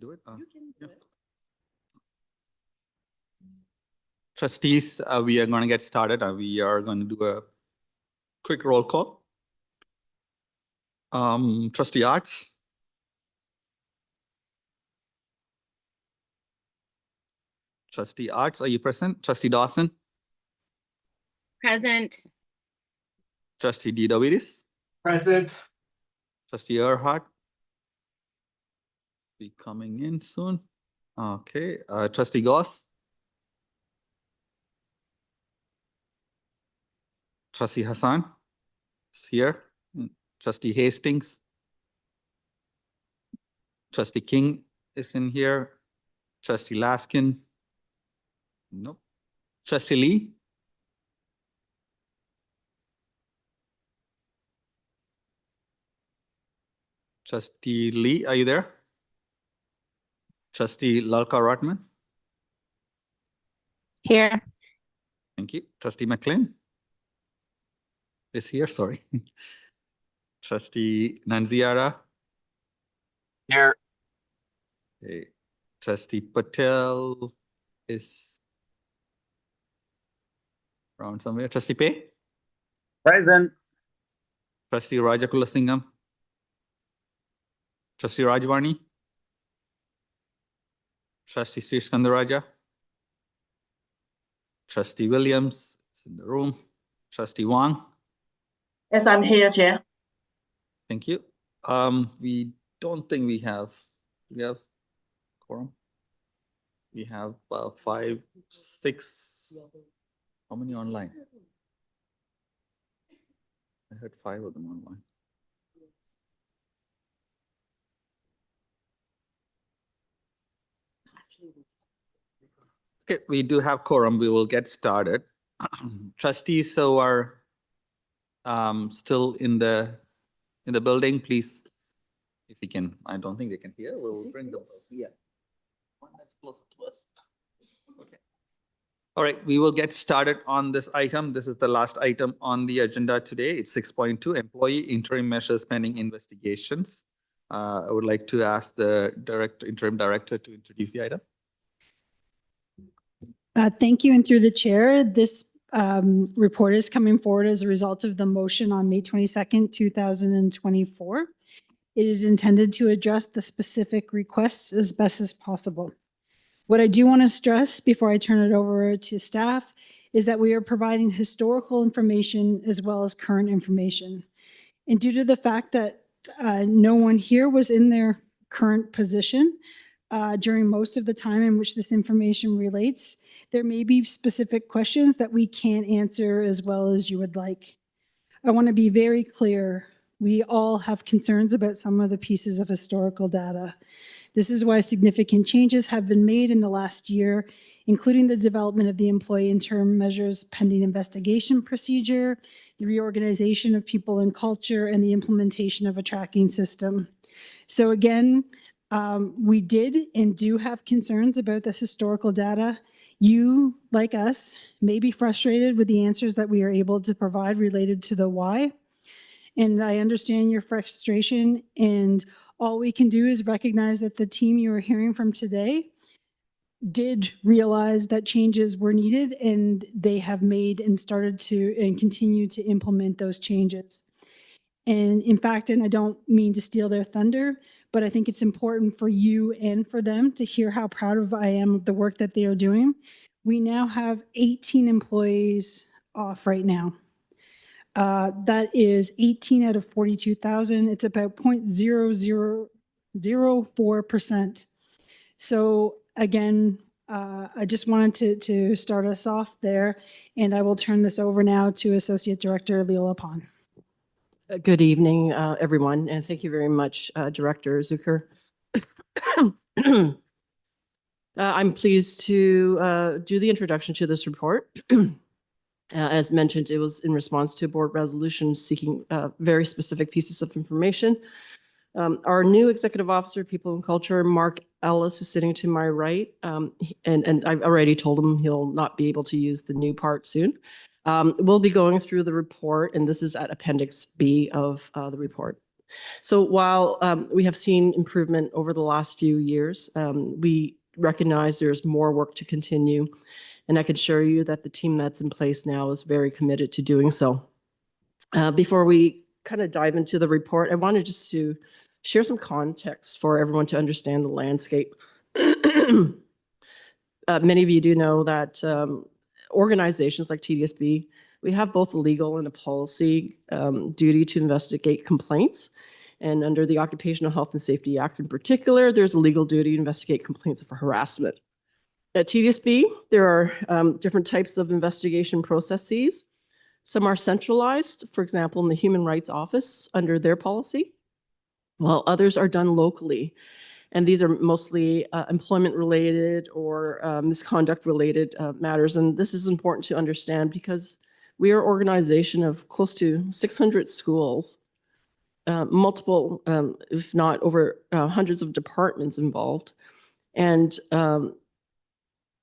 do it? Yeah. Trustees, we are going to get started. We are going to do a quick roll call. Trustee Arts. Trustee Arts, are you present? Trustee Dawson. Present. Trustee Didovitis. Present. Trustee Earhart. Be coming in soon. Okay. Trustee Goss. Trustee Hassan is here. Trustee Hastings. Trustee King is in here. Trustee Laskin. Nope. Trustee Lee. Trustee Lee, are you there? Trustee Lalka Rotman. Here. Thank you. Trustee McLean is here, sorry. Trustee Nanziara. Here. Okay. Trustee Patel is around somewhere. Trustee Pay. Present. Trustee Rajakula Singham. Trustee Rajwani. Trustee Sri Skandaraja. Trustee Williams is in the room. Trustee Wang. Yes, I'm here, Chair. Thank you. We don't think we have quorum. We have 5, 6. How many online? I heard 5 of them online. Okay, we do have quorum. We will get started. Trustees who are still in the building, please, if you can. I don't think they can hear. We'll bring them. Yeah. One that's closer to us. Okay. All right, we will get started on this item. This is the last item on the agenda today. It's 6.2, employee interim measures pending investigations. I would like to ask the interim director to introduce the item. Thank you. And through the chair, this report is coming forward as a result of the motion on May 22nd, 2024. It is intended to address the specific requests as best as possible. What I do want to stress before I turn it over to staff is that we are providing historical information as well as current information. And due to the fact that no one here was in their current position during most of the time in which this information relates, there may be specific questions that we can't answer as well as you would like. I want to be very clear. We all have concerns about some of the pieces of historical data. This is why significant changes have been made in the last year, including the development of the employee interim measures pending investigation procedure, the reorganization of people and culture, and the implementation of a tracking system. So again, we did and do have concerns about the historical data. You, like us, may be frustrated with the answers that we are able to provide related to the why. And I understand your frustration, and all we can do is recognize that the team you are hearing from today did realize that changes were needed, and they have made and started to and continue to implement those changes. And in fact, and I don't mean to steal their thunder, but I think it's important for you and for them to hear how proud I am of the work that they are doing. We now have 18 employees off right now. That is 18 out of 42,000. It's about 0.0004%. So again, I just wanted to start us off there, and I will turn this over now to Associate Director Leola Pon. Good evening, everyone, and thank you very much, Director Zucker. I'm pleased to do the introduction to this report. As mentioned, it was in response to a board resolution seeking very specific pieces of information. Our new executive officer, People and Culture, Mark Ellis, who's sitting to my right, and I've already told him he'll not be able to use the new part soon. We'll be going through the report, and this is at Appendix B of the report. So while we have seen improvement over the last few years, we recognize there's more work to continue. And I can assure you that the team that's in place now is very committed to doing so. Before we kind of dive into the report, I wanted just to share some context for everyone to understand the landscape. Many of you do know that organizations like TDSB, we have both a legal and a policy duty to investigate complaints. And under the Occupational Health and Safety Act in particular, there's a legal duty to investigate complaints of harassment. At TDSB, there are different types of investigation processes. Some are centralized, for example, in the Human Rights Office under their policy, while others are done locally. And these are mostly employment-related or misconduct-related matters. And this is important to understand because we are an organization of close to 600 schools, multiple, if not over hundreds of departments involved. And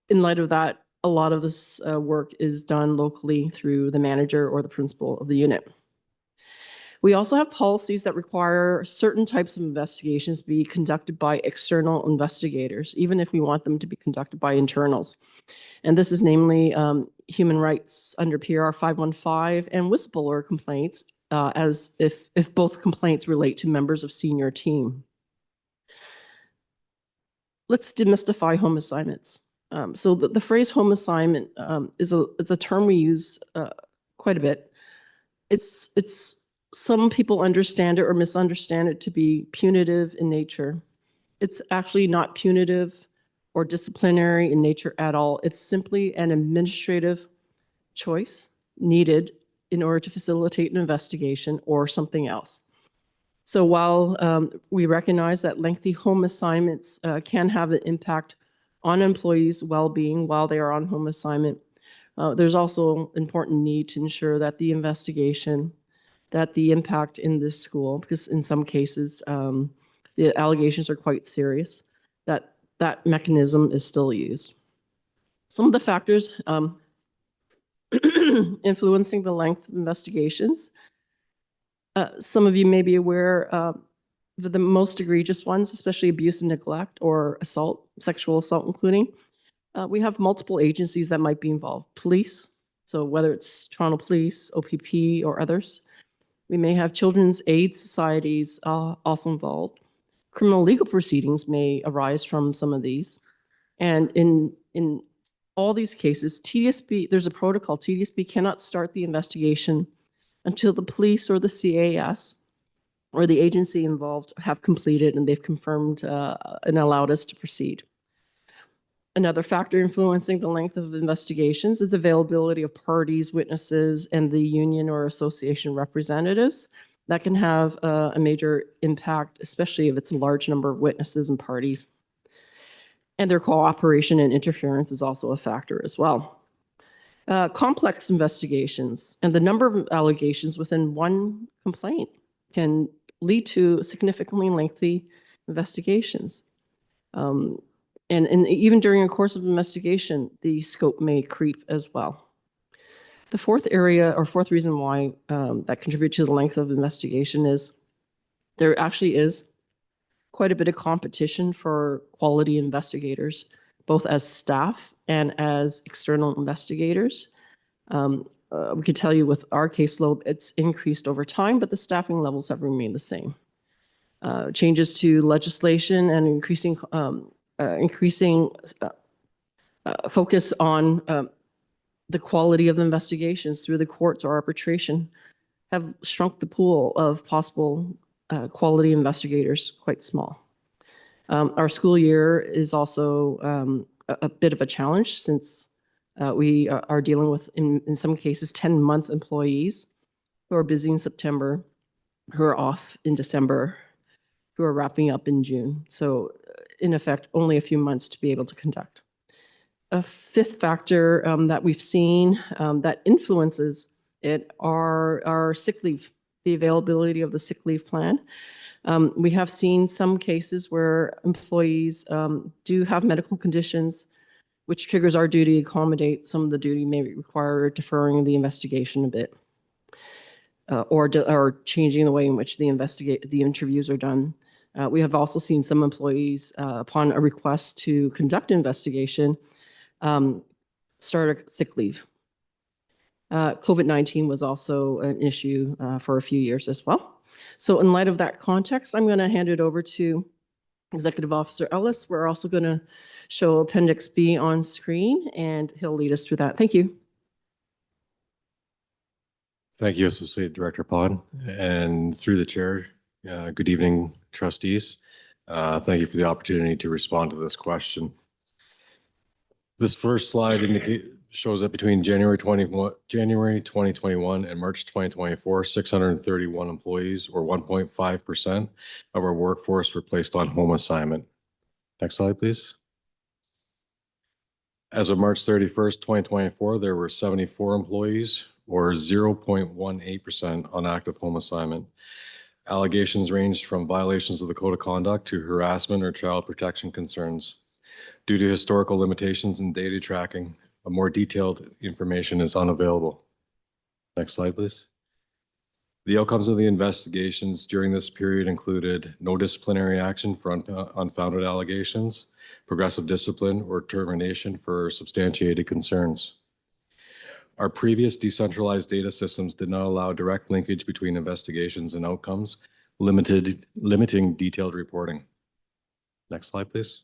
in light of that, a lot of this work is done locally through the manager or the principal of the unit. We also have policies that require certain types of investigations be conducted by external investigators, even if we want them to be conducted by internals. And this is namely human rights under PR 515 and whistleblower complaints, as if both complaints relate to members of senior team. Let's demystify home assignments. So the phrase home assignment is a term we use quite a bit. It's some people understand it or misunderstand it to be punitive in nature. It's actually not punitive or disciplinary in nature at all. It's simply an administrative choice needed in order to facilitate an investigation or something else. So while we recognize that lengthy home assignments can have an impact on employees' well-being while they are on home assignment, there's also important need to ensure that the investigation, that the impact in this school, because in some cases the allegations are quite serious, that mechanism is still used. Some of the factors influencing the length of investigations. Some of you may be aware of the most egregious ones, especially abuse and neglect or assault, sexual assault including. We have multiple agencies that might be involved. Police, so whether it's Toronto Police, OPP, or others. We may have children's aid societies also involved. Criminal legal proceedings may arise from some of these. And in all these cases, TDSB, there's a protocol. TDSB cannot start the investigation until the police or the CAS or the agency involved have completed and they've confirmed and allowed us to proceed. Another factor influencing the length of investigations is availability of parties, witnesses, and the union or association representatives. That can have a major impact, especially if it's a large number of witnesses and parties. And their cooperation and interference is also a factor as well. Complex investigations and the number of allegations within one complaint can lead to significantly lengthy investigations. And even during a course of investigation, the scope may creep as well. The fourth area or fourth reason why that contributes to the length of investigation is there actually is quite a bit of competition for quality investigators, both as staff and as external investigators. We could tell you with our caseload, it's increased over time, but the staffing levels have remained the same. Changes to legislation and increasing focus on the quality of the investigations through the courts or arbitration have shrunk the pool of possible quality investigators quite small. Our school year is also a bit of a challenge since we are dealing with, in some cases, 10-month employees who are busy in September, who are off in December, who are wrapping up in June. So in effect, only a few months to be able to conduct. A fifth factor that we've seen that influences it are sick leave, the availability of the sick leave plan. We have seen some cases where employees do have medical conditions, which triggers our duty to accommodate. Some of the duty may require deferring the investigation a bit. or changing the way in which the interviews are done. We have also seen some employees, upon a request to conduct an investigation, start a sick leave. COVID-19 was also an issue for a few years as well. So in light of that context, I'm going to hand it over to Executive Officer Ellis. We're also going to show Appendix B on screen, and he'll lead us through that. Thank you. Thank you, Associate Director Pond. And through the chair, good evening, trustees. Thank you for the opportunity to respond to this question. This first slide shows that between January 2021 and March 2024, 631 employees, or 1.5% of our workforce, were placed on home assignment. Next slide, please. As of March 31st, 2024, there were 74 employees, or 0.18% on active home assignment. Allegations ranged from violations of the Code of Conduct to harassment or child protection concerns. Due to historical limitations in data tracking, a more detailed information is unavailable. Next slide, please. The outcomes of the investigations during this period included no disciplinary action for unfounded allegations, progressive discipline, or termination for substantiated concerns. Our previous decentralized data systems did not allow direct linkage between investigations and outcomes, limiting detailed reporting. Next slide, please.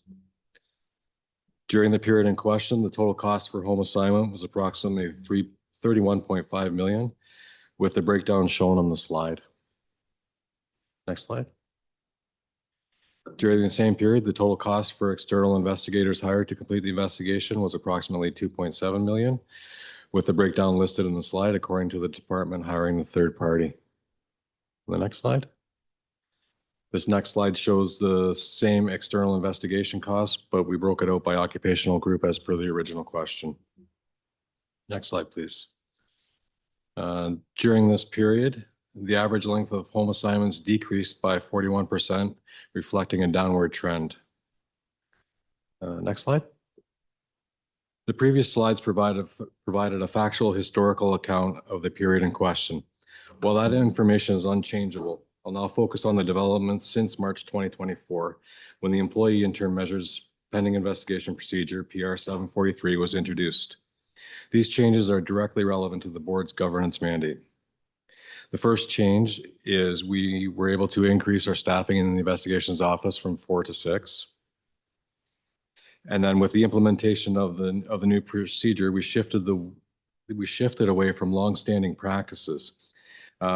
During the period in question, the total cost for home assignment was approximately $31.5 million, with the breakdown shown on the slide. Next slide. During the same period, the total cost for external investigators hired to complete the investigation was approximately $2.7 million, with the breakdown listed in the slide according to the department hiring the third party. The next slide. This next slide shows the same external investigation costs, but we broke it out by occupational group as per the original question. Next slide, please. During this period, the average length of home assignments decreased by 41%, reflecting a downward trend. Next slide. The previous slides provided a factual historical account of the period in question. While that information is unchangeable, I'll now focus on the developments since March 2024, when the Employee Interim Measures Pending Investigation Procedure, PR 743, was introduced. These changes are directly relevant to the board's governance mandate. The first change is we were able to increase our staffing in the investigations office from 4 to 6. And then with the implementation of the new procedure, we shifted away from longstanding practices.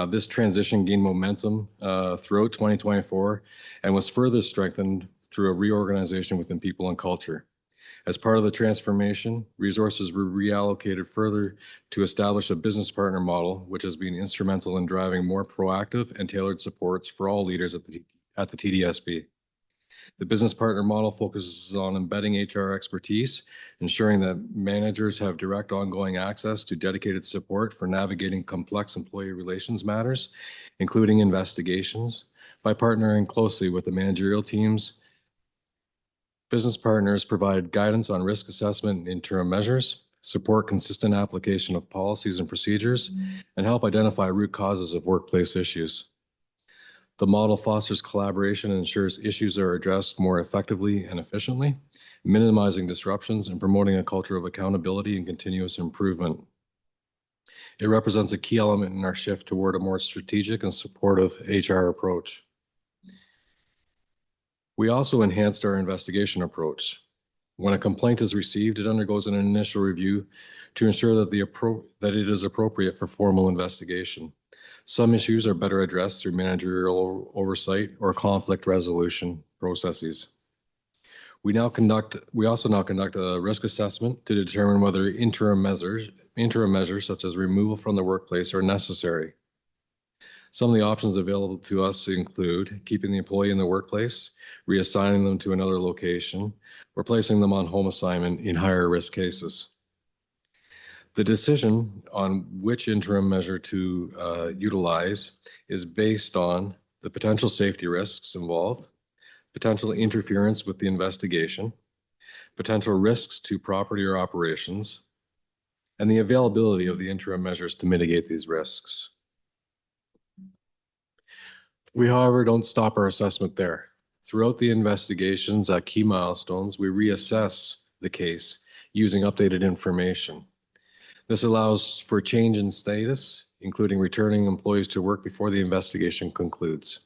This transition gained momentum throughout 2024 and was further strengthened through a reorganization within people and culture. As part of the transformation, resources were reallocated further to establish a business partner model, which has been instrumental in driving more proactive and tailored supports for all leaders at the TDSB. The business partner model focuses on embedding HR expertise, ensuring that managers have direct ongoing access to dedicated support for navigating complex employee relations matters, including investigations. By partnering closely with the managerial teams, business partners provide guidance on risk assessment and interim measures, support consistent application of policies and procedures, and help identify root causes of workplace issues. The model fosters collaboration and ensures issues are addressed more effectively and efficiently, minimizing disruptions and promoting a culture of accountability and continuous improvement. It represents a key element in our shift toward a more strategic and supportive HR approach. We also enhanced our investigation approach. When a complaint is received, it undergoes an initial review to ensure that it is appropriate for formal investigation. Some issues are better addressed through managerial oversight or conflict resolution processes. We also now conduct a risk assessment to determine whether interim measures such as removal from the workplace are necessary. Some of the options available to us include keeping the employee in the workplace, reassigning them to another location, or placing them on home assignment in higher risk cases. The decision on which interim measure to utilize is based on the potential safety risks involved, potential interference with the investigation, potential risks to property or operations, and the availability of the interim measures to mitigate these risks. We, however, don't stop our assessment there. Throughout the investigations at key milestones, we reassess the case using updated information. This allows for change in status, including returning employees to work before the investigation concludes.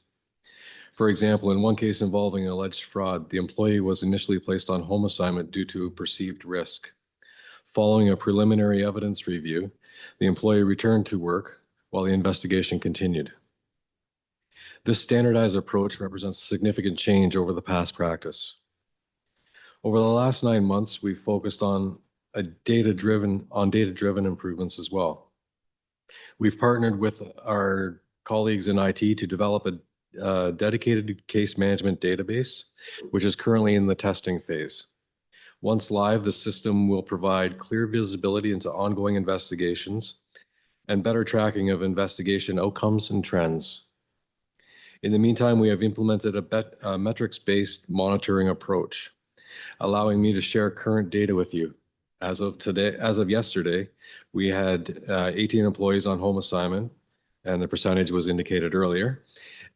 For example, in one case involving alleged fraud, the employee was initially placed on home assignment due to perceived risk. Following a preliminary evidence review, the employee returned to work while the investigation continued. This standardized approach represents a significant change over the past practice. Over the last 9 months, we've focused on data-driven improvements as well. We've partnered with our colleagues in IT to develop a dedicated case management database, which is currently in the testing phase. Once live, the system will provide clear visibility into ongoing investigations and better tracking of investigation outcomes and trends. In the meantime, we have implemented a metrics-based monitoring approach, allowing me to share current data with you. As of yesterday, we had 18 employees on home assignment, and the percentage was indicated earlier.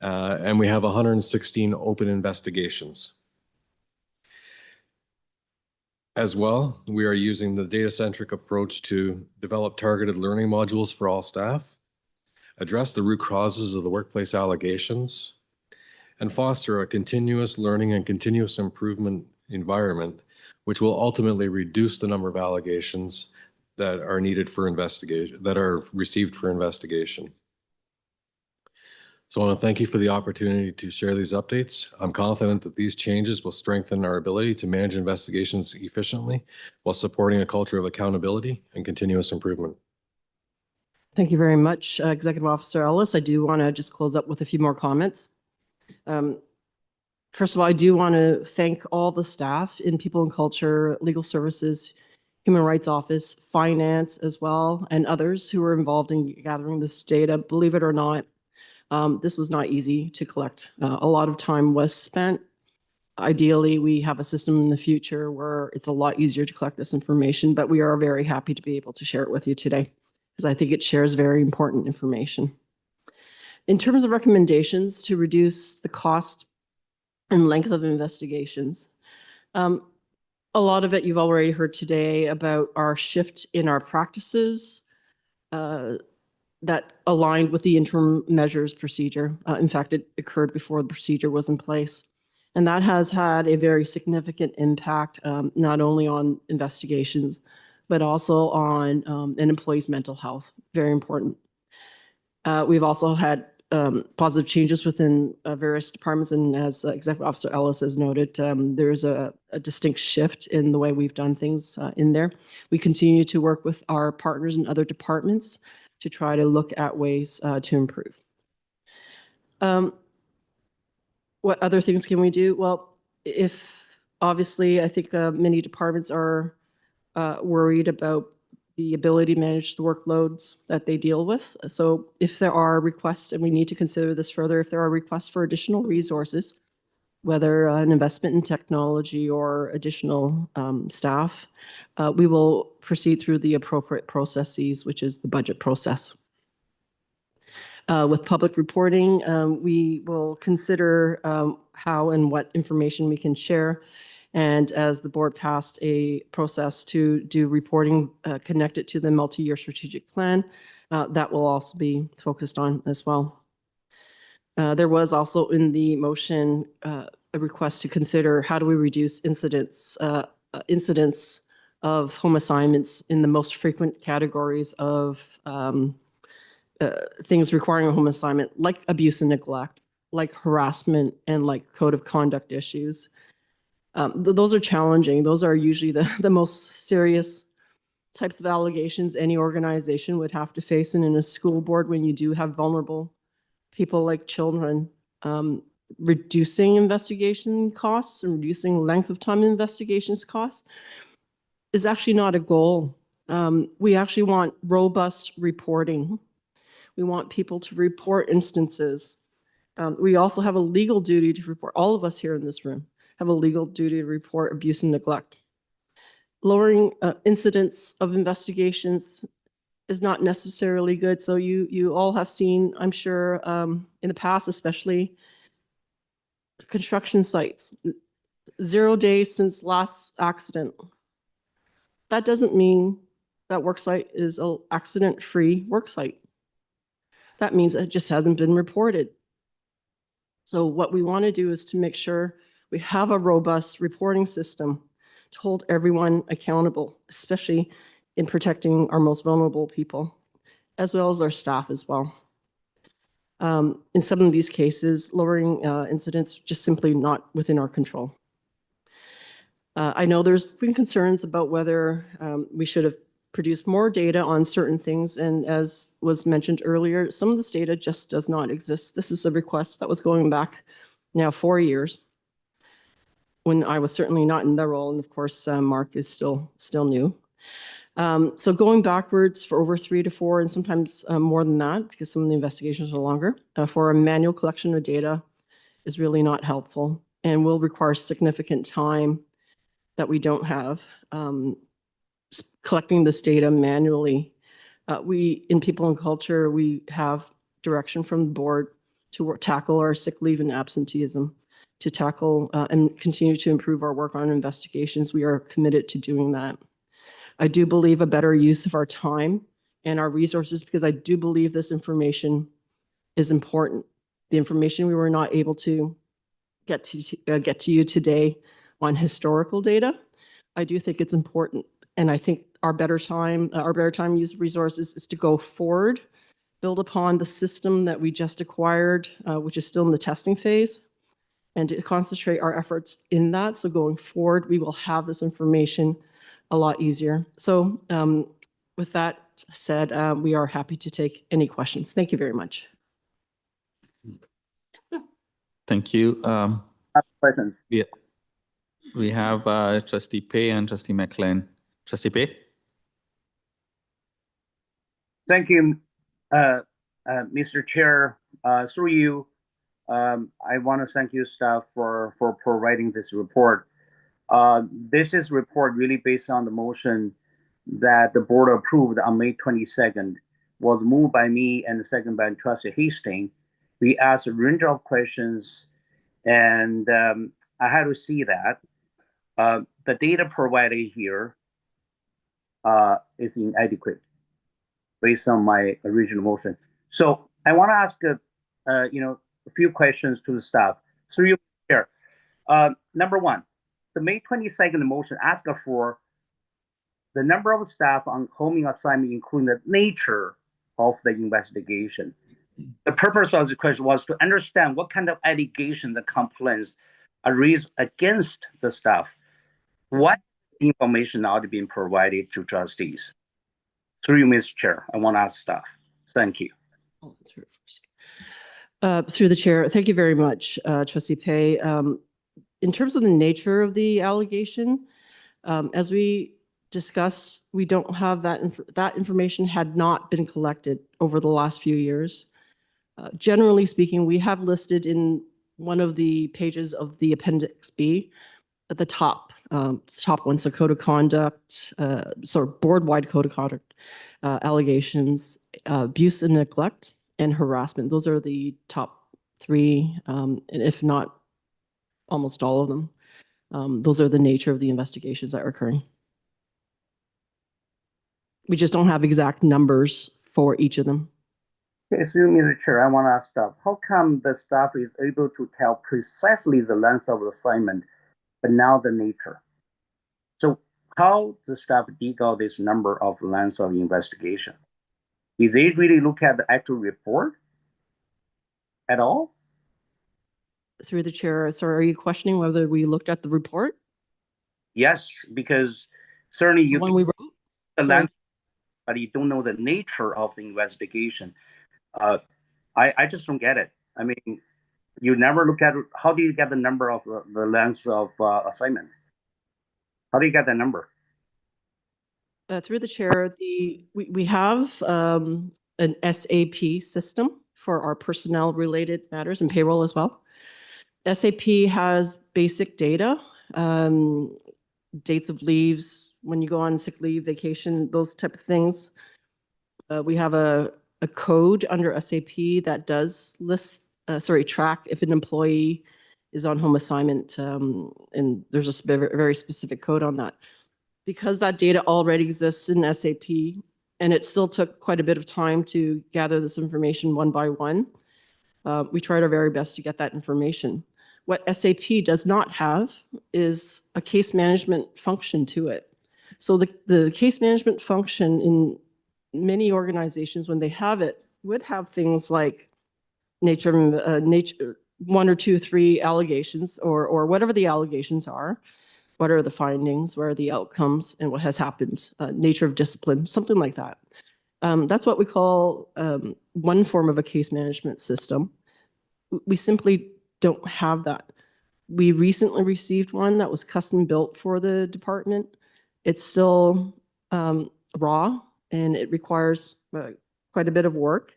And we have 116 open investigations. As well, we are using the data-centric approach to develop targeted learning modules for all staff, address the root causes of the workplace allegations, and foster a continuous learning and continuous improvement environment, which will ultimately reduce the number of allegations that are needed for investigation, that are received for investigation. So I want to thank you for the opportunity to share these updates. I'm confident that these changes will strengthen our ability to manage investigations efficiently while supporting a culture of accountability and continuous improvement. Thank you very much, Executive Officer Ellis. I do want to just close up with a few more comments. First of all, I do want to thank all the staff in People and Culture, Legal Services, Human Rights Office, Finance as well, and others who were involved in gathering this data. Believe it or not, this was not easy to collect. A lot of time was spent. Ideally, we have a system in the future where it's a lot easier to collect this information, but we are very happy to be able to share it with you today because I think it shares very important information. In terms of recommendations to reduce the cost and length of investigations, a lot of it you've already heard today about our shift in our practices that aligned with the interim measures procedure. In fact, it occurred before the procedure was in place. And that has had a very significant impact, not only on investigations, but also on an employee's mental health. Very important. We've also had positive changes within various departments. And as Executive Officer Ellis has noted, there is a distinct shift in the way we've done things in there. We continue to work with our partners in other departments to try to look at ways to improve. What other things can we do? Well, if obviously, I think many departments are worried about the ability to manage the workloads that they deal with. So if there are requests, and we need to consider this further, if there are requests for additional resources, whether an investment in technology or additional staff, we will proceed through the appropriate processes, which is the budget process. With public reporting, we will consider how and what information we can share. And as the board passed a process to do reporting connected to the multi-year strategic plan, that will also be focused on as well. There was also in the motion a request to consider how do we reduce incidents of home assignments in the most frequent categories of things requiring a home assignment, like abuse and neglect, like harassment, and like code of conduct issues. Those are challenging. Those are usually the most serious types of allegations any organization would have to face. And in a school board, when you do have vulnerable people like children, reducing investigation costs and reducing length of time investigations costs is actually not a goal. We actually want robust reporting. We want people to report instances. We also have a legal duty to report. All of us here in this room have a legal duty to report abuse and neglect. Lowering incidents of investigations is not necessarily good. So you all have seen, I'm sure, in the past, especially construction sites, 0 days since last accident. That doesn't mean that work site is an accident-free work site. That means it just hasn't been reported. So what we want to do is to make sure we have a robust reporting system to hold everyone accountable, especially in protecting our most vulnerable people, as well as our staff as well. In some of these cases, lowering incidents just simply not within our control. I know there's been concerns about whether we should have produced more data on certain things. And as was mentioned earlier, some of this data just does not exist. This is a request that was going back now 4 years when I was certainly not in the role. And of course, Mark is still new. So going backwards for over 3 to 4 and sometimes more than that, because some of the investigations are longer, for a manual collection of data is really not helpful and will require significant time that we don't have. Collecting this data manually. We, in People and Culture, we have direction from the board to tackle our sick leave and absenteeism, to tackle and continue to improve our work on investigations. We are committed to doing that. I do believe a better use of our time and our resources, because I do believe this information is important. The information we were not able to get to you today on historical data, I do think it's important. And I think our better time use of resources is to go forward, build upon the system that we just acquired, which is still in the testing phase, and to concentrate our efforts in that. So going forward, we will have this information a lot easier. So with that said, we are happy to take any questions. Thank you very much. Thank you. Questions. Yeah. We have Trustee Pay and Trustee McLean. Trustee Pay? Thank you, Mr. Chair. Through you, I want to thank you, staff, for providing this report. This is report really based on the motion that the board approved on May 22nd, was moved by me and second by Trustee Hastings. We asked a range of questions, and I had to see that the data provided here is inadequate based on my original motion. So I want to ask a few questions to the staff. Through you, Chair. Number one, the May 22nd motion asked for the number of staff on homing assignment, including the nature of the investigation. The purpose of the question was to understand what kind of allegation the complaints are raised against the staff. What information ought to be provided to trustees? Through you, Mr. Chair, I want to ask staff. Thank you. Through the chair, thank you very much, Trustee Pay. In terms of the nature of the allegation, as we discussed, we don't have that. That information had not been collected over the last few years. Generally speaking, we have listed in one of the pages of the Appendix B at the top one, so code of conduct, board-wide code of conduct allegations, abuse and neglect, and harassment. Those are the top 3, and if not almost all of them. Those are the nature of the investigations that are occurring. We just don't have exact numbers for each of them. Excuse me, Mr. Chair, I want to ask staff, how come the staff is able to tell precisely the length of the assignment, but now the nature? So how the staff dig out this number of lengths of investigation? Did they really look at the actual report at all? Through the chair, sorry, are you questioning whether we looked at the report? Yes, because certainly you when we wrote the length, but you don't know the nature of the investigation. I just don't get it. I mean, you never look at how do you get the number of the length of assignment? How do you get that number? Through the chair, we have an SAP system for our personnel related matters and payroll as well. SAP has basic data, dates of leaves, when you go on sick leave, vacation, those type of things. We have a code under SAP that does track if an employee is on home assignment, and there's a very specific code on that. Because that data already exists in SAP, and it still took quite a bit of time to gather this information one by one, we tried our very best to get that information. What SAP does not have is a case management function to it. So the case management function in many organizations, when they have it, would have things like nature, 1 or 2, 3 allegations, or whatever the allegations are. What are the findings? What are the outcomes? And what has happened? Nature of discipline, something like that. That's what we call one form of a case management system. We simply don't have that. We recently received one that was custom built for the department. It's still raw, and it requires quite a bit of work.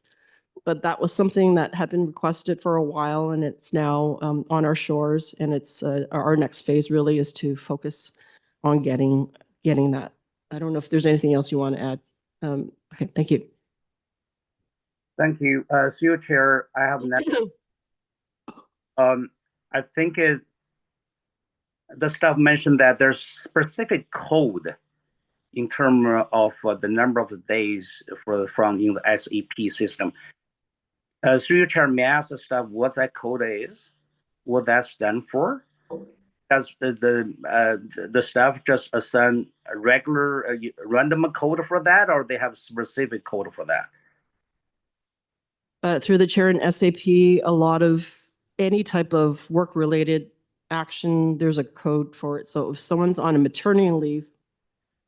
But that was something that had been requested for a while, and it's now on our shores. And it's our next phase really is to focus on getting that. I don't know if there's anything else you want to add. Okay, thank you. Thank you. Through Chair, I have next. I think the staff mentioned that there's specific code in terms of the number of days from in the SAP system. Through your Chair, may I ask the staff what that code is, what that's done for? Does the staff just assign a regular random code for that, or they have specific code for that? Through the Chair in SAP, a lot of any type of work-related action, there's a code for it. So if someone's on a maternity leave,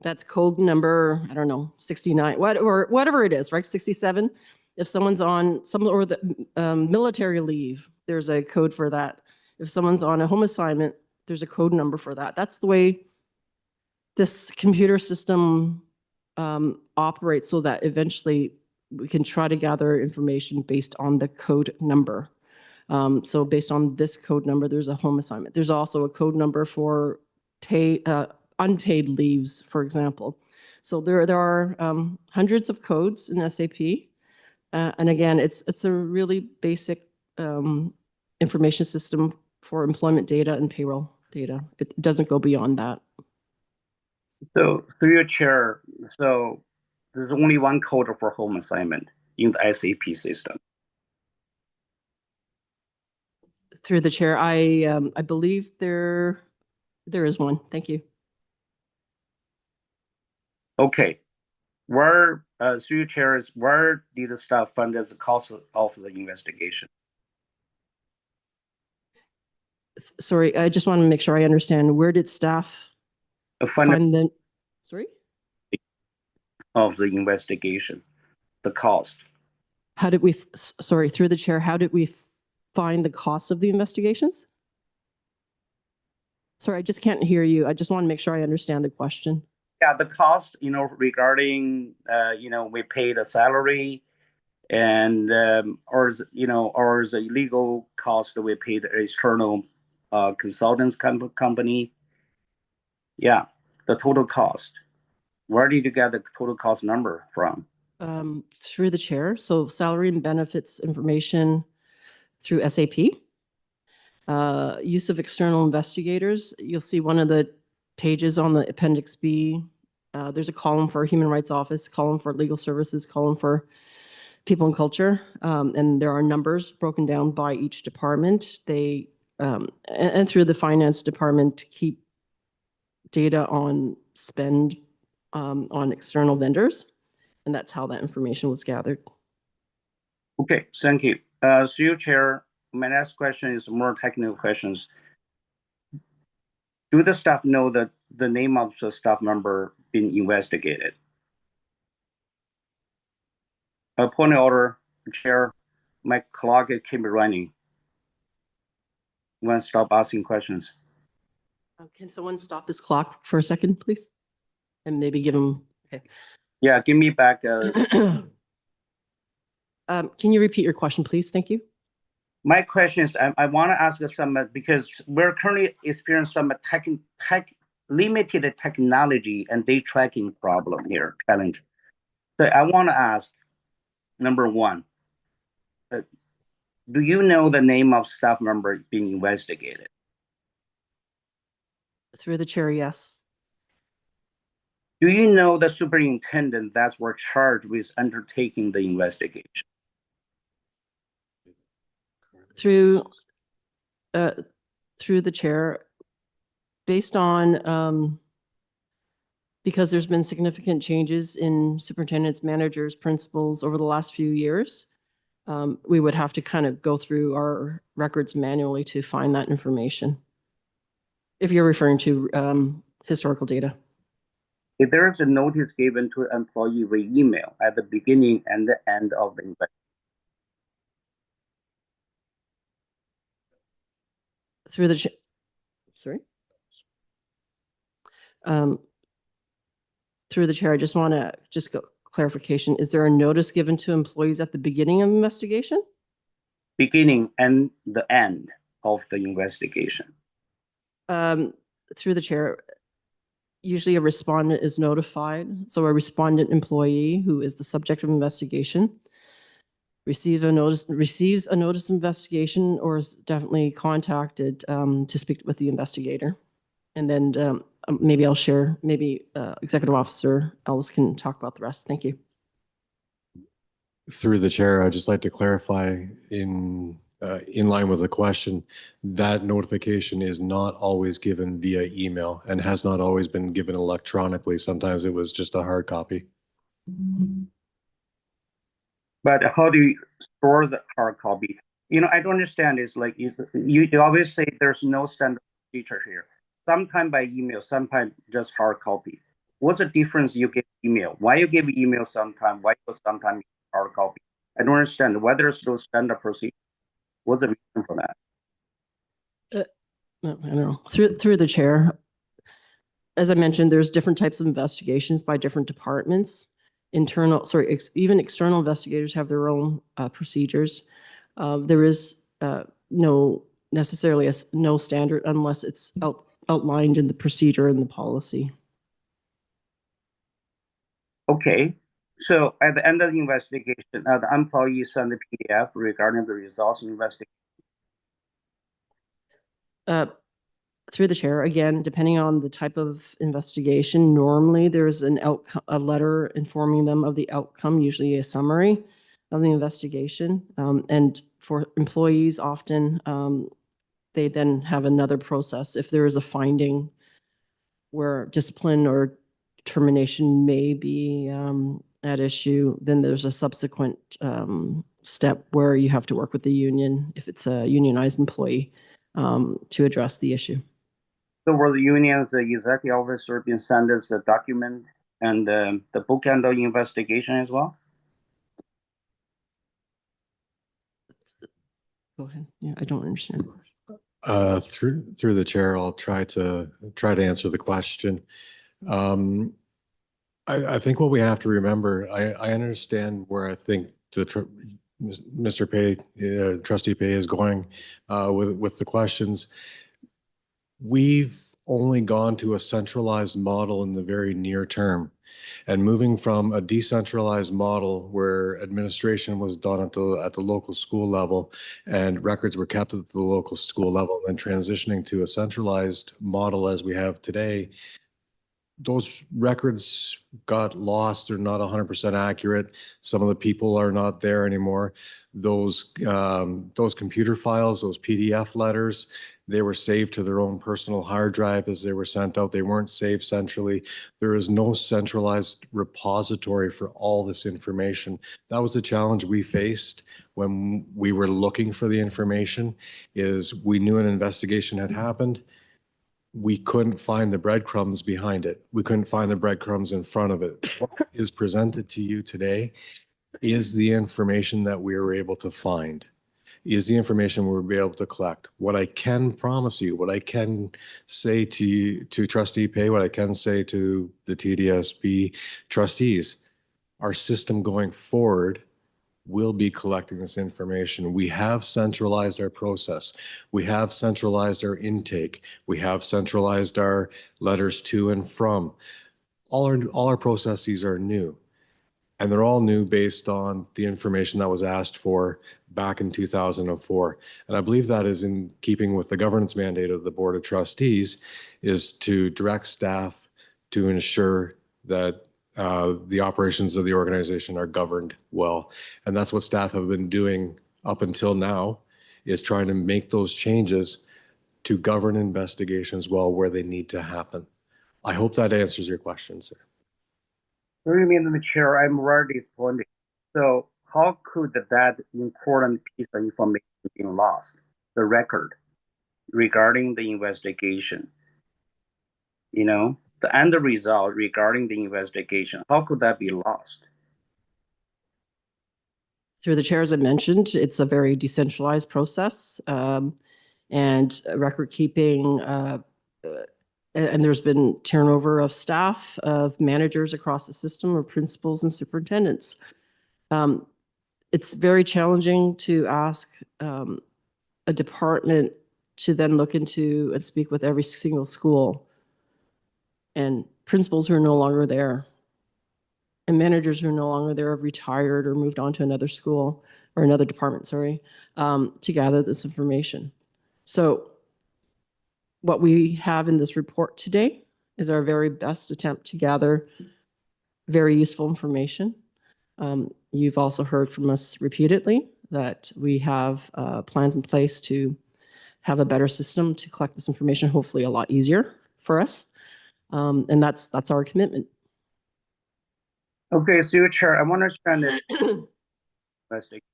that's code number, I don't know, 69, whatever it is, right? 67. If someone's on or the military leave, there's a code for that. If someone's on a home assignment, there's a code number for that. That's the way this computer system operates, so that eventually we can try to gather information based on the code number. So based on this code number, there's a home assignment. There's also a code number for unpaid leaves, for example. So there are hundreds of codes in SAP. And again, it's a really basic information system for employment data and payroll data. It doesn't go beyond that. So through your Chair, so there's only one code for home assignment in the SAP system. Through the Chair, I believe there is one. Thank you. Okay. Where through your Chair, where did the staff fund as the cost of the investigation? Sorry, I just want to make sure I understand. Where did staff find them? Sorry? Of the investigation, the cost. How did we, sorry, through the Chair, how did we find the cost of the investigations? Sorry, I just can't hear you. I just want to make sure I understand the question. Yeah, the cost, regarding, we paid a salary and, or the legal cost that we paid external consultants company. Yeah, the total cost. Where did you get the total cost number from? Through the Chair. So salary and benefits information through SAP. Use of external investigators. You'll see one of the pages on the Appendix B. There's a column for Human Rights Office, column for Legal Services, column for People and Culture. And there are numbers broken down by each department. They and through the Finance Department to keep data on spend on external vendors. And that's how that information was gathered. Okay, thank you. Through you, Chair, my next question is more technical questions. Do the staff know that the name of the staff member being investigated? Point of order, Chair, my clock keep running. I'm going to stop asking questions. Can someone stop this clock for a second, please? And maybe give him, okay. Yeah, give me back. Can you repeat your question, please? Thank you. My question is, I want to ask some, because we're currently experiencing some limited technology and data tracking problem here, challenge. So I want to ask, number one, do you know the name of staff member being investigated? Through the chair, yes. Do you know the superintendent that were charged with undertaking the investigation? Through the chair, based on, because there's been significant changes in superintendents, managers, principals over the last few years, we would have to kind of go through our records manually to find that information. If you're referring to historical data. If there is a notice given to an employee via email at the beginning and the end of the investigation. Through the, sorry. Through the chair, I just want to go clarification. Is there a notice given to employees at the beginning of investigation? Beginning and the end of the investigation. Through the chair, usually a respondent is notified. So a respondent employee who is the subject of investigation receives a notice of investigation or is definitely contacted to speak with the investigator. And then maybe I'll share, maybe Executive Officer Ellis can talk about the rest. Thank you. Through the chair, I'd just like to clarify in line with the question, that notification is not always given via email and has not always been given electronically. Sometimes it was just a hard copy. But how do you store the hard copy? You know, I don't understand. Is like you always say there's no standard procedure here. Sometimes by email, sometimes just hard copy. What's the difference you give email? Why you give email sometimes? Why you sometimes hard copy? I don't understand whether it's those standard procedure. What's the reason for that? I don't know. Through the chair, as I mentioned, there's different types of investigations by different departments. Even external investigators have their own procedures. There is no standard unless it's outlined in the procedure and the policy. Okay. So at the end of the investigation, the employee sent the PDF regarding the results of the investigation. Through the chair, again, depending on the type of investigation, normally there's a letter informing them of the outcome, usually a summary of the investigation. And for employees, often they then have another process. If there is a finding where discipline or termination may be at issue, then there's a subsequent step where you have to work with the union, if it's a unionized employee, to address the issue. So were the unions, the executive officer being sent us a document and the bookend of investigation as well? Go ahead. Yeah, I don't understand. Through the chair, I'll try to answer the question. I think what we have to remember, I understand where I think Mr. Pei, Trustee Pei is going with the questions. We've only gone to a centralized model in the very near term, and moving from a decentralized model where administration was done at the local school level and records were kept at the local school level, and then transitioning to a centralized model as we have today. Those records got lost. They're not 100% accurate. Some of the people are not there anymore. Those computer files, those PDF letters, they were saved to their own personal hard drive as they were sent out. They weren't saved centrally. There is no centralized repository for all this information. That was the challenge we faced when we were looking for the information, is we knew an investigation had happened. We couldn't find the breadcrumbs behind it. We couldn't find the breadcrumbs in front of it. What is presented to you today is the information that we were able to find, is the information we'll be able to collect. What I can promise you, what I can say to Trustee Pei, what I can say to the TDSB trustees, our system going forward will be collecting this information. We have centralized our process. We have centralized our intake. We have centralized our letters to and from. All our processes are new. And they're all new based on the information that was asked for back in 2004. And I believe that is in keeping with the governance mandate of the Board of Trustees, is to direct staff to ensure that the operations of the organization are governed well. And that's what staff have been doing up until now, is trying to make those changes to govern investigations well where they need to happen. I hope that answers your question, sir. Through me, the chair, I'm very disappointed. So how could that important piece of information be lost, the record regarding the investigation? You know, the end result regarding the investigation, how could that be lost? Through the chair, as I mentioned, it's a very decentralized process, and record keeping, and there's been turnover of staff, of managers across the system, of principals and superintendents. It's very challenging to ask a department to then look into and speak with every single school, and principals who are no longer there, and managers who are no longer there, have retired or moved on to another school or another department, sorry, to gather this information. So what we have in this report today is our very best attempt to gather very useful information. You've also heard from us repeatedly that we have plans in place to have a better system to collect this information, hopefully a lot easier for us. And that's our commitment. Okay, so Chair, I want to understand the investigation.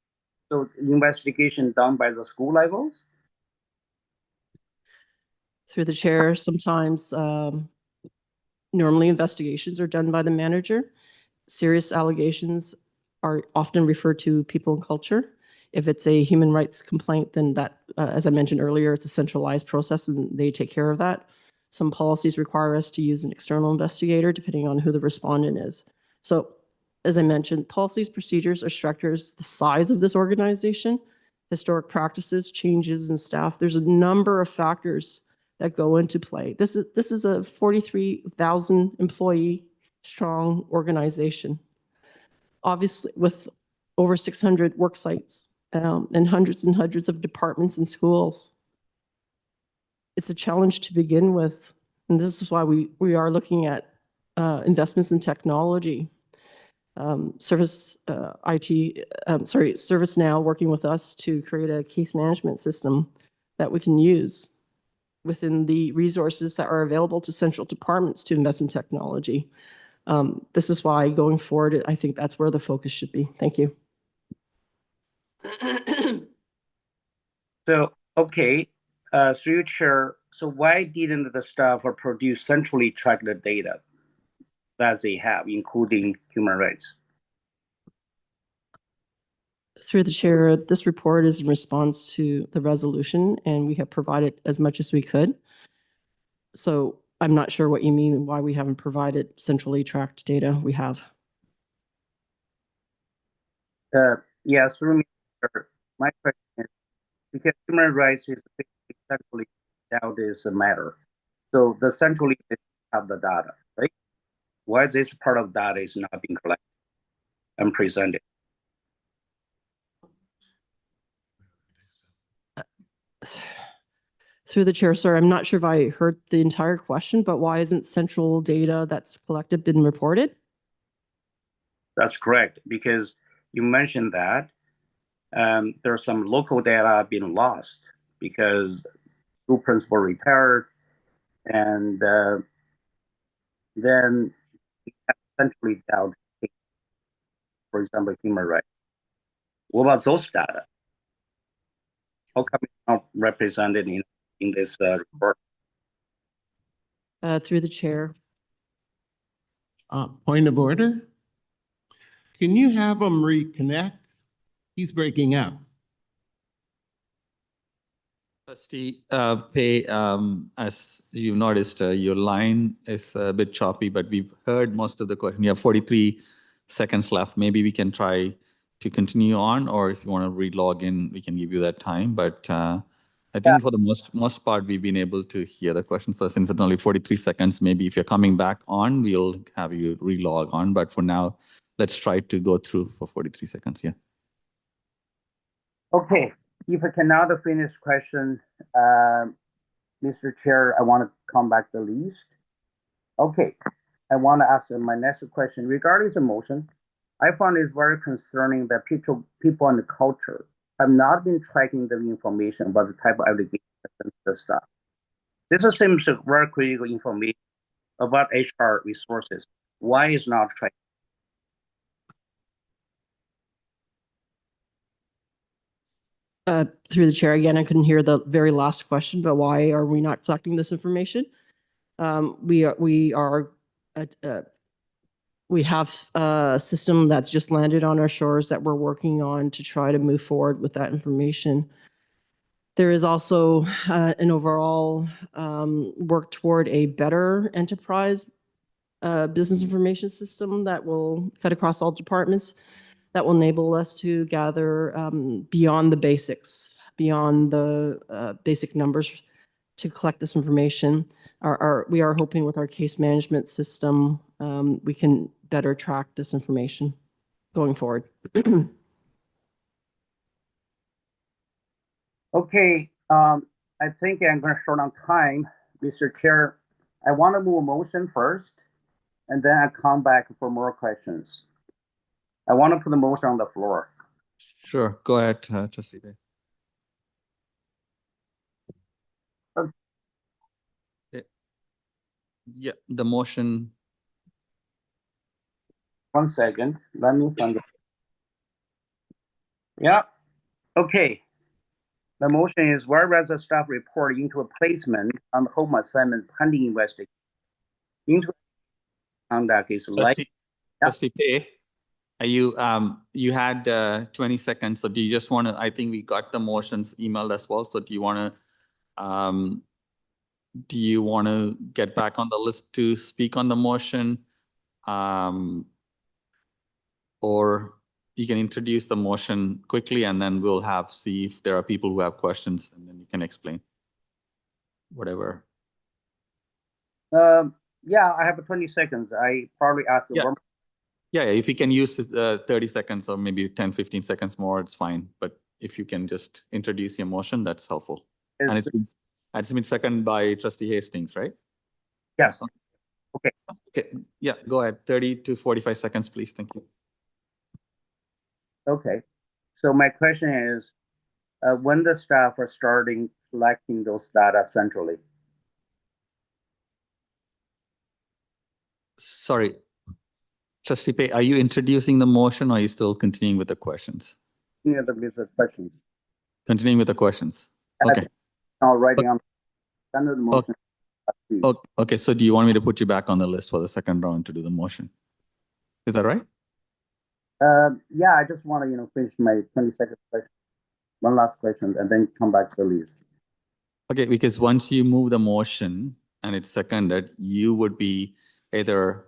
So investigation done by the school levels? Through the chair, sometimes normally investigations are done by the manager. Serious allegations are often referred to people and culture. If it's a human rights complaint, then that, as I mentioned earlier, it's a centralized process and they take care of that. Some policies require us to use an external investigator depending on who the respondent is. So as I mentioned, policies, procedures, or structures, the size of this organization, historic practices, changes in staff, there's a number of factors that go into play. This is a 43,000 employee strong organization, obviously with over 600 work sites and hundreds of departments and schools. It's a challenge to begin with, and this is why we are looking at investments in technology. ServiceNow working with us to create a case management system that we can use within the resources that are available to central departments to invest in technology. This is why going forward, I think that's where the focus should be. Thank you. So, okay, through your chair, so why didn't the staff produce centrally tracked data that they have, including human rights? Through the chair, this report is in response to the resolution, and we have provided as much as we could. So I'm not sure what you mean, why we haven't provided centrally tracked data. We have. Yeah, through me, my question is, because human rights is centrally now this matter. So the centrally have the data, right? Why this part of data is not being collected and presented? Through the chair, sir, I'm not sure if I heard the entire question, but why isn't central data that's collected been reported? That's correct, because you mentioned that there's some local data being lost because school principal retired, and then we have centrally down, for example, human rights. What about those data? How come it's not represented in this report? Through the chair. Point of order. Can you have him reconnect? He's breaking up. Trustee Pei, as you've noticed, your line is a bit choppy, but we've heard most of the question. You have 43 seconds left. Maybe we can try to continue on, or if you want to re-log in, we can give you that time. But I think for the most part, we've been able to hear the question. So since it's only 43 seconds, maybe if you're coming back on, we'll have you re-log on. But for now, let's try to go through for 43 seconds. Yeah. Okay, if I cannot finish question, Mr. Chair, I want to come back to the list. Okay, I want to ask my next question regarding the motion. I found it very concerning that people in the culture have not been tracking the information about the type of allegations and the stuff. This seems very critical information about HR resources. Why is not tracked? Through the chair again, I couldn't hear the very last question, but why are we not collecting this information? We have a system that's just landed on our shores that we're working on to try to move forward with that information. There is also an overall work toward a better enterprise business information system that will cut across all departments, that will enable us to gather beyond the basics, beyond the basic numbers to collect this information. We are hoping with our case management system, we can better track this information going forward. Okay, I think I'm going to short on time, Mr. Chair. I want to move a motion first, and then I come back for more questions. I want to put the motion on the floor. Sure. Go ahead, Trustee Bay. Yeah, the motion. 1 second. Let me find it. Yeah. Okay. The motion is whereas the staff report into a placement on the home assignment pending investigation into conduct is like. Trustee Pay, are you had 20 seconds. So do you just want to, I think we got the motions emailed as well. So do you want to get back on the list to speak on the motion? Or you can introduce the motion quickly and then we'll see if there are people who have questions and then you can explain whatever. Yeah, I have 20 seconds. I probably asked. Yeah, if you can use 30 seconds or maybe 10, 15 seconds more, it's fine. But if you can just introduce your motion, that's helpful. And it's been seconded by Trustee Hastings, right? Yes. Okay. Okay. Yeah, go ahead. 30 to 45 seconds, please. Thank you. Okay. So my question is, when the staff are starting collecting those data centrally? Sorry. Trustee Pay, are you introducing the motion or are you still continuing with the questions? Yeah, the questions. Continuing with the questions. Okay. Already on under the motion. Okay, so do you want me to put you back on the list for the second round to do the motion? Is that right? Yeah, I just want to finish my 20-second question. One last question and then come back to the list. Okay, because once you move the motion and it's seconded, you would be either.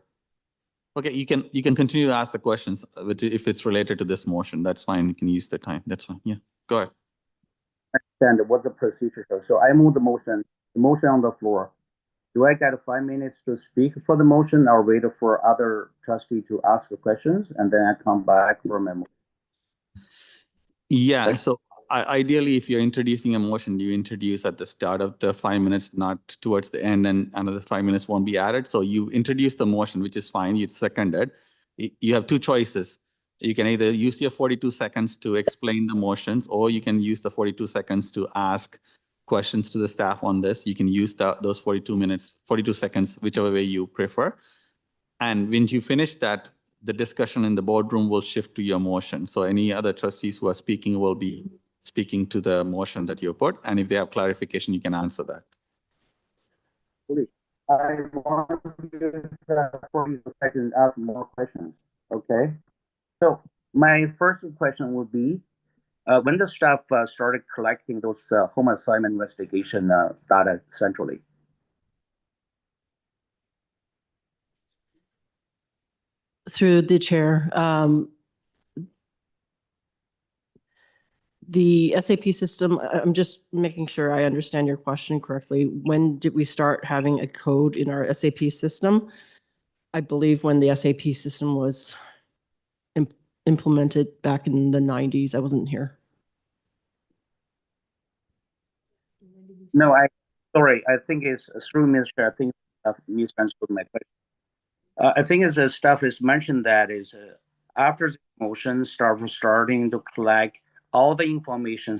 Okay, you can continue to ask the questions if it's related to this motion. That's fine. You can use the time. That's fine. Yeah, go ahead. And what's the procedure? So I move the motion on the floor. Do I get 5 minutes to speak for the motion or wait for other trustee to ask the questions and then I come back for my motion? Yeah, so ideally, if you're introducing a motion, you introduce at the start of the 5 minutes, not towards the end, and another 5 minutes won't be added. So you introduce the motion, which is fine. You seconded. You have two choices. You can either use your 42 seconds to explain the motions, or you can use the 42 seconds to ask questions to the staff on this. You can use those 42 seconds, whichever way you prefer. And when you finish that, the discussion in the boardroom will shift to your motion. So any other trustees who are speaking will be speaking to the motion that you put. And if they have clarification, you can answer that. I want to 40 seconds ask more questions. Okay. So my first question would be, when the staff started collecting those home assignment investigation data centrally? Through the chair, the SAP system, I'm just making sure I understand your question correctly. When did we start having a code in our SAP system? I believe when the SAP system was implemented back in the 90s. I wasn't here. No, sorry, I think it's through Mr. I think I've misunderstood my question. I think as the staff is mentioned that is after the motion, staff starting to collect all the information.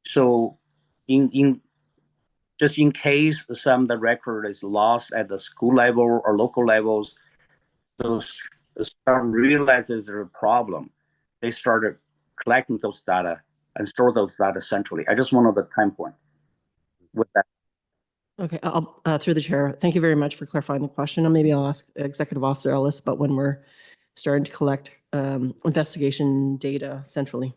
So in just in case some of the record is lost at the school level or local levels, so the staff realizes there's a problem. They started collecting those data and store those data centrally. I just wanted the time point with that. Okay, through the chair, thank you very much for clarifying the question. And maybe I'll ask Executive Officer Ellis about when we're starting to collect investigation data centrally.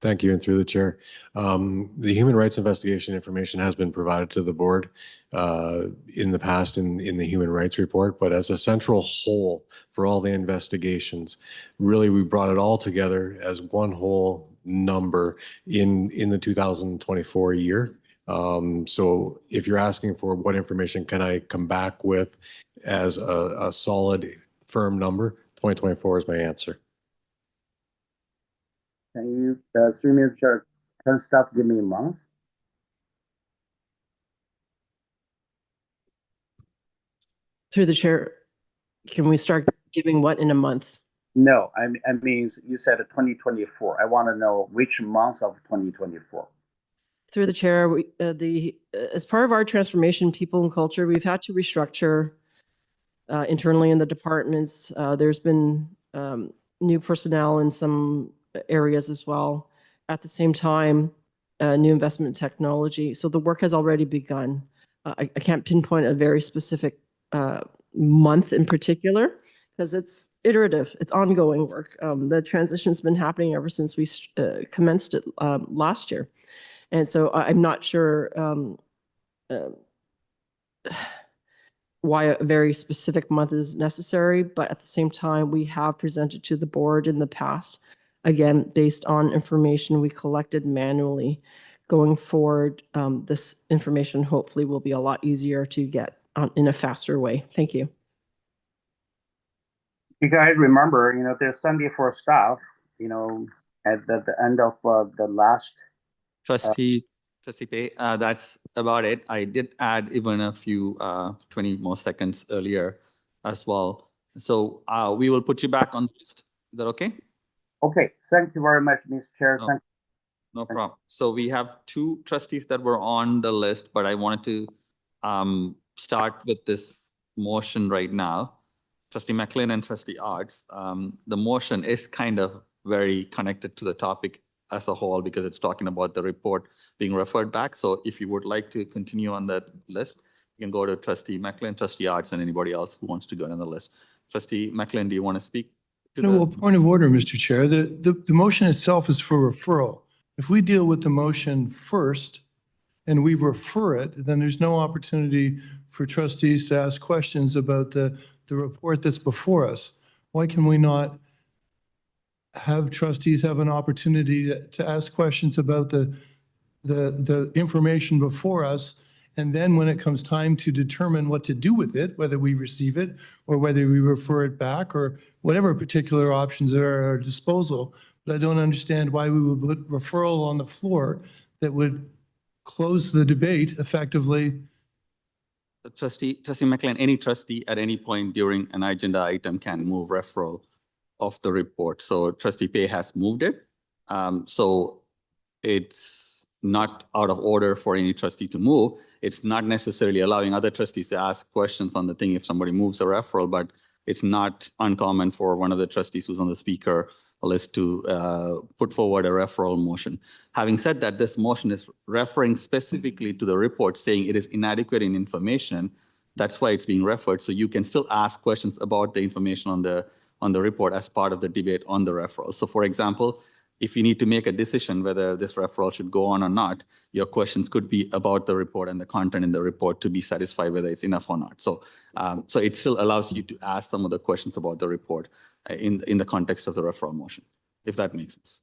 Thank you, and through the chair. The human rights investigation information has been provided to the board in the past in the human rights report, but as a central whole for all the investigations, really we brought it all together as one whole number in the 2024 year. So if you're asking for what information can I come back with as a solid, firm number, 2024 is my answer. Can you, Mr. Chair, can staff give me a month? Through the chair, can we start giving what in a month? No, I mean, you said 2024. I want to know which month of 2024. Through the chair, as part of our transformation, people and culture, we've had to restructure internally in the departments. There's been new personnel in some areas as well. At the same time, new investment technology. So the work has already begun. I can't pinpoint a very specific month in particular because it's iterative, it's ongoing work. The transition's been happening ever since we commenced it last year. And so I'm not sure why a very specific month is necessary, but at the same time, we have presented to the board in the past, again, based on information we collected manually. Going forward, this information hopefully will be a lot easier to get in a faster way. Thank you. You guys remember, there's Sunday for staff, at the end of the last. Trustee Pei, that's about it. I did add even a few 20 more seconds earlier as well. So we will put you back on the list. Is that okay? Okay, thank you very much, Mr. Chair. No problem. So we have two trustees that were on the list, but I wanted to start with this motion right now. Trustee McLean and Trustee Arts. The motion is kind of very connected to the topic as a whole because it's talking about the report being referred back. So if you would like to continue on that list, you can go to Trustee McLean, Trustee Arts, and anybody else who wants to go on the list. Trustee McLean, do you want to speak? Well, point of order, Mr. Chair. The motion itself is for referral. If we deal with the motion first and we refer it, then there's no opportunity for trustees to ask questions about the report that's before us. Why can we not have trustees have an opportunity to ask questions about the information before us? And then when it comes time to determine what to do with it, whether we receive it or whether we refer it back or whatever particular options are at our disposal. But I don't understand why we would put referral on the floor that would close the debate effectively. Trustee McLean, any trustee at any point during an agenda item can move referral of the report. So Trustee Pei has moved it. So it's not out of order for any trustee to move. It's not necessarily allowing other trustees to ask questions on the thing if somebody moves a referral, but it's not uncommon for one of the trustees who's on the speaker list to put forward a referral motion. Having said that, this motion is referring specifically to the report saying it is inadequate in information. That's why it's being referred. So you can still ask questions about the information on the report as part of the debate on the referral. So for example, if you need to make a decision whether this referral should go on or not, your questions could be about the report and the content in the report to be satisfied whether it's enough or not. So, so it still allows you to ask some of the questions about the report in the context of the referral motion, if that makes sense.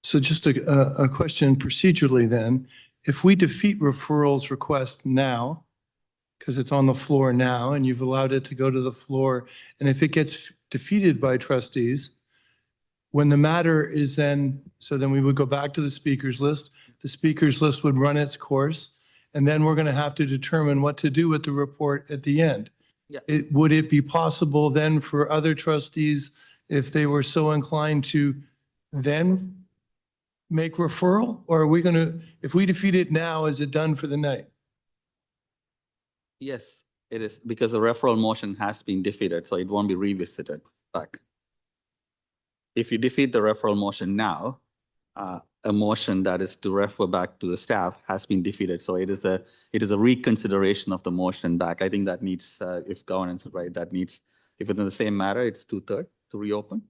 So just a question procedurally then, if we defeat referrals request now, because it's on the floor now and you've allowed it to go to the floor. And if it gets defeated by trustees, when the matter is then, so then we would go back to the speakers list. The speakers list would run its course. And then we're going to have to determine what to do with the report at the end. Yeah. Would it be possible then for other trustees, if they were so inclined, to then make referral? Or are we going to, if we defeat it now, is it done for the night? Yes, it is, because the referral motion has been defeated, so it won't be revisited back. If you defeat the referral motion now, a motion that is to refer back to the staff has been defeated. So it is a reconsideration of the motion back. I think that needs, if governance is right, that needs, if it's in the same matter, it's 2/3 to reopen.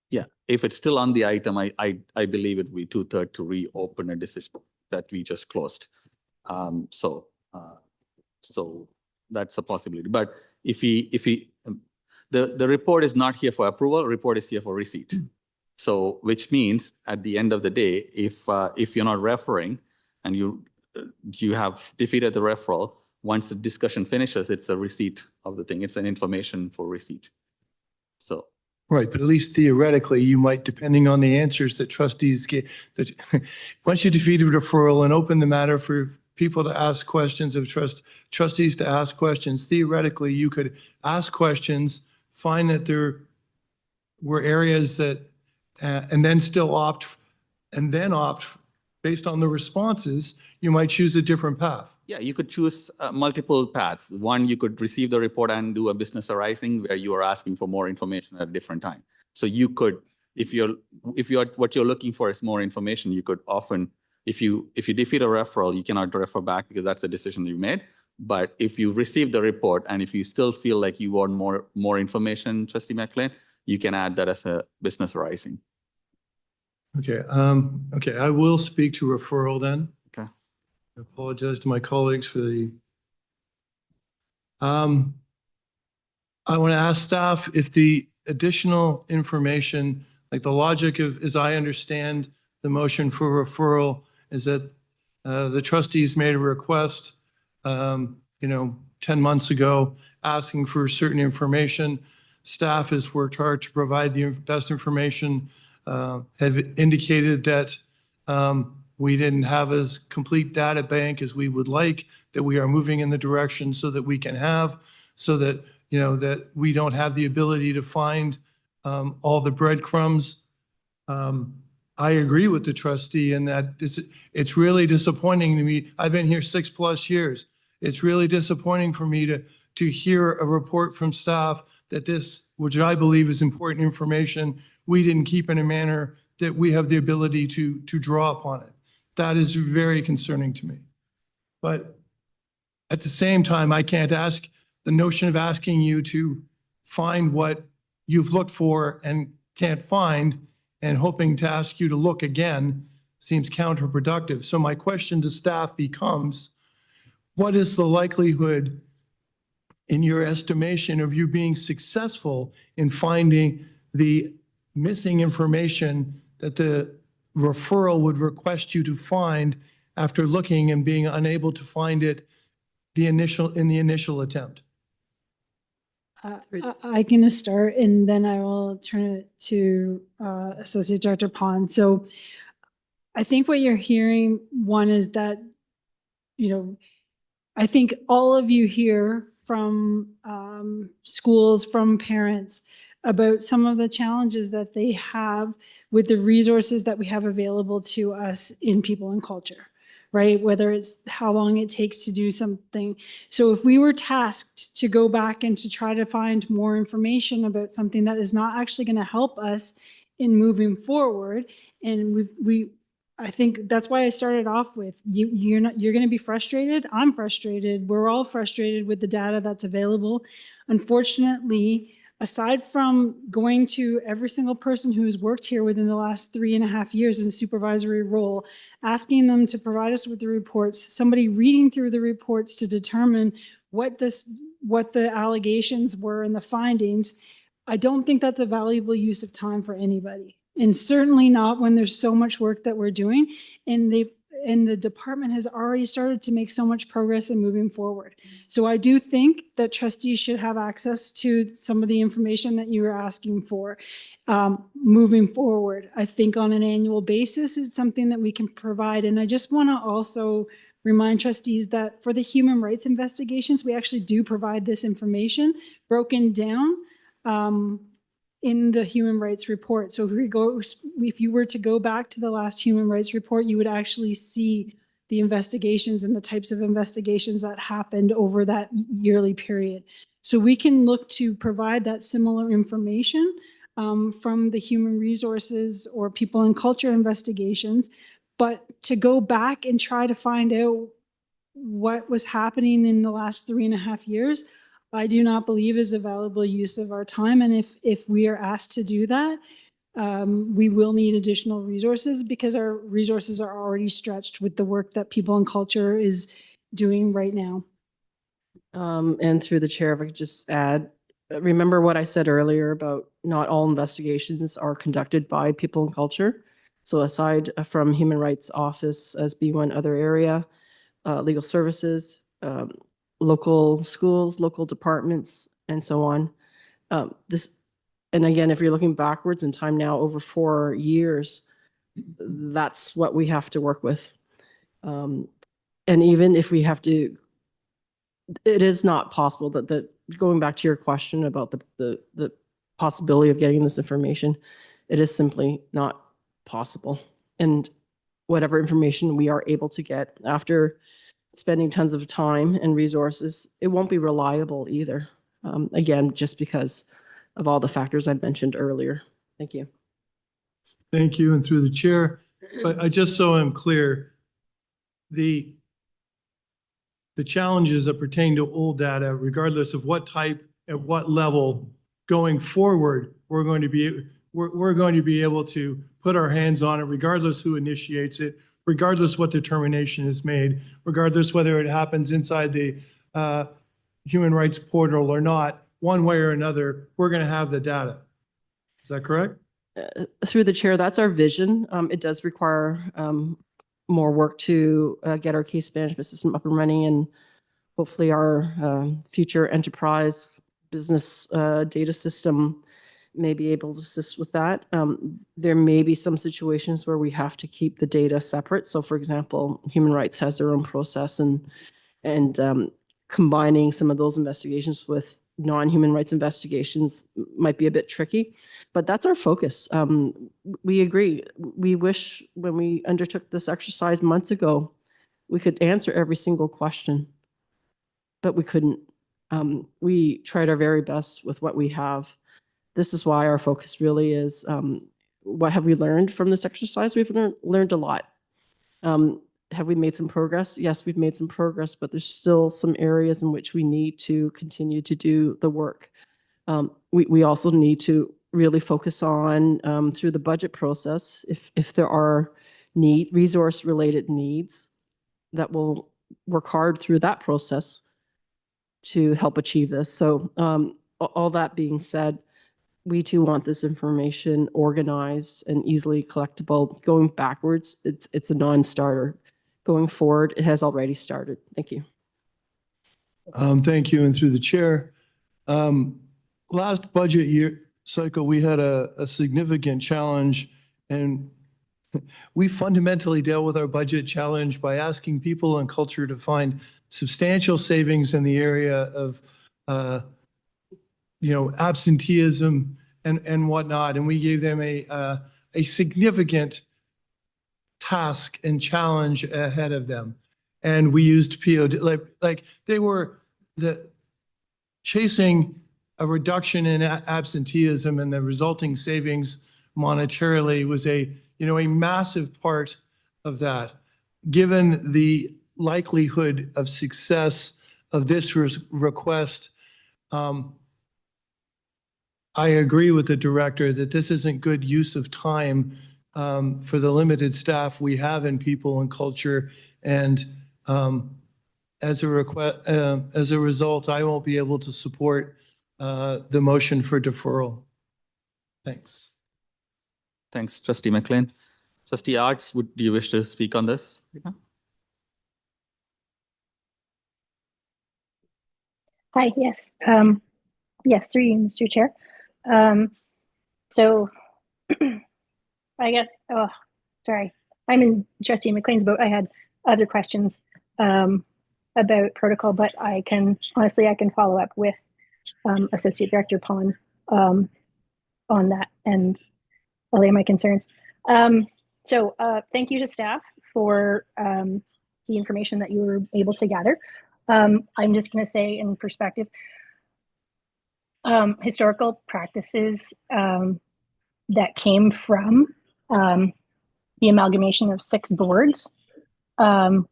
Yeah, if it's still on the item, I believe it would be 2/3 to reopen a decision that we just closed. So that's a possibility. But if the report is not here for approval, report is here for receipt. So which means at the end of the day, if you're not referring and you have defeated the referral, once the discussion finishes, it's a receipt of the thing. It's an information for receipt. So. Right, but at least theoretically, you might, depending on the answers that trustees get, that once you defeat a referral and open the matter for people to ask questions of trustees to ask questions, theoretically, you could ask questions, find that there were areas that, and then still opt based on the responses, you might choose a different path. Yeah, you could choose multiple paths. One, you could receive the report and do a business arising where you are asking for more information at a different time. So you could, if what you're looking for is more information, you could often, if you defeat a referral, you cannot refer back because that's a decision you made. But if you receive the report and if you still feel like you want more information, Trustee McLean, you can add that as a business arising. Okay, okay, I will speak to referral then. Okay. I apologize to my colleagues for the. I want to ask staff if the additional information, like the logic of, as I understand the motion for referral, is that the trustees made a request, 10 months ago, asking for certain information. Staff has worked hard to provide the best information, have indicated that we didn't have as complete data bank as we would like, that we are moving in the direction so that we can have, so that, that we don't have the ability to find all the breadcrumbs. I agree with the trustee in that it's really disappointing to me. I've been here 6+ years. It's really disappointing for me to hear a report from staff that this, which I believe is important information, we didn't keep in a manner that we have the ability to draw upon it. That is very concerning to me. But at the same time, I can't ask, the notion of asking you to find what you've looked for and can't find and hoping to ask you to look again seems counterproductive. So my question to staff becomes, what is the likelihood, in your estimation, of you being successful in finding the missing information that the referral would request you to find after looking and being unable to find it in the initial attempt? I can start and then I will turn it to Associate Director Pond. So I think what you're hearing, one, is that, I think all of you hear from schools, from parents, about some of the challenges that they have with the resources that we have available to us in people and culture, right? Whether it's how long it takes to do something. So if we were tasked to go back and to try to find more information about something that is not actually going to help us in moving forward, and I think that's why I started off with you're going to be frustrated. I'm frustrated. We're all frustrated with the data that's available. Unfortunately, aside from going to every single person who's worked here within the last 3.5 years in a supervisory role, asking them to provide us with the reports, somebody reading through the reports to determine what the allegations were and the findings, I don't think that's a valuable use of time for anybody. And certainly not when there's so much work that we're doing. And and the department has already started to make so much progress in moving forward. So I do think that trustees should have access to some of the information that you were asking for. Moving forward, I think on an annual basis, it's something that we can provide. And I just want to also remind trustees that for the human rights investigations, we actually do provide this information broken down in the human rights report. So if you were to go back to the last human rights report, you would actually see the investigations and the types of investigations that happened over that yearly period. So we can look to provide that similar information from the human resources or people and culture investigations, but to go back and try to find out what was happening in the last 3.5 years, I do not believe is a valuable use of our time. And if we are asked to do that, we will need additional resources because our resources are already stretched with the work that people and culture is doing right now. And through the chair, if I could just add, remember what I said earlier about not all investigations are conducted by people and culture. So aside from Human Rights Office as being one other area, legal services, local schools, local departments, and so on. And again, if you're looking backwards in time now over 4 years, that's what we have to work with. And even if we have to, it is not possible that going back to your question about the possibility of getting this information, it is simply not possible. And whatever information we are able to get after spending tons of time and resources, it won't be reliable either. Again, just because of all the factors I mentioned earlier. Thank you. Thank you. And through the chair, but I just so I'm clear, the challenges that pertain to old data, regardless of what type, at what level, going forward, we're going to be able to put our hands on it, regardless who initiates it, regardless what determination is made, regardless whether it happens inside the human rights portal or not, one way or another, we're going to have the data. Is that correct? Through the chair, that's our vision. It does require more work to get our case management system up and running, and hopefully our future enterprise business data system may be able to assist with that. There may be some situations where we have to keep the data separate. So for example, human rights has their own process, and combining some of those investigations with non-human rights investigations might be a bit tricky, but that's our focus. We agree. We wish when we undertook this exercise months ago, we could answer every single question, but we couldn't. We tried our very best with what we have. This is why our focus really is, what have we learned from this exercise? We've learned a lot. Have we made some progress? Yes, we've made some progress, but there's still some areas in which we need to continue to do the work. We also need to really focus on, through the budget process, if there are resource-related needs, that will work hard through that process to help achieve this. So all that being said, we too want this information organized and easily collectible. Going backwards, it's a non-starter. Going forward, it has already started. Thank you. Thank you. And through the chair, last budget year cycle, we had a significant challenge, and we fundamentally dealt with our budget challenge by asking people and culture to find substantial savings in the area of absenteeism and whatnot. And we gave them a significant task and challenge ahead of them. And we used POD, like they were chasing a reduction in absenteeism, and the resulting savings monetarily was a massive part of that. Given the likelihood of success of this request, I agree with the director that this isn't good use of time for the limited staff we have in people and culture. And as a result, I won't be able to support the motion for deferral. Thanks. Thanks, Trustee McLean. Trustee Arts, do you wish to speak on this? Hi, yes. Yes, through you, Mr. Chair. So I guess, oh, sorry. I'm in Trustee McLean's boat. I had other questions about protocol, but I can follow up with Associate Director Pond on that and allay my concerns. So thank you to staff for the information that you were able to gather. I'm just going to say in perspective, historical practices that came from the amalgamation of 6 boards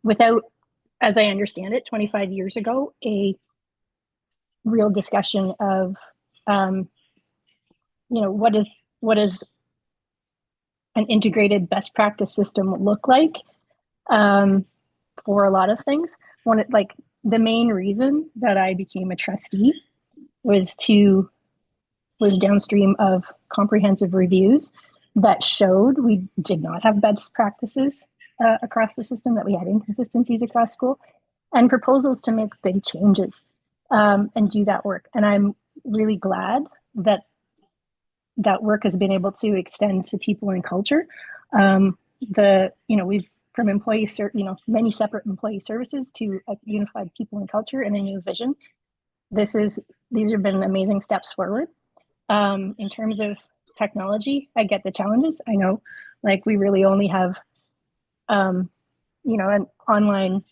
without, as I understand it, 25 years ago, a real discussion of, what is an integrated best practice system look like for a lot of things. The main reason that I became a trustee was downstream of comprehensive reviews that showed we did not have best practices across the system, that we had inconsistencies across school, and proposals to make big changes and do that work. And I'm really glad that that work has been able to extend to people and culture. We've from many separate employee services to a unified people and culture and a new vision. These have been amazing steps forward. In terms of technology, I get the challenges. I know, we really only have, an online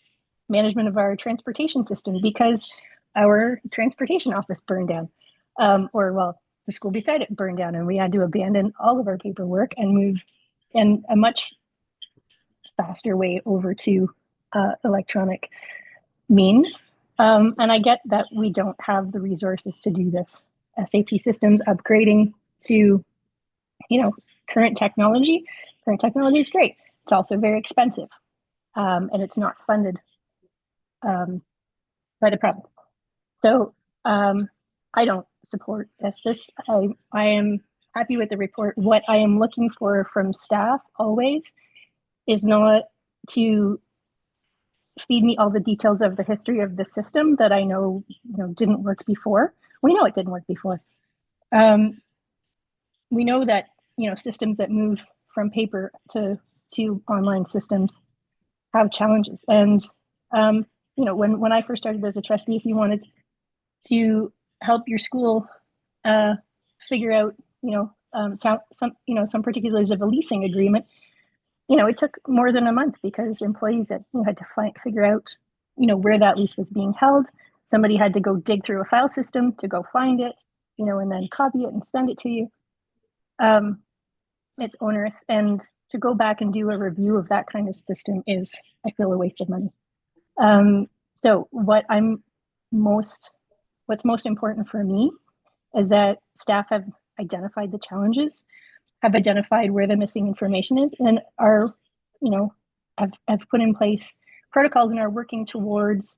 management of our transportation system because our transportation office burned down, the school beside it burned down, and we had to abandon all of our paperwork and move in a much faster way over to electronic means. And I get that we don't have the resources to do this. SAP systems upgrading to, current technology. Current technology is great. It's also very expensive, and it's not funded by the province. So I don't support this. I am happy with the report. What I am looking for from staff always is not to feed me all the details of the history of the system that I know, didn't work before. We know it didn't work before. We know that, systems that move from paper to online systems have challenges. And, when I first started as a trustee, if you wanted to help your school figure out, some particulars of a leasing agreement, it took more than a month because employees had to figure out, where that lease was being held. Somebody had to go dig through a file system to go find it, and then copy it and send it to you. It's onerous, and to go back and do a review of that kind of system is, I feel, a waste of money. So what's most important for me is that staff have identified the challenges, have identified where the missing information is, and are, have put in place protocols and are working towards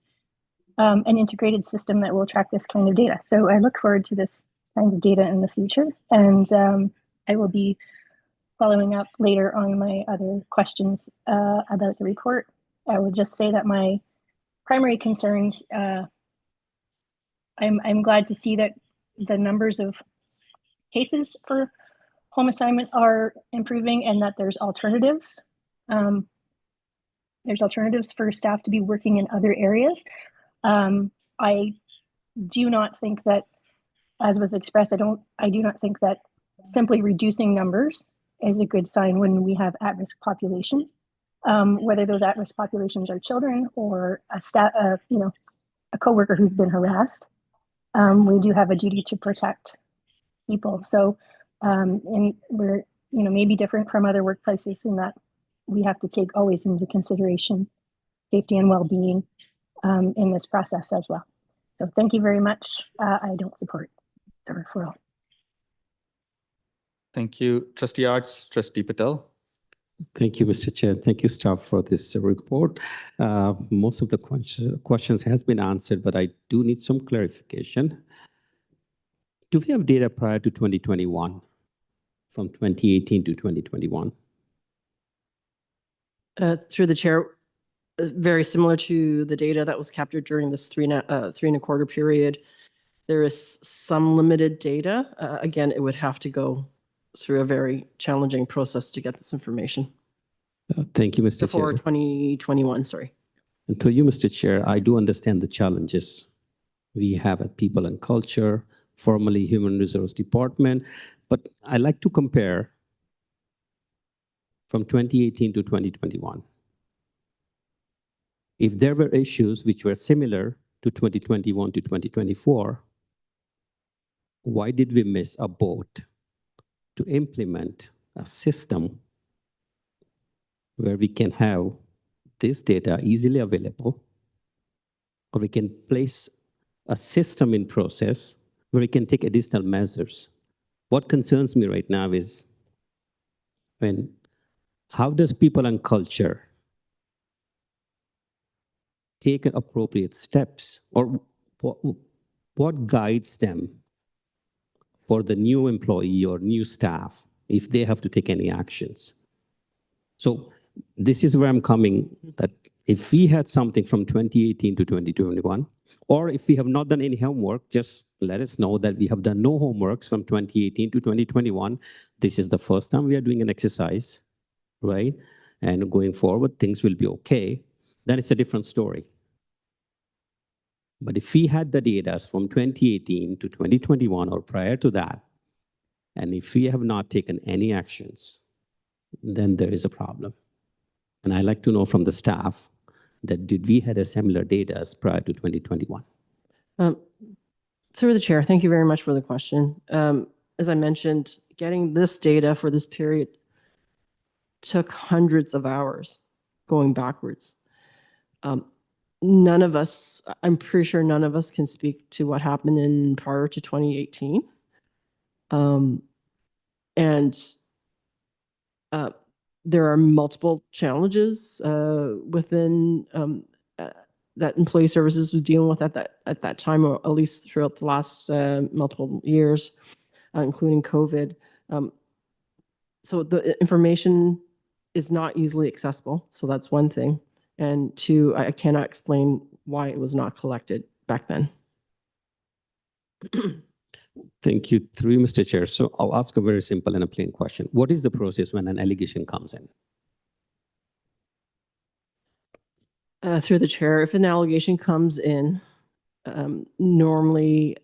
an integrated system that will track this kind of data. So I look forward to this kind of data in the future, and I will be following up later on my other questions about the report. I would just say that my primary concerns, I'm glad to see that the numbers of cases for home assignment are improving and that there's alternatives. There's alternatives for staff to be working in other areas. I do not think that, as was expressed, I do not think that simply reducing numbers is a good sign when we have at-risk populations, whether those at-risk populations are children or a coworker who's been harassed. We do have a duty to protect people. So, and we're, maybe different from other workplaces in that we have to take always into consideration safety and well-being in this process as well. So thank you very much. I don't support the referral. Thank you, Trustee Arts. Trustee Patel. Thank you, Mr. Chair. Thank you, staff, for this report. Most of the questions has been answered, but I do need some clarification. Do we have data prior to 2021, from 2018 to 2021? Through the chair, very similar to the data that was captured during this 3.25 period, there is some limited data. Again, it would have to go through a very challenging process to get this information. Thank you, Mr. Before Chair. 2021, sorry. And through you, Mr. Chair, I do understand the challenges we have at People and Culture, formerly Human Resource Department, but I like to compare from 2018 to 2021. If there were issues which were similar to 2021 to 2024, why did we miss a boat to implement a system where we can have this data easily available, or we can place a system in process where we can take additional measures? What concerns me right now is how does People and Culture take appropriate steps, or what guides them for the new employee or new staff if they have to take any actions? So this is where I'm coming, that if we had something from 2018 to 2021, or if we have not done any homework, just let us know that we have done no homeworks from 2018 to 2021. This is the first time we are doing an exercise, right? And going forward, things will be okay. Then it's a different story. But if we had the data from 2018 to 2021 or prior to that, and if we have not taken any actions, then there is a problem. And I'd like to know from the staff that did we had a similar data as prior to 2021? Through the chair, thank you very much for the question. As I mentioned, getting this data for this period took hundreds of hours going backwards. None of us, I'm pretty sure none of us can speak to what happened in prior to 2018. There are multiple challenges within that employee services was dealing with at that time, or at least throughout the last multiple years, including COVID. So the information is not easily accessible. So that's one thing. And two, I cannot explain why it was not collected back then. Thank you. Through you, Mr. Chair. So I'll ask a very simple and a plain question. What is the process when an allegation comes in? Through the chair, if an allegation comes in, normally,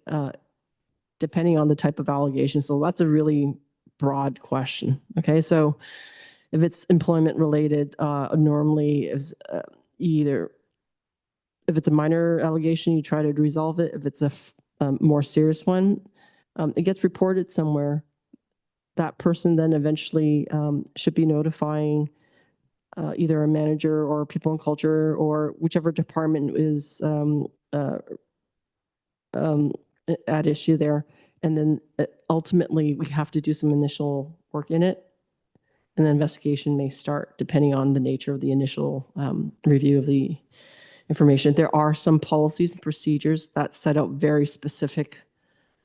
depending on the type of allegation, so that's a really broad question. Okay, so if it's employment related, normally is either, if it's a minor allegation, you try to resolve it. If it's a more serious one, it gets reported somewhere. That person then eventually should be notifying either a manager or People and Culture or whichever department is at issue there. And then ultimately we have to do some initial work in it. And the investigation may start depending on the nature of the initial review of the information. There are some policies and procedures that set out very specific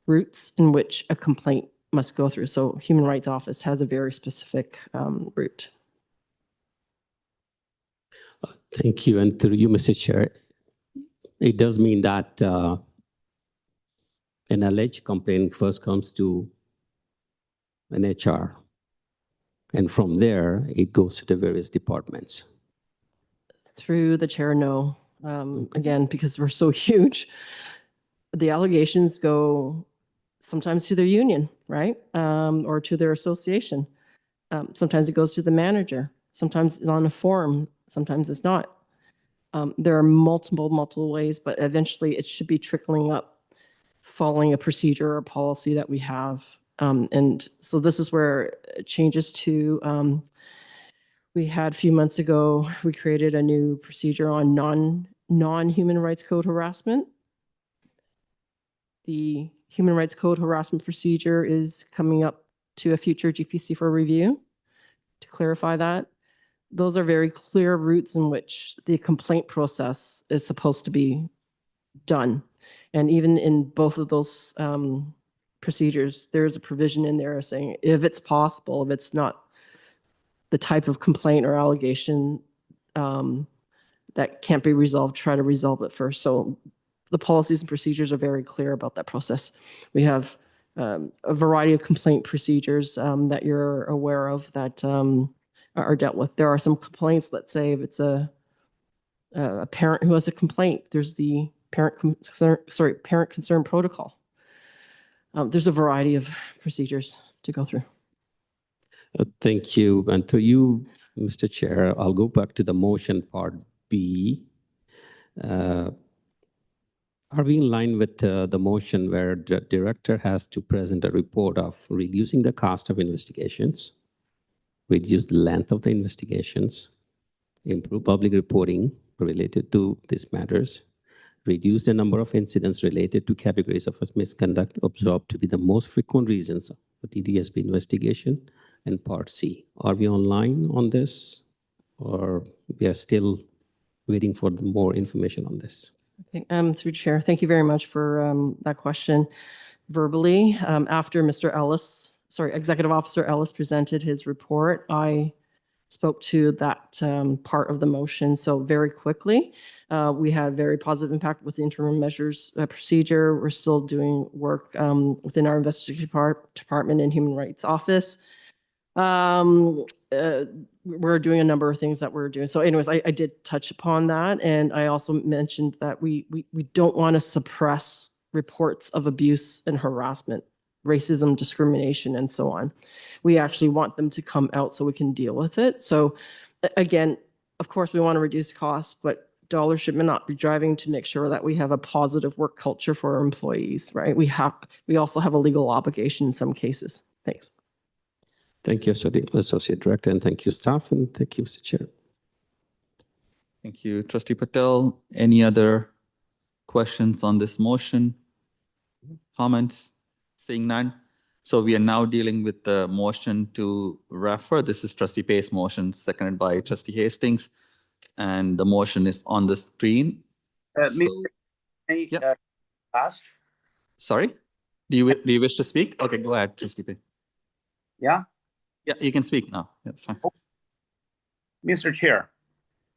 routes in which a complaint must go through. So Human Rights Office has a very specific route. Thank you. And through you, Mr. Chair, it does mean that an alleged complaint first comes to an HR, and from there, it goes to the various departments. Through the chair, no. Again, because we're so huge, the allegations go sometimes to their union, right? Or to their association. Sometimes it goes to the manager. Sometimes it's on a forum. Sometimes it's not. There are multiple ways, but eventually it should be trickling up following a procedure or policy that we have. And so this is where changes to, we had a few months ago, we created a new procedure on non-human rights code harassment. The Human Rights Code harassment procedure is coming up to a future GPC for review to clarify that. Those are very clear routes in which the complaint process is supposed to be done. And even in both of those procedures, there's a provision in there saying if it's possible, if it's not the type of complaint or allegation that can't be resolved, try to resolve it first. So the policies and procedures are very clear about that process. We have a variety of complaint procedures that you're aware of that are dealt with. There are some complaints, let's say if it's a parent who has a complaint, there's the parent concern protocol. There's a variety of procedures to go through. Thank you. And to you, Mr. Chair, I'll go back to the motion part B. Are we in line with the motion where the director has to present a report of reducing the cost of investigations, reduce the length of the investigations, improve public reporting related to these matters, reduce the number of incidents related to categories of misconduct observed to be the most frequent reasons for TDSB investigation, and part C? Are we online on this, or we are still waiting for more information on this? Okay, through Chair, thank you very much for that question. Verbally, after Executive Officer Ellis presented his report, I spoke to that part of the motion. So very quickly, we had very positive impact with the interim measures procedure. We're still doing work within our investigative department and human rights office. We're doing a number of things that we're doing. So anyways, I did touch upon that. And I also mentioned that we don't want to suppress reports of abuse and harassment, racism, discrimination, and so on. We actually want them to come out so we can deal with it. So again, of course, we want to reduce costs, but dollars should not be driving to make sure that we have a positive work culture for our employees, right? We also have a legal obligation in some cases. Thanks. Thank you, Associate Director, and thank you, staff, and thank you, Mr. Chair. Thank you, Trustee Patel. Any other questions on this motion? Comments? Seeing none. So we are now dealing with the motion to refer. This is Trustee Pay's motion, seconded by Trustee Hastings, and the motion is on the screen. Ask? Sorry? Do you wish to speak? Okay, go ahead, Trustee Pay. Yeah? Yeah, you can speak now. That's fine. Mr. Chair,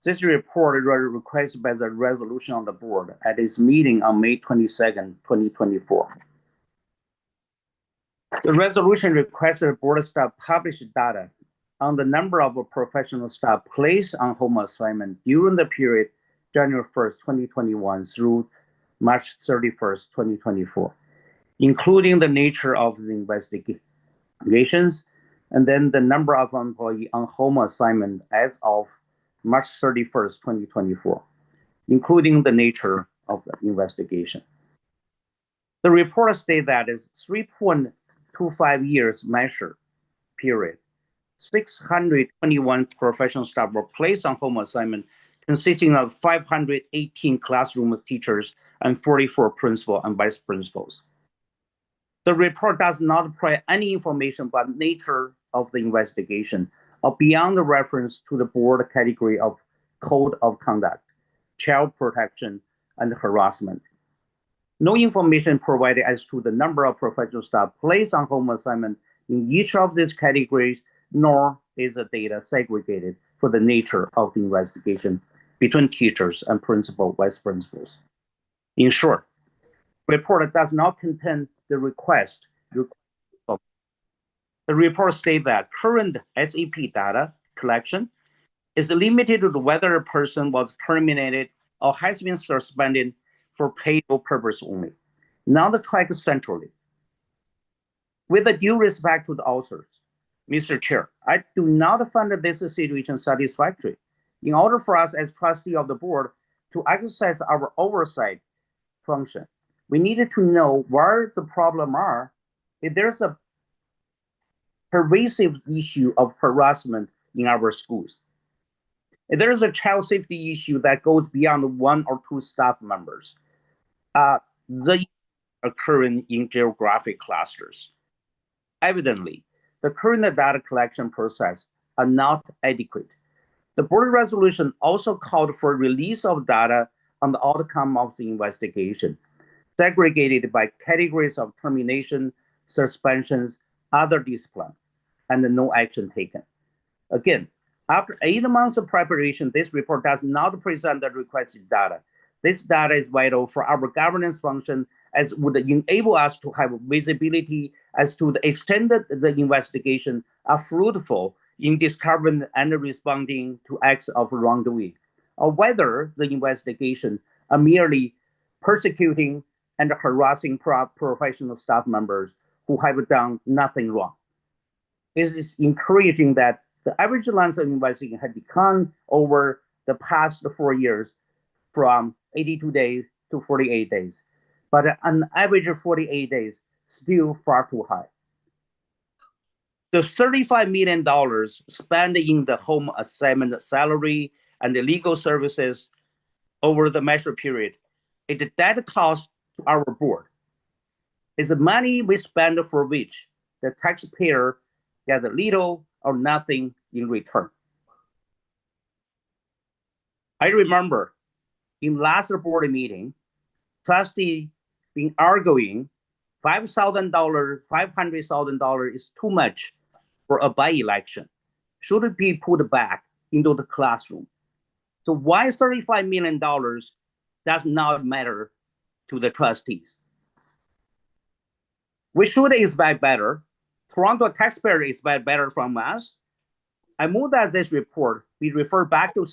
this report was requested by the resolution on the board at its meeting on May 22nd, 2024. The resolution requested board staff publish data on the number of professional staff placed on home assignment during the period January 1st, 2021 through March 31st, 2024, including the nature of the investigations, and then the number of employees on home assignment as of March 31st, 2024, including the nature of the investigation. The report states that is 3.25 years measure period, 621 professional staff were placed on home assignment, consisting of 518 classroom teachers and 44 principal and vice principals. The report does not provide any information about nature of the investigation or beyond the reference to the board category of code of conduct, child protection, and harassment. No information provided as to the number of professional staff placed on home assignment in each of these categories, nor is the data segregated for the nature of the investigation between teachers and principal, vice principals. In short, the report does not contain the request. The report states that current SAP data collection is limited to whether a person was terminated or has been suspended for payroll purpose only, not tracked centrally. With the due respect to the authors, Mr. Chair, I do not find this situation satisfactory. In order for us as trustee of the board to exercise our oversight function, we needed to know where the problems are. If there's a pervasive issue of harassment in our schools, if there is a child safety issue that goes beyond one or two staff members, the occurring in geographic clusters. Evidently, the current data collection process are not adequate. The board resolution also called for release of data on the outcome of the investigation, segregated by categories of termination, suspensions, other discipline, and no action taken. Again, After 8 months of preparation, this report does not present the requested data. This data is vital for our governance function as would enable us to have visibility as to the extent that the investigation are fruitful in discovering and responding to acts of wrongdoing, or whether the investigation are merely persecuting and harassing professional staff members who have done nothing wrong. It is encouraging that the average length of investigation had declined over the past 4 years from 82 days to 48 days, but an average of 48 days still far too high. The $35 million spent in the home assignment salary and the legal services over the measure period, it that cost to our board. It's the money we spend for which the taxpayer gets little or nothing in return. I remember in last board meeting, trustee been arguing $500,000 is too much for a by-election. Should it be put back into the classroom? So why $35 million does not matter to the trustees? We should expect better. Toronto taxpayer expect better from us. I move that this report be referred back to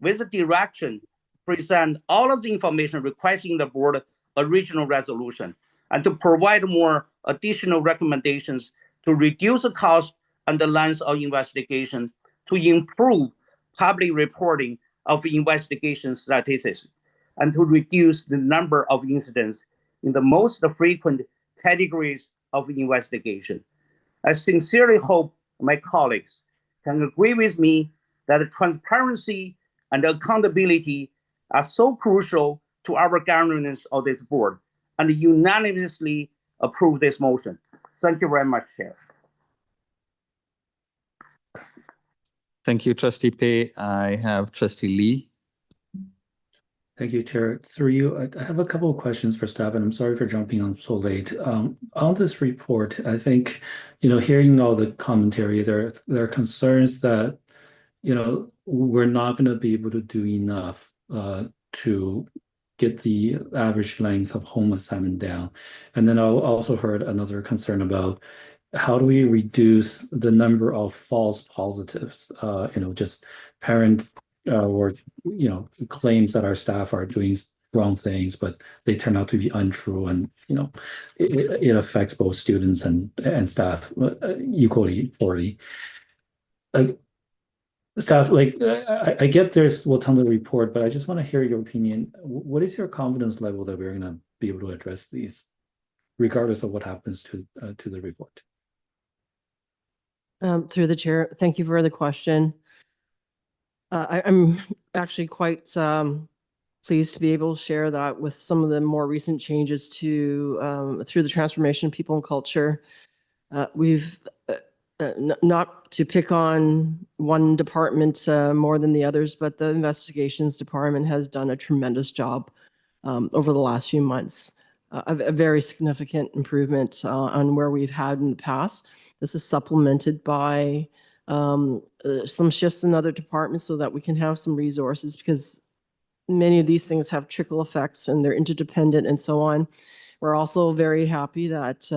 with the direction present all of the information requesting the board original resolution and to provide more additional recommendations to reduce the cost and the length of investigation, to improve public reporting of investigation statistics, and to reduce the number of incidents in the most frequent categories of investigation. I sincerely hope my colleagues can agree with me that transparency and accountability are so crucial to our governance of this board and unanimously approve this motion. Thank you very much, Chair. Thank you, Trustee Pei. I have Trustee Lee. Thank you, Chair. Through you, I have a couple of questions for staff, and I'm sorry for jumping on so late. On this report, I think, hearing all the commentary, there are concerns that, we're not going to be able to do enough to get the average length of home assignment down. And then I also heard another concern about how do we reduce the number of false positives, just parent or claims that our staff are doing wrong things, but they turn out to be untrue, and it affects both students and staff equally poorly. Staff, I get there's what's on the report, but I just want to hear your opinion. What is your confidence level that we're going to be able to address these, regardless of what happens to the report? Through the chair, thank you for the question. I'm actually quite pleased to be able to share that with some of the more recent changes to through the transformation of people and culture. We've not to pick on one department more than the others, but the investigations department has done a tremendous job over the last few months. A very significant improvement on where we've had in the past. This is supplemented by some shifts in other departments so that we can have some resources, because many of these things have trickle effects and they're interdependent and so on. We're also very happy that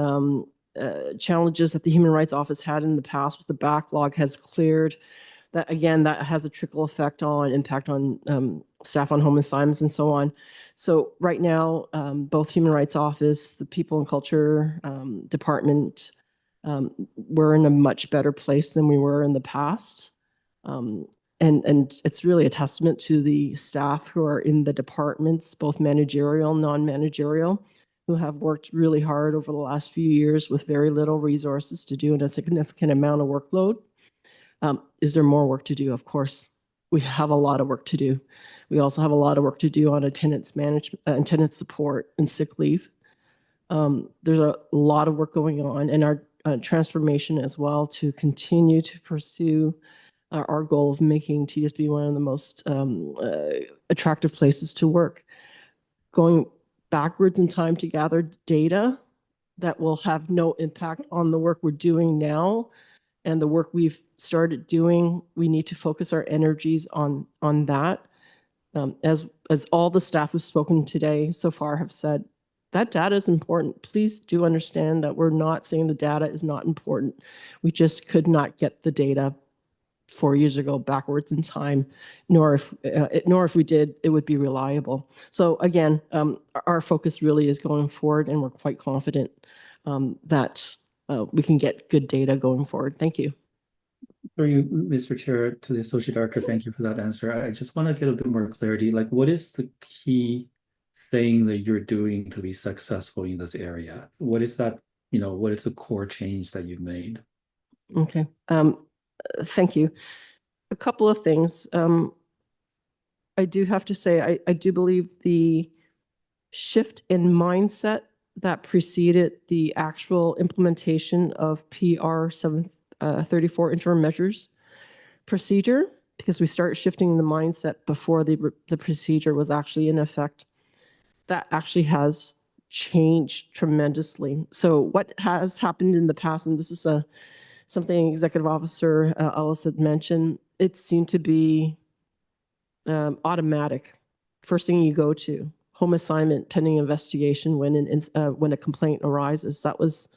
challenges that the Human Rights Office had in the past with the backlog has cleared. That again, that has a trickle effect on impact on staff on home assignments and so on. So right now, both Human Rights Office, the People and Culture Department, we're in a much better place than we were in the past. And it's really a testament to the staff who are in the departments, both managerial and non-managerial, who have worked really hard over the last few years with very little resources to do and a significant amount of workload. Is there more work to do? Of course, we have a lot of work to do. We also have a lot of work to do on attendance management, attendance support and sick leave. There's a lot of work going on, and our transformation as well to continue to pursue our goal of making TSB one of the most attractive places to work. Going backwards in time to gather data that will have no impact on the work we're doing now and the work we've started doing, we need to focus our energies on that. As all the staff who've spoken today so far have said, that data is important. Please do understand that we're not saying the data is not important. We just could not get the data 4 years ago backwards in time, nor if we did, it would be reliable. So again, our focus really is going forward, and we're quite confident that we can get good data going forward. Thank you. For you, Mr. Chair, to the Associate Director, thank you for that answer. I just want to get a bit more clarity. Like, what is the key thing that you're doing to be successful in this area? What is that, what is the core change that you've made? Okay. Thank you. A couple of things. I do have to say, I do believe the shift in mindset that preceded the actual implementation of PR 734 interim measures procedure, because we started shifting the mindset before the procedure was actually in effect, that actually has changed tremendously. So what has happened in the past, and this is something Executive Officer Ellis had mentioned, it seemed to be automatic. First thing you go to, home assignment pending investigation when a complaint arises. That was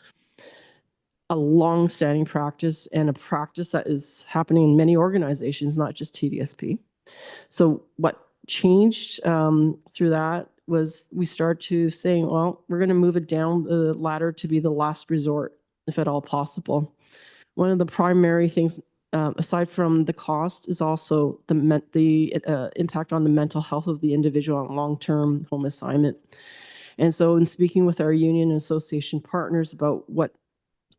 a long-standing practice, and a practice that is happening in many organizations, not just TDSP. So what changed through that was we start to saying, well, we're going to move it down the ladder to be the last resort, if at all possible. One of the primary things, aside from the cost, is also the impact on the mental health of the individual on long-term home assignment. And so in speaking with our union and association partners about what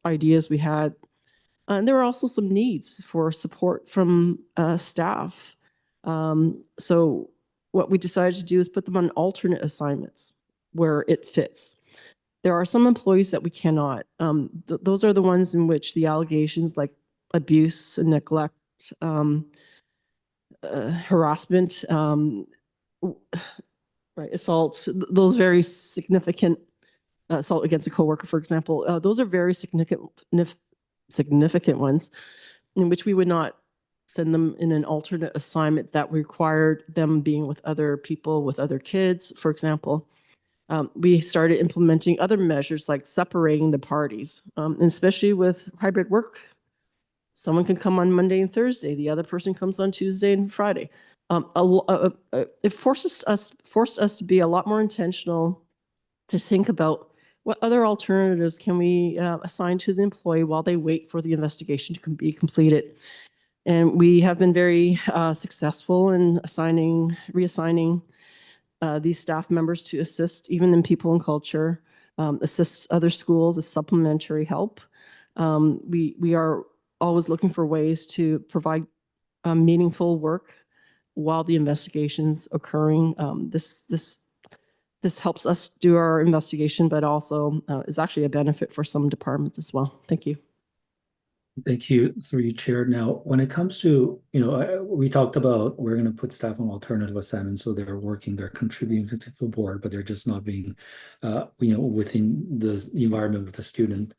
ideas we had, and there were also some needs for support from staff. So what we decided to do is put them on alternate assignments where it fits. There are some employees that we cannot. Those are the ones in which the allegations like abuse and neglect, harassment, assault, those very significant, assault against a coworker, for example, those are very significant ones in which we would not send them in an alternate assignment that required them being with other people, with other kids, for example. We started implementing other measures like separating the parties, and especially with hybrid work. Someone can come on Monday and Thursday. The other person comes on Tuesday and Friday. It forced us to be a lot more intentional, to think about what other alternatives can we assign to the employee while they wait for the investigation to be completed. And we have been very successful in reassigning these staff members to assist even in people and culture, assist other schools as supplementary help. We are always looking for ways to provide meaningful work while the investigation's occurring. This helps us do our investigation, but also is actually a benefit for some departments as well. Thank you. Thank you, through you, Chair. Now, when it comes to, we talked about we're going to put staff on alternative assignments, so they're contributing to the board, but they're just not being, within the environment with the student.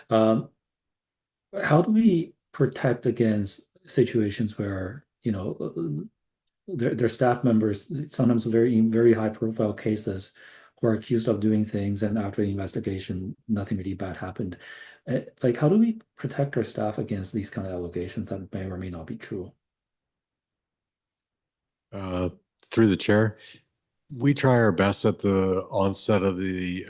How do we protect against situations where, their staff members, sometimes very high profile cases, who are accused of doing things, and after the investigation, nothing really bad happened? Like, how do we protect our staff against these kind of allegations that may or may not be true? Through the chair, we try our best at the onset of the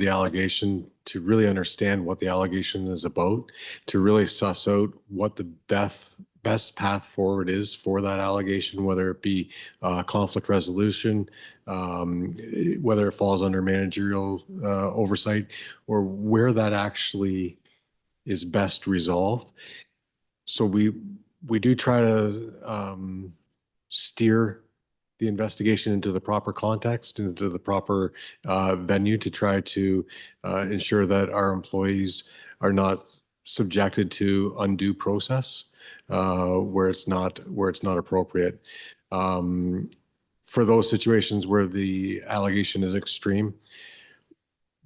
allegation to really understand what the allegation is about, to really suss out what the best path forward is for that allegation, whether it be conflict resolution, whether it falls under managerial oversight, or where that actually is best resolved. So we do try to steer the investigation into the proper context, into the proper venue, to try to ensure that our employees are not subjected to undue process where it's not appropriate. For those situations where the allegation is extreme,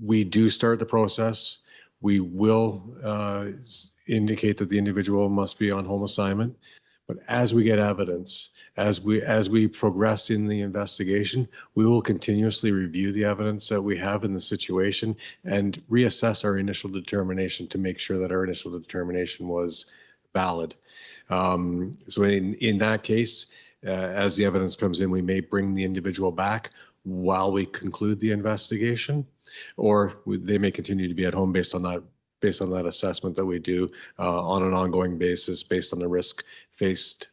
we do start the process. We will indicate that the individual must be on home assignment. But as we get evidence, as we progress in the investigation, we will continuously review the evidence that we have in the situation and reassess our initial determination to make sure that our initial determination was valid. So in that case, as the evidence comes in, we may bring the individual back while we conclude the investigation, or they may continue to be at home based on that assessment that we do on an ongoing basis based on the risk faced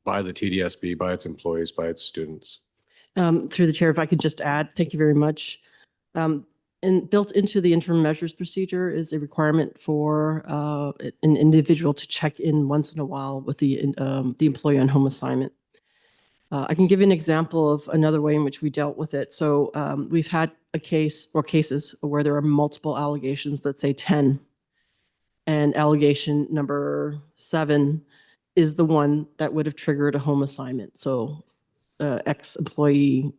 by the TDSB, by its employees, by its students. Through the chair, if I could just add, thank you very much. And built into the interim measures procedure is a requirement for an individual to check in once in a while with the employee on home assignment. I can give you an example of another way in which we dealt with it. So we've had a case or cases where there are multiple allegations, let's say 10, and allegation number 7 is the one that would have triggered a home assignment. So ex-employee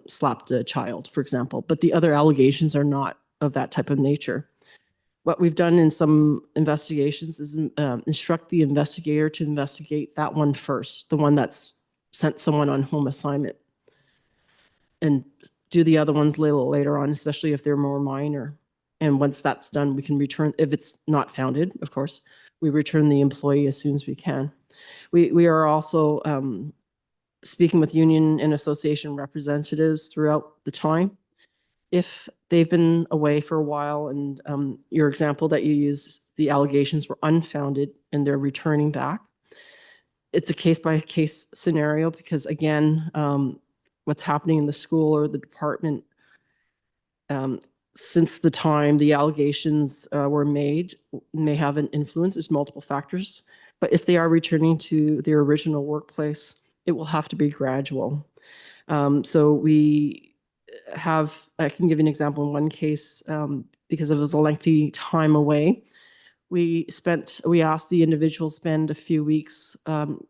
slapped a child, for example, but the other allegations are not of that type of nature. What we've done in some investigations is instruct the investigator to investigate that one first, the one that's sent someone on home assignment, and do the other ones a little later on, especially if they're more minor. And once that's done, we can return, if it's not founded, of course, we return the employee as soon as we can. We are also speaking with union and association representatives throughout the time. If they've been away for a while and your example that you use, the allegations were unfounded and they're returning back, it's a case-by-case scenario because, again, what's happening in the school or the department since the time the allegations were made may have an influence. There's multiple factors. But if they are returning to their original workplace, it will have to be gradual. So we have, I can give you an example in one case, because it was a lengthy time away. We asked the individual spend a few weeks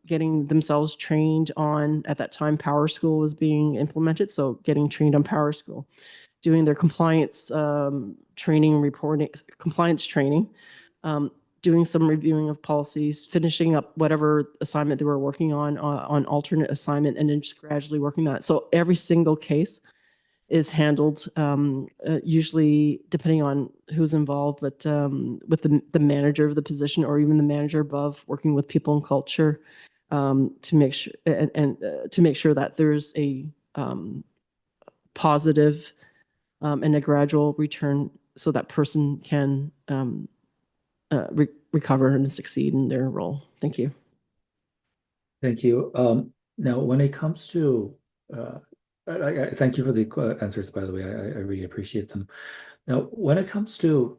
getting themselves trained on, at that time, Power School was being implemented. So getting trained on Power School, doing their compliance training, reporting, compliance training, doing some reviewing of policies, finishing up whatever assignment they were working on alternate assignment, and then just gradually working that. So every single case is handled, usually depending on who's involved, but with the manager of the position or even the manager above, working with people and culture to make sure and to make sure that there's a positive and a gradual return so that person can recover and succeed in their role. Thank you. Thank you. Now, when it comes to, I thank you for the answers, by the way. I really appreciate them. Now, when it comes to,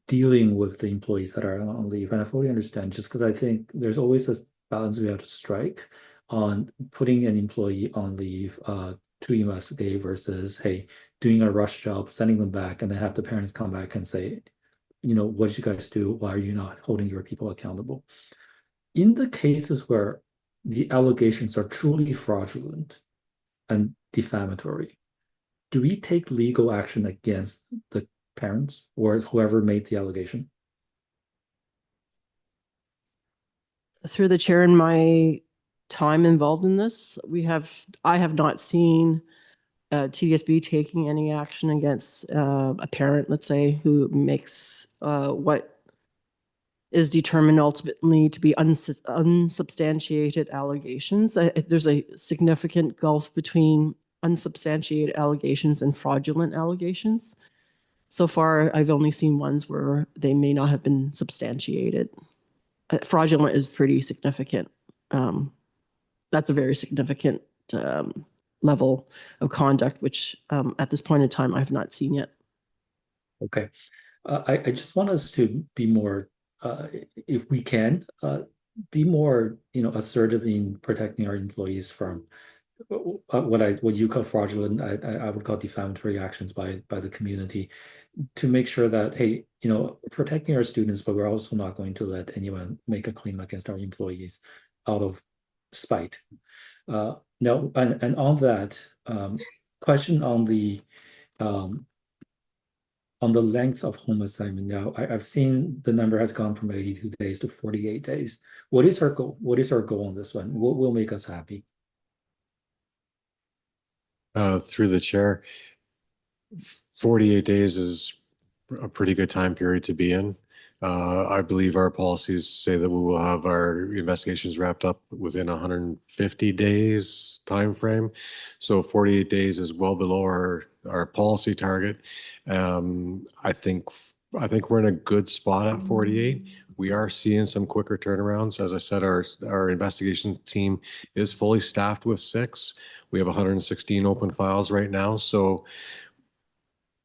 dealing with the employees that are on leave, and I fully understand, just because I think there's always a balance we have to strike on putting an employee on leave to investigate versus, hey, doing a rush job, sending them back, and then have the parents come back and say, what did you guys do? Why are you not holding your people accountable? In the cases where the allegations are truly fraudulent and defamatory, do we take legal action against the parents or whoever made the allegation? Through the chair, in my time involved in this, I have not seen TDSB taking any action against a parent, let's say, who makes what is determined ultimately to be unsubstantiated allegations. There's a significant gulf between unsubstantiated allegations and fraudulent allegations. So far, I've only seen ones where they may not have been substantiated. Fraudulent is pretty significant. That's a very significant level of conduct, which at this point in time, I have not seen yet. Okay. I just want us to be more, if we can, be more, assertive in protecting our employees from what you call fraudulent, I would call defamatory actions by the community, to make sure that, hey, protecting our students, but we're also not going to let anyone make a claim against our employees out of spite. No, and on that question on the on the length of home assignment now, I've seen the number has gone from 82 days to 48 days. What is our goal? What is our goal on this one? What will make us happy? Through the chair, 48 days is a pretty good time period to be in. I believe our policies say that we will have our investigations wrapped up within 150 days timeframe. So 48 days is well below our policy target. I think we're in a good spot at 48. We are seeing some quicker turnarounds. As I said, our investigation team is fully staffed with 6. We have 116 open files right now. So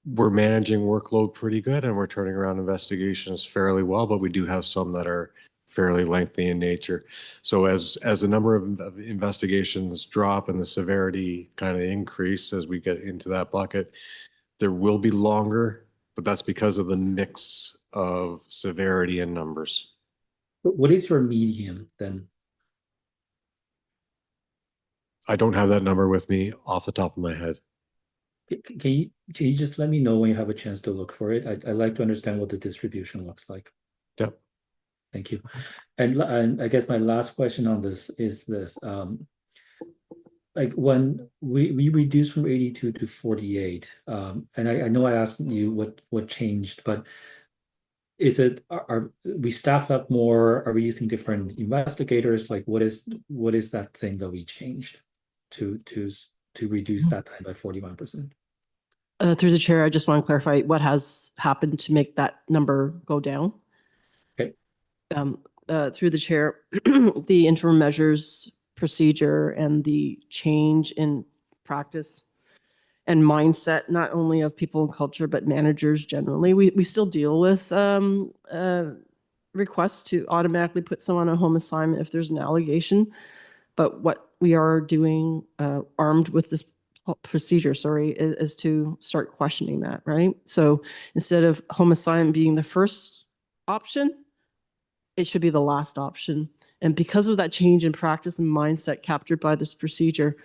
we're managing workload pretty good and we're turning around investigations fairly well, but we do have some that are fairly lengthy in nature. So as the number of investigations drop and the severity kind of increase as we get into that bucket, there will be longer, but that's because of the mix of severity and numbers. But what is your median then? I don't have that number with me off the top of my head. Can you just let me know when you have a chance to look for it? I'd like to understand what the distribution looks like. Yep. Thank you. And I guess my last question on this is this. Like when we reduced from 82 to 48, and I know I asked you what changed, but is it, are we staff up more? Are we using different investigators? Like what is that thing that we changed to reduce that time by 41%? Through the chair, I just want to clarify what has happened to make that number go down. Okay. Through the chair, the interim measures procedure and the change in practice and mindset, not only of people and culture, but managers generally. We still deal with requests to automatically put someone on home assignment if there's an allegation. But what we are doing, armed with this procedure, is to start questioning that, right? So instead of home assignment being the first option, it should be the last option. And because of that change in practice and mindset captured by this procedure,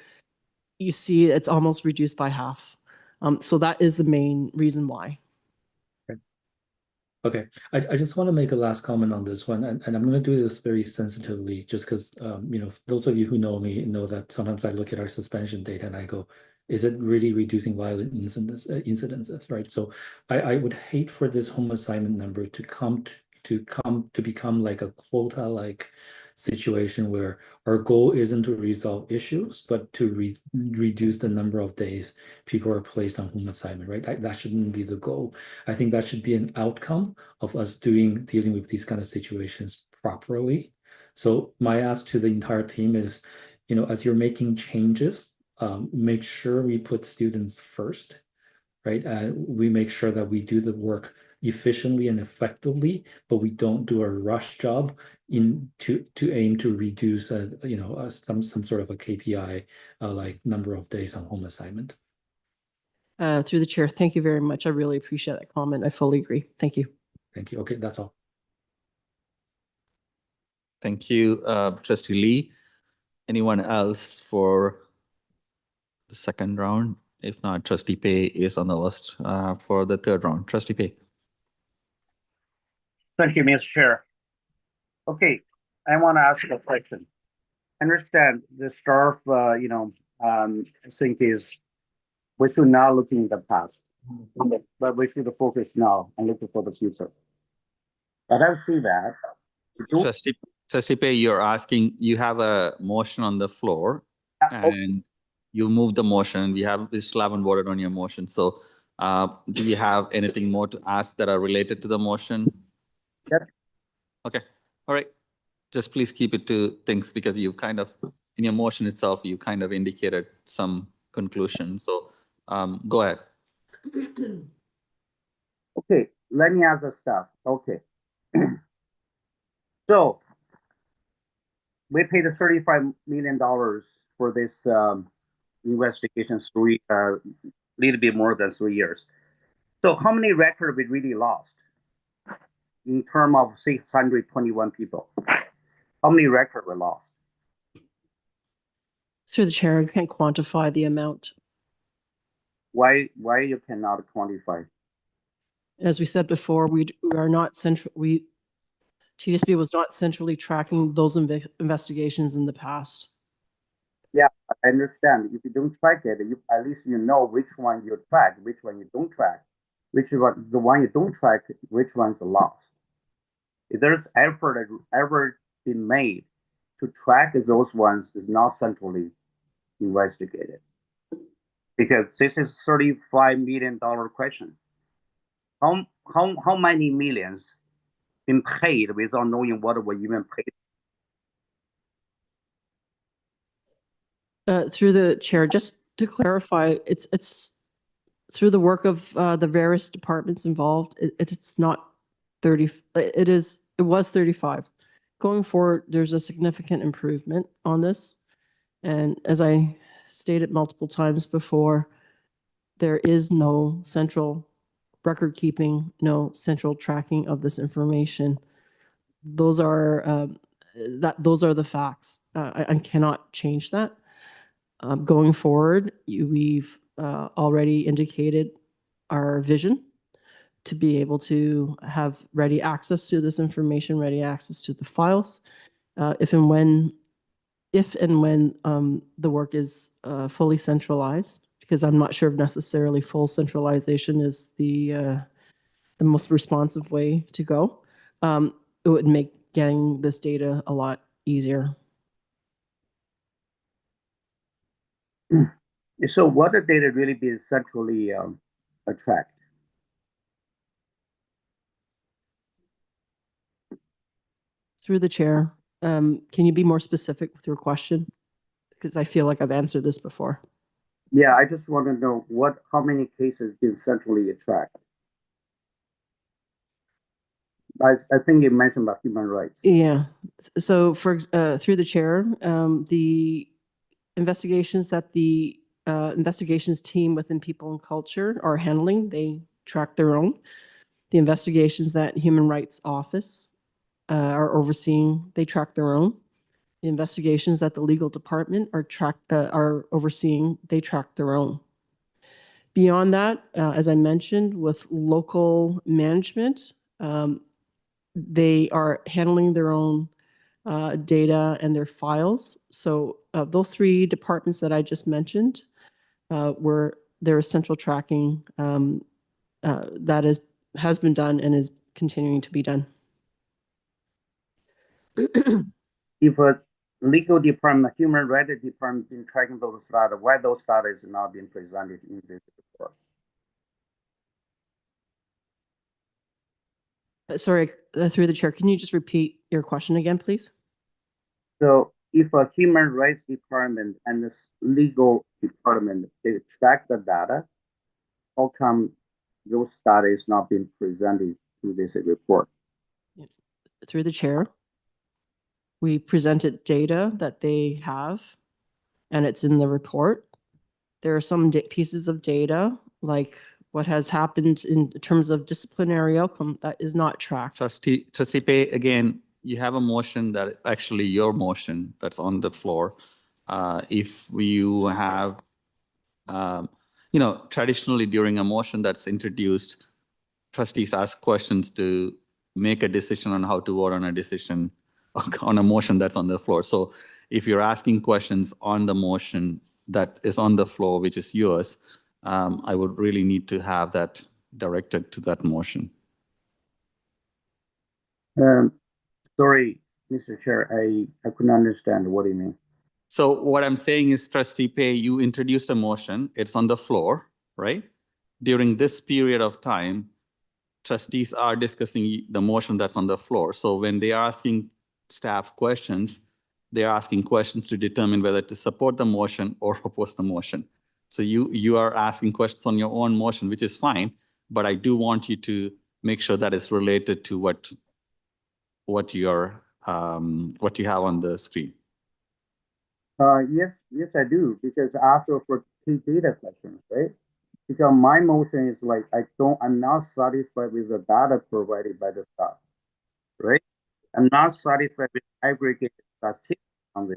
you see it's almost reduced by half. So that is the main reason why. Okay, I just want to make a last comment on this one, and I'm going to do this very sensitively, just because those of you who know me know that sometimes I look at our suspension data and I go, is it really reducing violent incidences, right? So I would hate for this home assignment number to become like a quota-like situation where our goal isn't to resolve issues, but to reduce the number of days people are placed on home assignment, right? That shouldn't be the goal. I think that should be an outcome of us dealing with these kind of situations properly. So my ask to the entire team is, as you're making changes, make sure we put students first, right? We make sure that we do the work efficiently and effectively, but we don't do a rush job to aim to reduce some sort of a KPI like number of days on home assignment. Through the chair, thank you very much. I really appreciate that comment. I fully agree. Thank you. Thank you. Okay, that's all. Thank you, Trustee Lee. Anyone else for the second round? If not, Trustee Pei is on the list for the third round. Trustee Pei. Thank you, Mr. Chair. Okay, I want to ask a question. I understand the staff, I think is we should not look in the past, but we should focus now and look for the future. But I see that. Trustee Pei, you're asking, you have a motion on the floor and you moved the motion. We still haven't voted on your motion. So do you have anything more to ask that are related to the motion? Yes. Okay. All right. Just please keep it to things because you kind of, in your motion itself, you kind of indicated some conclusion. So go ahead. Okay, let me ask the stuff. Okay. So we paid $35 million for this investigation, little bit more than 3 years. So how many records we really lost in terms of 621 people? How many records were lost? Through the chair, I can't quantify the amount. Why you cannot quantify? As we said before, we are not TSB was not centrally tracking those investigations in the past. Yeah, I understand. If you don't track it, at least you know which one you track, which one you don't track, which one the one you don't track, which one's lost. If there's effort ever been made to track those ones, is not centrally investigated. Because this is $35 million question. How many millions been paid without knowing what were even paid? Through the chair, just to clarify, it's through the work of the various departments involved. It's not 30. It was 35. Going forward, there's a significant improvement on this, and as I stated multiple times before, there is no central record keeping, no central tracking of this information. Those are the facts. I cannot change that. Going forward, we've already indicated our vision to be able to have ready access to this information, ready access to the files, if and when the work is fully centralized, because I'm not sure if necessarily full centralization is the most responsive way to go. It would make getting this data a lot easier. So what the data really be centrally tracked? Through the chair, can you be more specific with your question? Because I feel like I've answered this before. Yeah, I just want to know how many cases been centrally tracked. I think you mentioned about human rights. Yeah. So through the chair, the investigations that the investigations team within People and Culture are handling, they track their own. The investigations that Human Rights Office are overseeing, they track their own. The investigations that the legal department are overseeing, they track their own. Beyond that, as I mentioned, with local management, they are handling their own data and their files. So those three departments that I just mentioned, there is central tracking that has been done and is continuing to be done. If a legal department, human rights department been tracking those data, why those data is not being presented in this report? Sorry, through the chair, can you just repeat your question again, please? So if a human rights department and this legal department, they track the data, how come those data is not being presented in this report? Through the chair, we presented data that they have, and it's in the report. There are some pieces of data, like what has happened in terms of disciplinary outcome, that is not tracked. Trustee Pei, again, you have a motion that actually your motion that's on the floor. If you have, traditionally during a motion that's introduced, trustees ask questions to make a decision on how to vote on a decision on a motion that's on the floor. So if you're asking questions on the motion that is on the floor, which is yours, I would really need to have that directed to that motion. Sorry, Mr. Chair, I couldn't understand what you mean. So what I'm saying is, Trustee Pei, you introduced a motion, it's on the floor, right? During this period of time, trustees are discussing the motion that's on the floor. So when they are asking staff questions, they're asking questions to determine whether to support the motion or oppose the motion. So you are asking questions on your own motion, which is fine, but I do want you to make sure that it's related to what you have on the screen. Yes, I do, because I asked for key data questions, right? Because my motion is like, I'm not satisfied with the data provided by the staff, right? I'm not satisfied with aggregated statistics on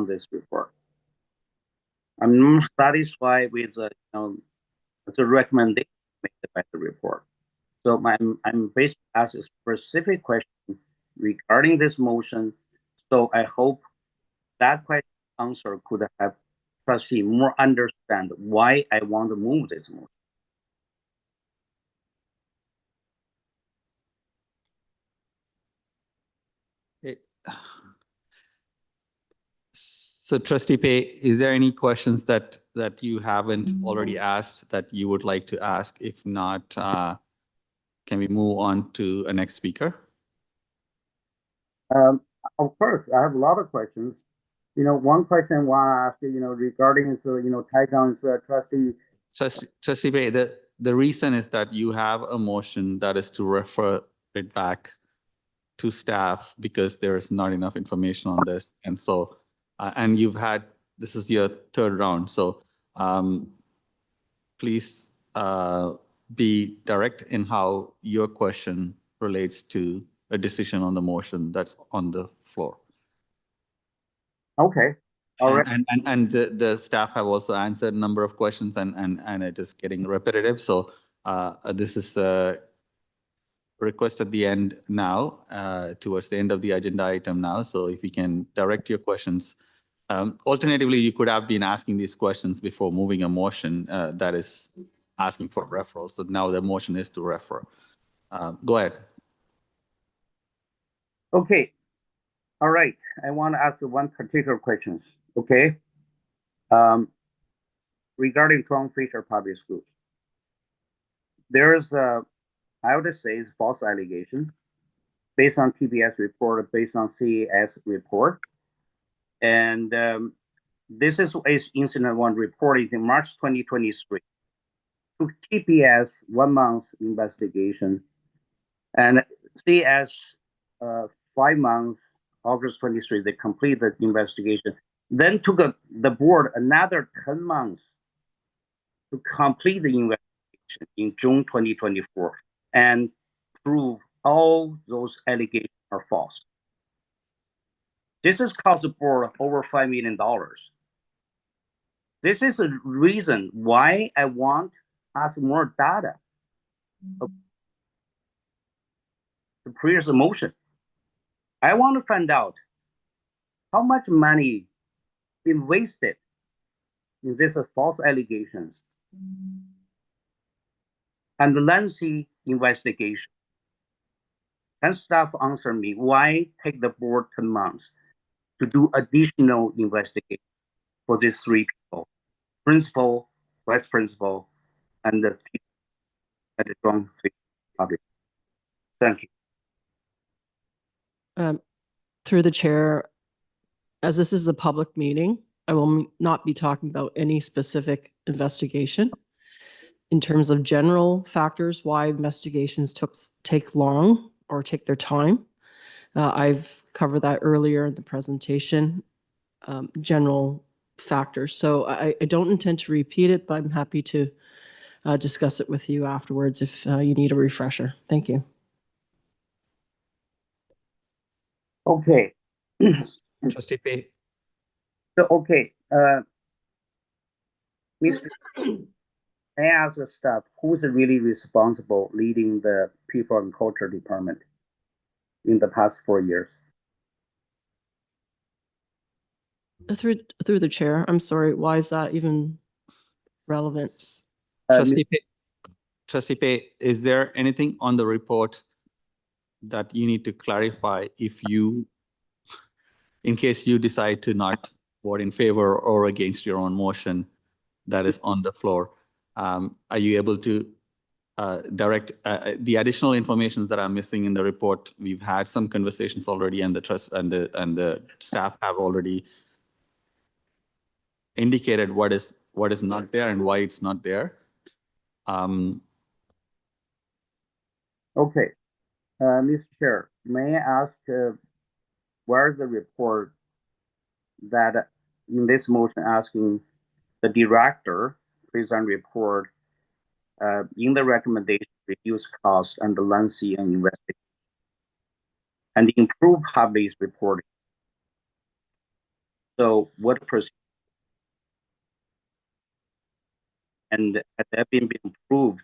this report. I'm not satisfied with the recommendation made by the report. So I'm basically asking a specific question regarding this motion. So I hope that question answer could have trustee more understand why I want to move this motion. So Trustee Pei, is there any questions that you haven't already asked that you would like to ask? If not, can we move on to a next speaker? Of course, I have a lot of questions. One question I want to ask, regarding, Taiwan's Trustee Pei, the reason is that you have a motion that is to refer it back to staff because there is not enough information on this. And so, and this is your third round. So please be direct in how your question relates to a decision on the motion that's on the floor. Okay. All right. And the staff have also answered a number of questions and it is getting repetitive. So this is a request at the end now, towards the end of the agenda item now. So if you can direct your questions. Alternatively, you could have been asking these questions before moving a motion that is asking for referral. So now the motion is to refer. Go ahead. Okay. All right. I want to ask one particular question. Okay. Regarding John Fisher Public Schools. There is I would say is false allegation based on TBS report, based on CAS report. And this is incident one reported in March 2023. Took TPS 1 month investigation and CS 5 months, August 23, they completed the investigation. Then took the board another 10 months to complete the investigation in June 2024 and prove all those allegations are false. This has cost the board over $5 million. This is a reason why I want us more data to previous motion. I want to find out how much money been wasted in these false allegations and the lengthy investigation. Can staff answer me why take the board 10 months to do additional investigation for these 3 people, principal, vice principal, and the people at the John Fisher Public. Thank you. Through the chair, as this is a public meeting, I will not be talking about any specific investigation. In terms of general factors why investigations take long or take their time, I've covered that earlier in the presentation, general factors. So I don't intend to repeat it, but I'm happy to discuss it with you afterwards if you need a refresher. Thank you. Okay. Trustee Pei. So, okay. Mr. I ask the staff, who's really responsible leading the People and Culture Department in the past 4 years? Through the chair, I'm sorry, why is that even relevant? Trustee Pei, is there anything on the report that you need to clarify in case you decide to not vote in favor or against your own motion that is on the floor? Are you able to direct the additional information that are missing in the report? We've had some conversations already, and the staff have already indicated what is not there and why it's not there. Okay, Mr. Chair, may I ask where's the report that in this motion asking the director present report in the recommendation reduce cost and the lengthy and investigation and improve public reporting? So what procedure and has that been improved?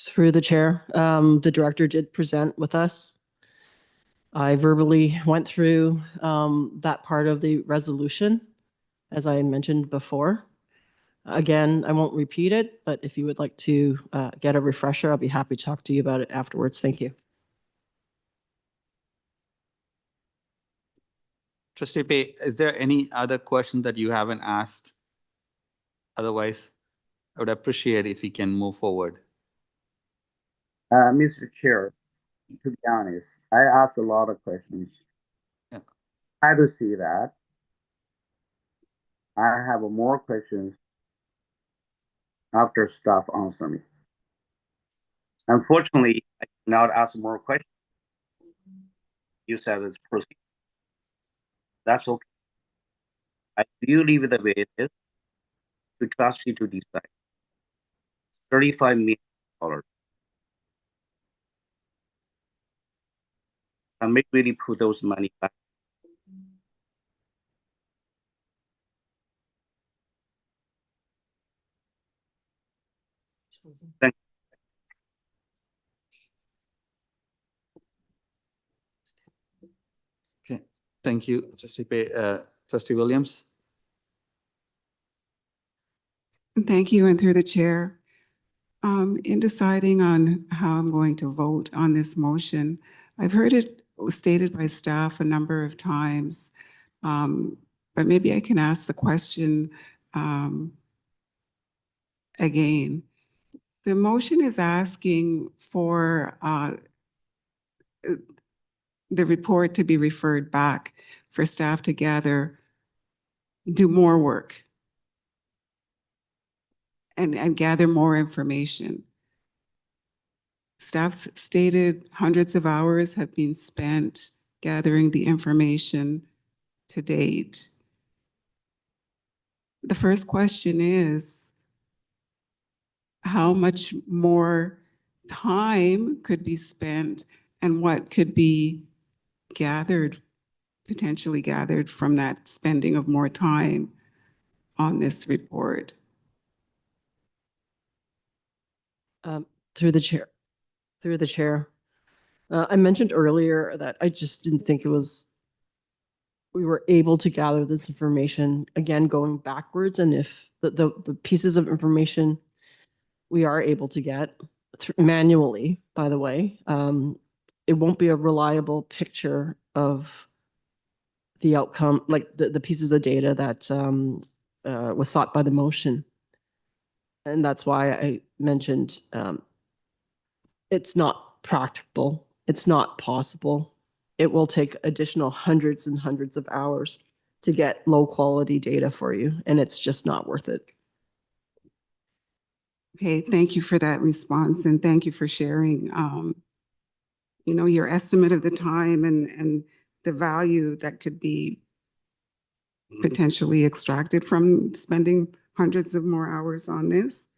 Through the chair, the director did present with us. I verbally went through that part of the resolution, as I mentioned before. Again, I won't repeat it, but if you would like to get a refresher, I'll be happy to talk to you about it afterwards. Thank you. Trustee Pei, is there any other question that you haven't asked? Otherwise, I would appreciate if we can move forward. Mr. Chair, to be honest, I asked a lot of questions. Yeah. I do see that. I have more questions after staff answer me. Unfortunately, I cannot ask more questions. You said it's proceed. That's okay. I do leave it the way it is to trust you to decide. $35 million. I may really put those money back. Thank Okay, thank you, Trustee Pei. Trustee Williams? Thank you, and through the chair. In deciding on how I'm going to vote on this motion, I've heard it stated by staff a number of times, but maybe I can ask the question again. The motion is asking for the report to be referred back for staff to do more work and gather more information. Staff stated hundreds of hours have been spent gathering the information to date. The first question is, how much more time could be spent and what could be gathered, potentially gathered from that spending of more time on this report? Through the chair. Through the chair. I mentioned earlier that I just didn't think we were able to gather this information, again, going backwards. And if the pieces of information we are able to get manually, by the way, it won't be a reliable picture of the outcome, like the pieces of data that was sought by the motion. And that's why I mentioned it's not practicable. It's not possible. It will take additional hundreds and hundreds of hours to get low quality data for you, and it's just not worth it. Okay, thank you for that response, and thank you for sharing, your estimate of the time and the value that could be potentially extracted from spending hundreds of more hours on this.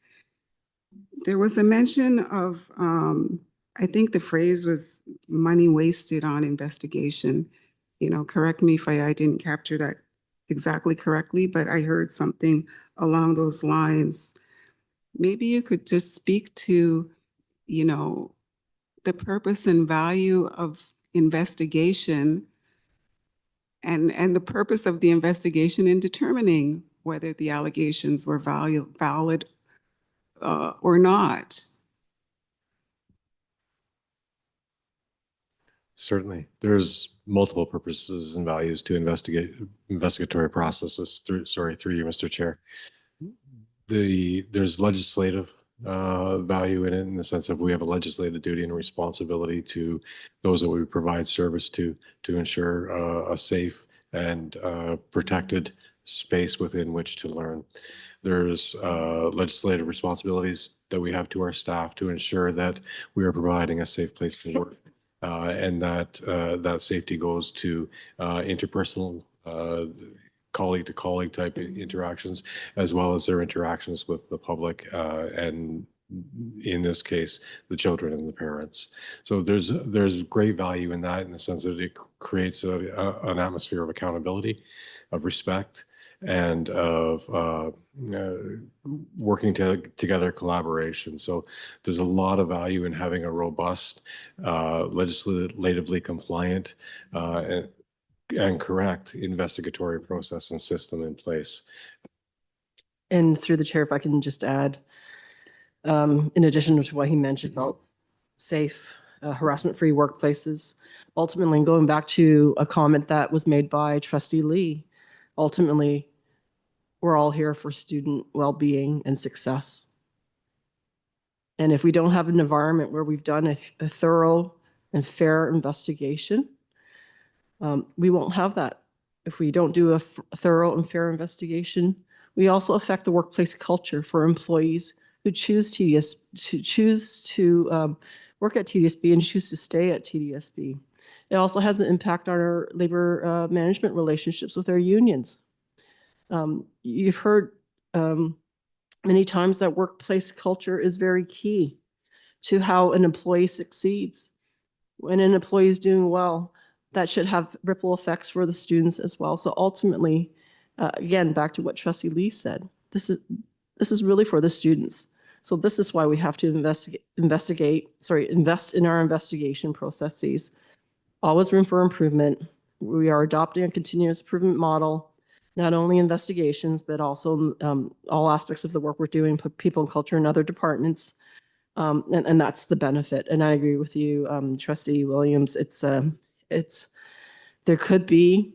There was a mention of, I think the phrase was money wasted on investigation. Correct me if I didn't capture that exactly correctly, but I heard something along those lines. Maybe you could just speak to, the purpose and value of investigation and the purpose of the investigation in determining whether the allegations were valid or not. Certainly. There's multiple purposes and values to investigatory processes through you, Mr. Chair. There's legislative value in it, in the sense of we have a legislative duty and responsibility to those that we provide service to ensure a safe and protected space within which to learn. There's legislative responsibilities that we have to our staff to ensure that we are providing a safe place to work. And that safety goes to interpersonal colleague-to-colleague type interactions, as well as their interactions with the public, and in this case, the children and the parents. So there's great value in that, in the sense that it creates an atmosphere of accountability, of respect, and of working together collaboration. So there's a lot of value in having a robust, legislatively compliant, and correct investigatory process and system in place. And through the chair, if I can just add, in addition to what he mentioned about safe, harassment-free workplaces, ultimately going back to a comment that was made by Trustee Lee, ultimately, we're all here for student well-being and success. And if we don't have an environment where we've done a thorough and fair investigation, we won't have that. If we don't do a thorough and fair investigation, we also affect the workplace culture for employees who choose to work at TDSB and choose to stay at TDSB. It also has an impact on our labor management relationships with our unions. You've heard many times that workplace culture is very key to how an employee succeeds. When an employee is doing well, that should have ripple effects for the students as well. So ultimately, again, back to what Trustee Lee said, this is really for the students. So this is why we have to invest in our investigation processes. Always room for improvement. We are adopting a continuous improvement model, not only investigations, but also all aspects of the work we're doing, people and culture and other departments. And that's the benefit. And I agree with you, Trustee Williams. There could be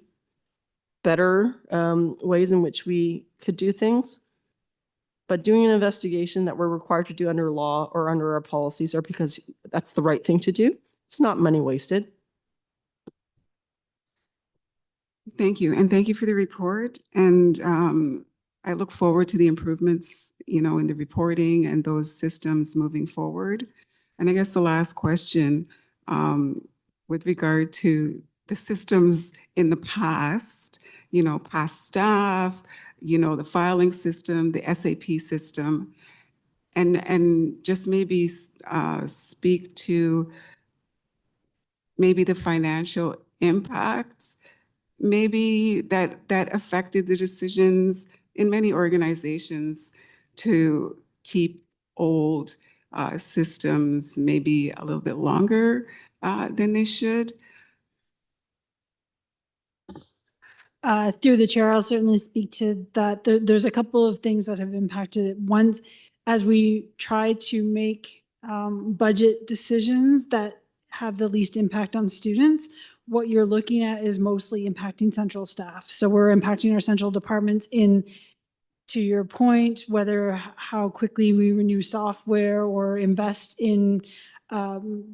better ways in which we could do things, but doing an investigation that we're required to do under law or under our policies, or because that's the right thing to do, it's not money wasted. Thank you. And thank you for the report. And I look forward to the improvements, in the reporting and those systems moving forward. And I guess the last question with regard to the systems in the past, past staff, the filing system, the SAP system, and just maybe speak to maybe the financial impacts, maybe that affected the decisions in many organizations to keep old systems maybe a little bit longer than they should. Through the chair, I'll certainly speak to that. There's a couple of things that have impacted it. One, as we try to make budget decisions that have the least impact on students, what you're looking at is mostly impacting central staff. So we're impacting our central departments in, to your point, whether how quickly we renew software or invest in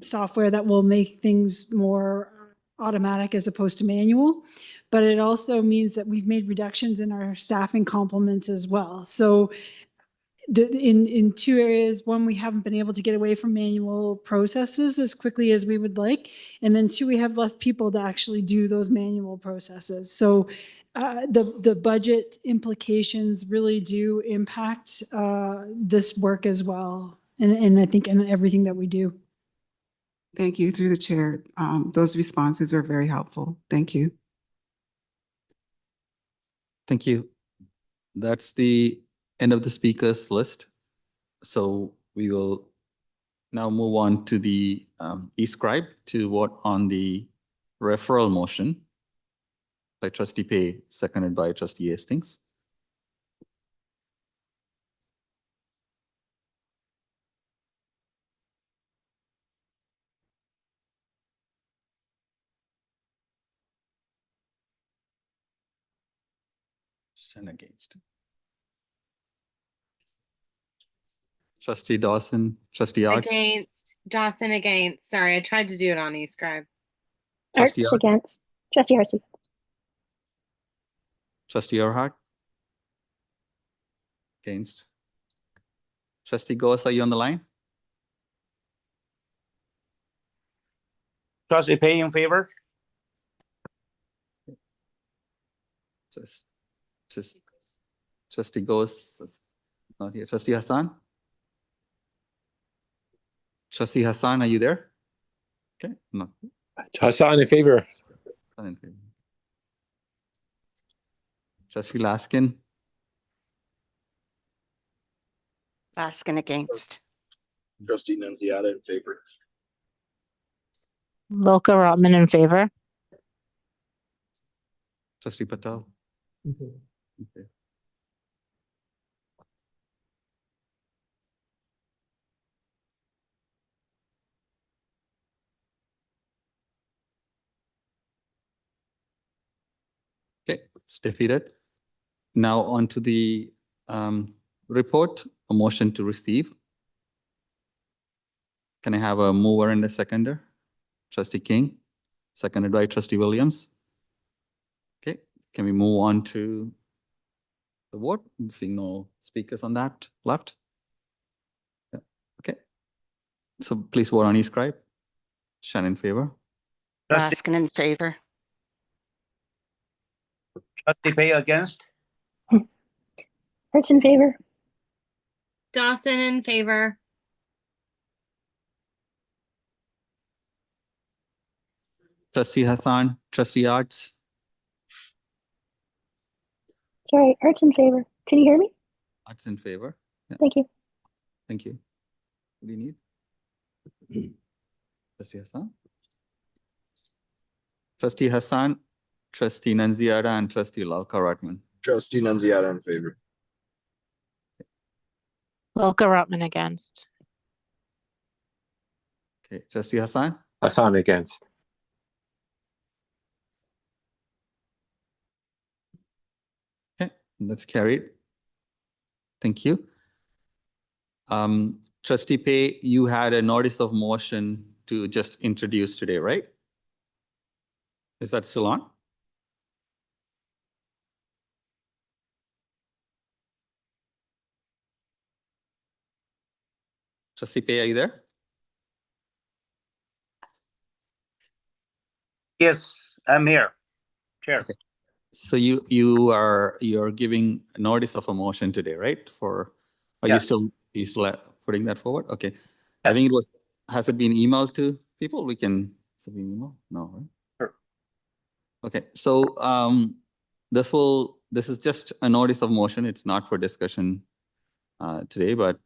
software that will make things more automatic as opposed to manual. But it also means that we've made reductions in our staffing complements as well. So in two areas, one, we haven't been able to get away from manual processes as quickly as we would like. And then two, we have less people to actually do those manual processes. So the budget implications really do impact this work as well. And I think in everything that we do. Thank you. Through the chair, those responses were very helpful. Thank you. Thank you. That's the end of the speakers list. So we will now move on to the e-scribe to vote on the referral motion by Trustee Pay, seconded by Trustee Hastings. And against. Trustee Dawson, Trustee Arts. Against. Dawson against. Sorry, I tried to do it on eScribe. Arts Trustee Arts. against. Trustee Arts. Trustee Erhard. Against. Trustee Goss, are you on the line? Trustee Pay in favor. Trustee Goss not here. Trustee Hassan. Trustee Hassan, are you there? Okay, no. Hassan in favor. Trustee Laskin, Laskin against. Trustee Nunziata in favor. Volker Rotman in favor. Trustee Patel. Okay. Okay, it's defeated. Now on to the report, a motion to receive. Can I have a mover and a seconder? Trustee King, seconded by Trustee Williams. Okay, can we move on to the vote? Seeing no speakers on that left. Yeah. Okay, so please vote on e-scribe. Shannon in favor. Laskin in favor. Trustee Pay against. Hertz in favor. Dawson in favor. Trustee Hassan, Trustee Arts, Sorry, Hertz in favor. Can you hear me? Arts in favor. Yeah. Thank you. Thank you. What do you need? Trustee Hassan? Trustee Hassan, Trustee Nunziata, and Trustee Lauka-Rotman. Trustee Nunziata in favor. Volker Rotman against. Okay, Trustee Hassan? Hassan against. Okay, that's carried. Thank you. Trustee Pay, you had a notice of motion to just introduce today, right? Is that still on? Trustee Pay, are you there? Yes, I'm here, Chair. Okay. So you're giving a notice of a motion today, right? For are Yes. you still putting that forward? Okay. I think it was. Has it been emailed to people? We can. Has it been emailed? No, right? Sure. Okay. So this is just a notice of motion. It's not for discussion today, but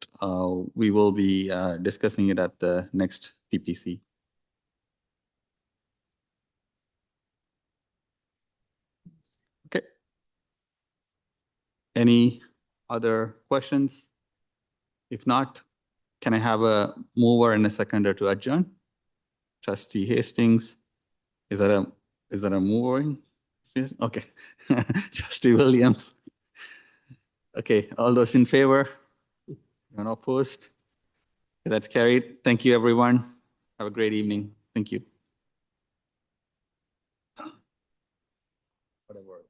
we will be discussing it at the next PPC. Okay. Any other questions? If not, can I have a mover and a seconder to adjourn? Trustee Hastings, is that a mover? Okay. Trustee Williams. Okay, all those in favor? None opposed? Okay, that's carried. Thank you, everyone. Have a great evening. Thank you. Whatever.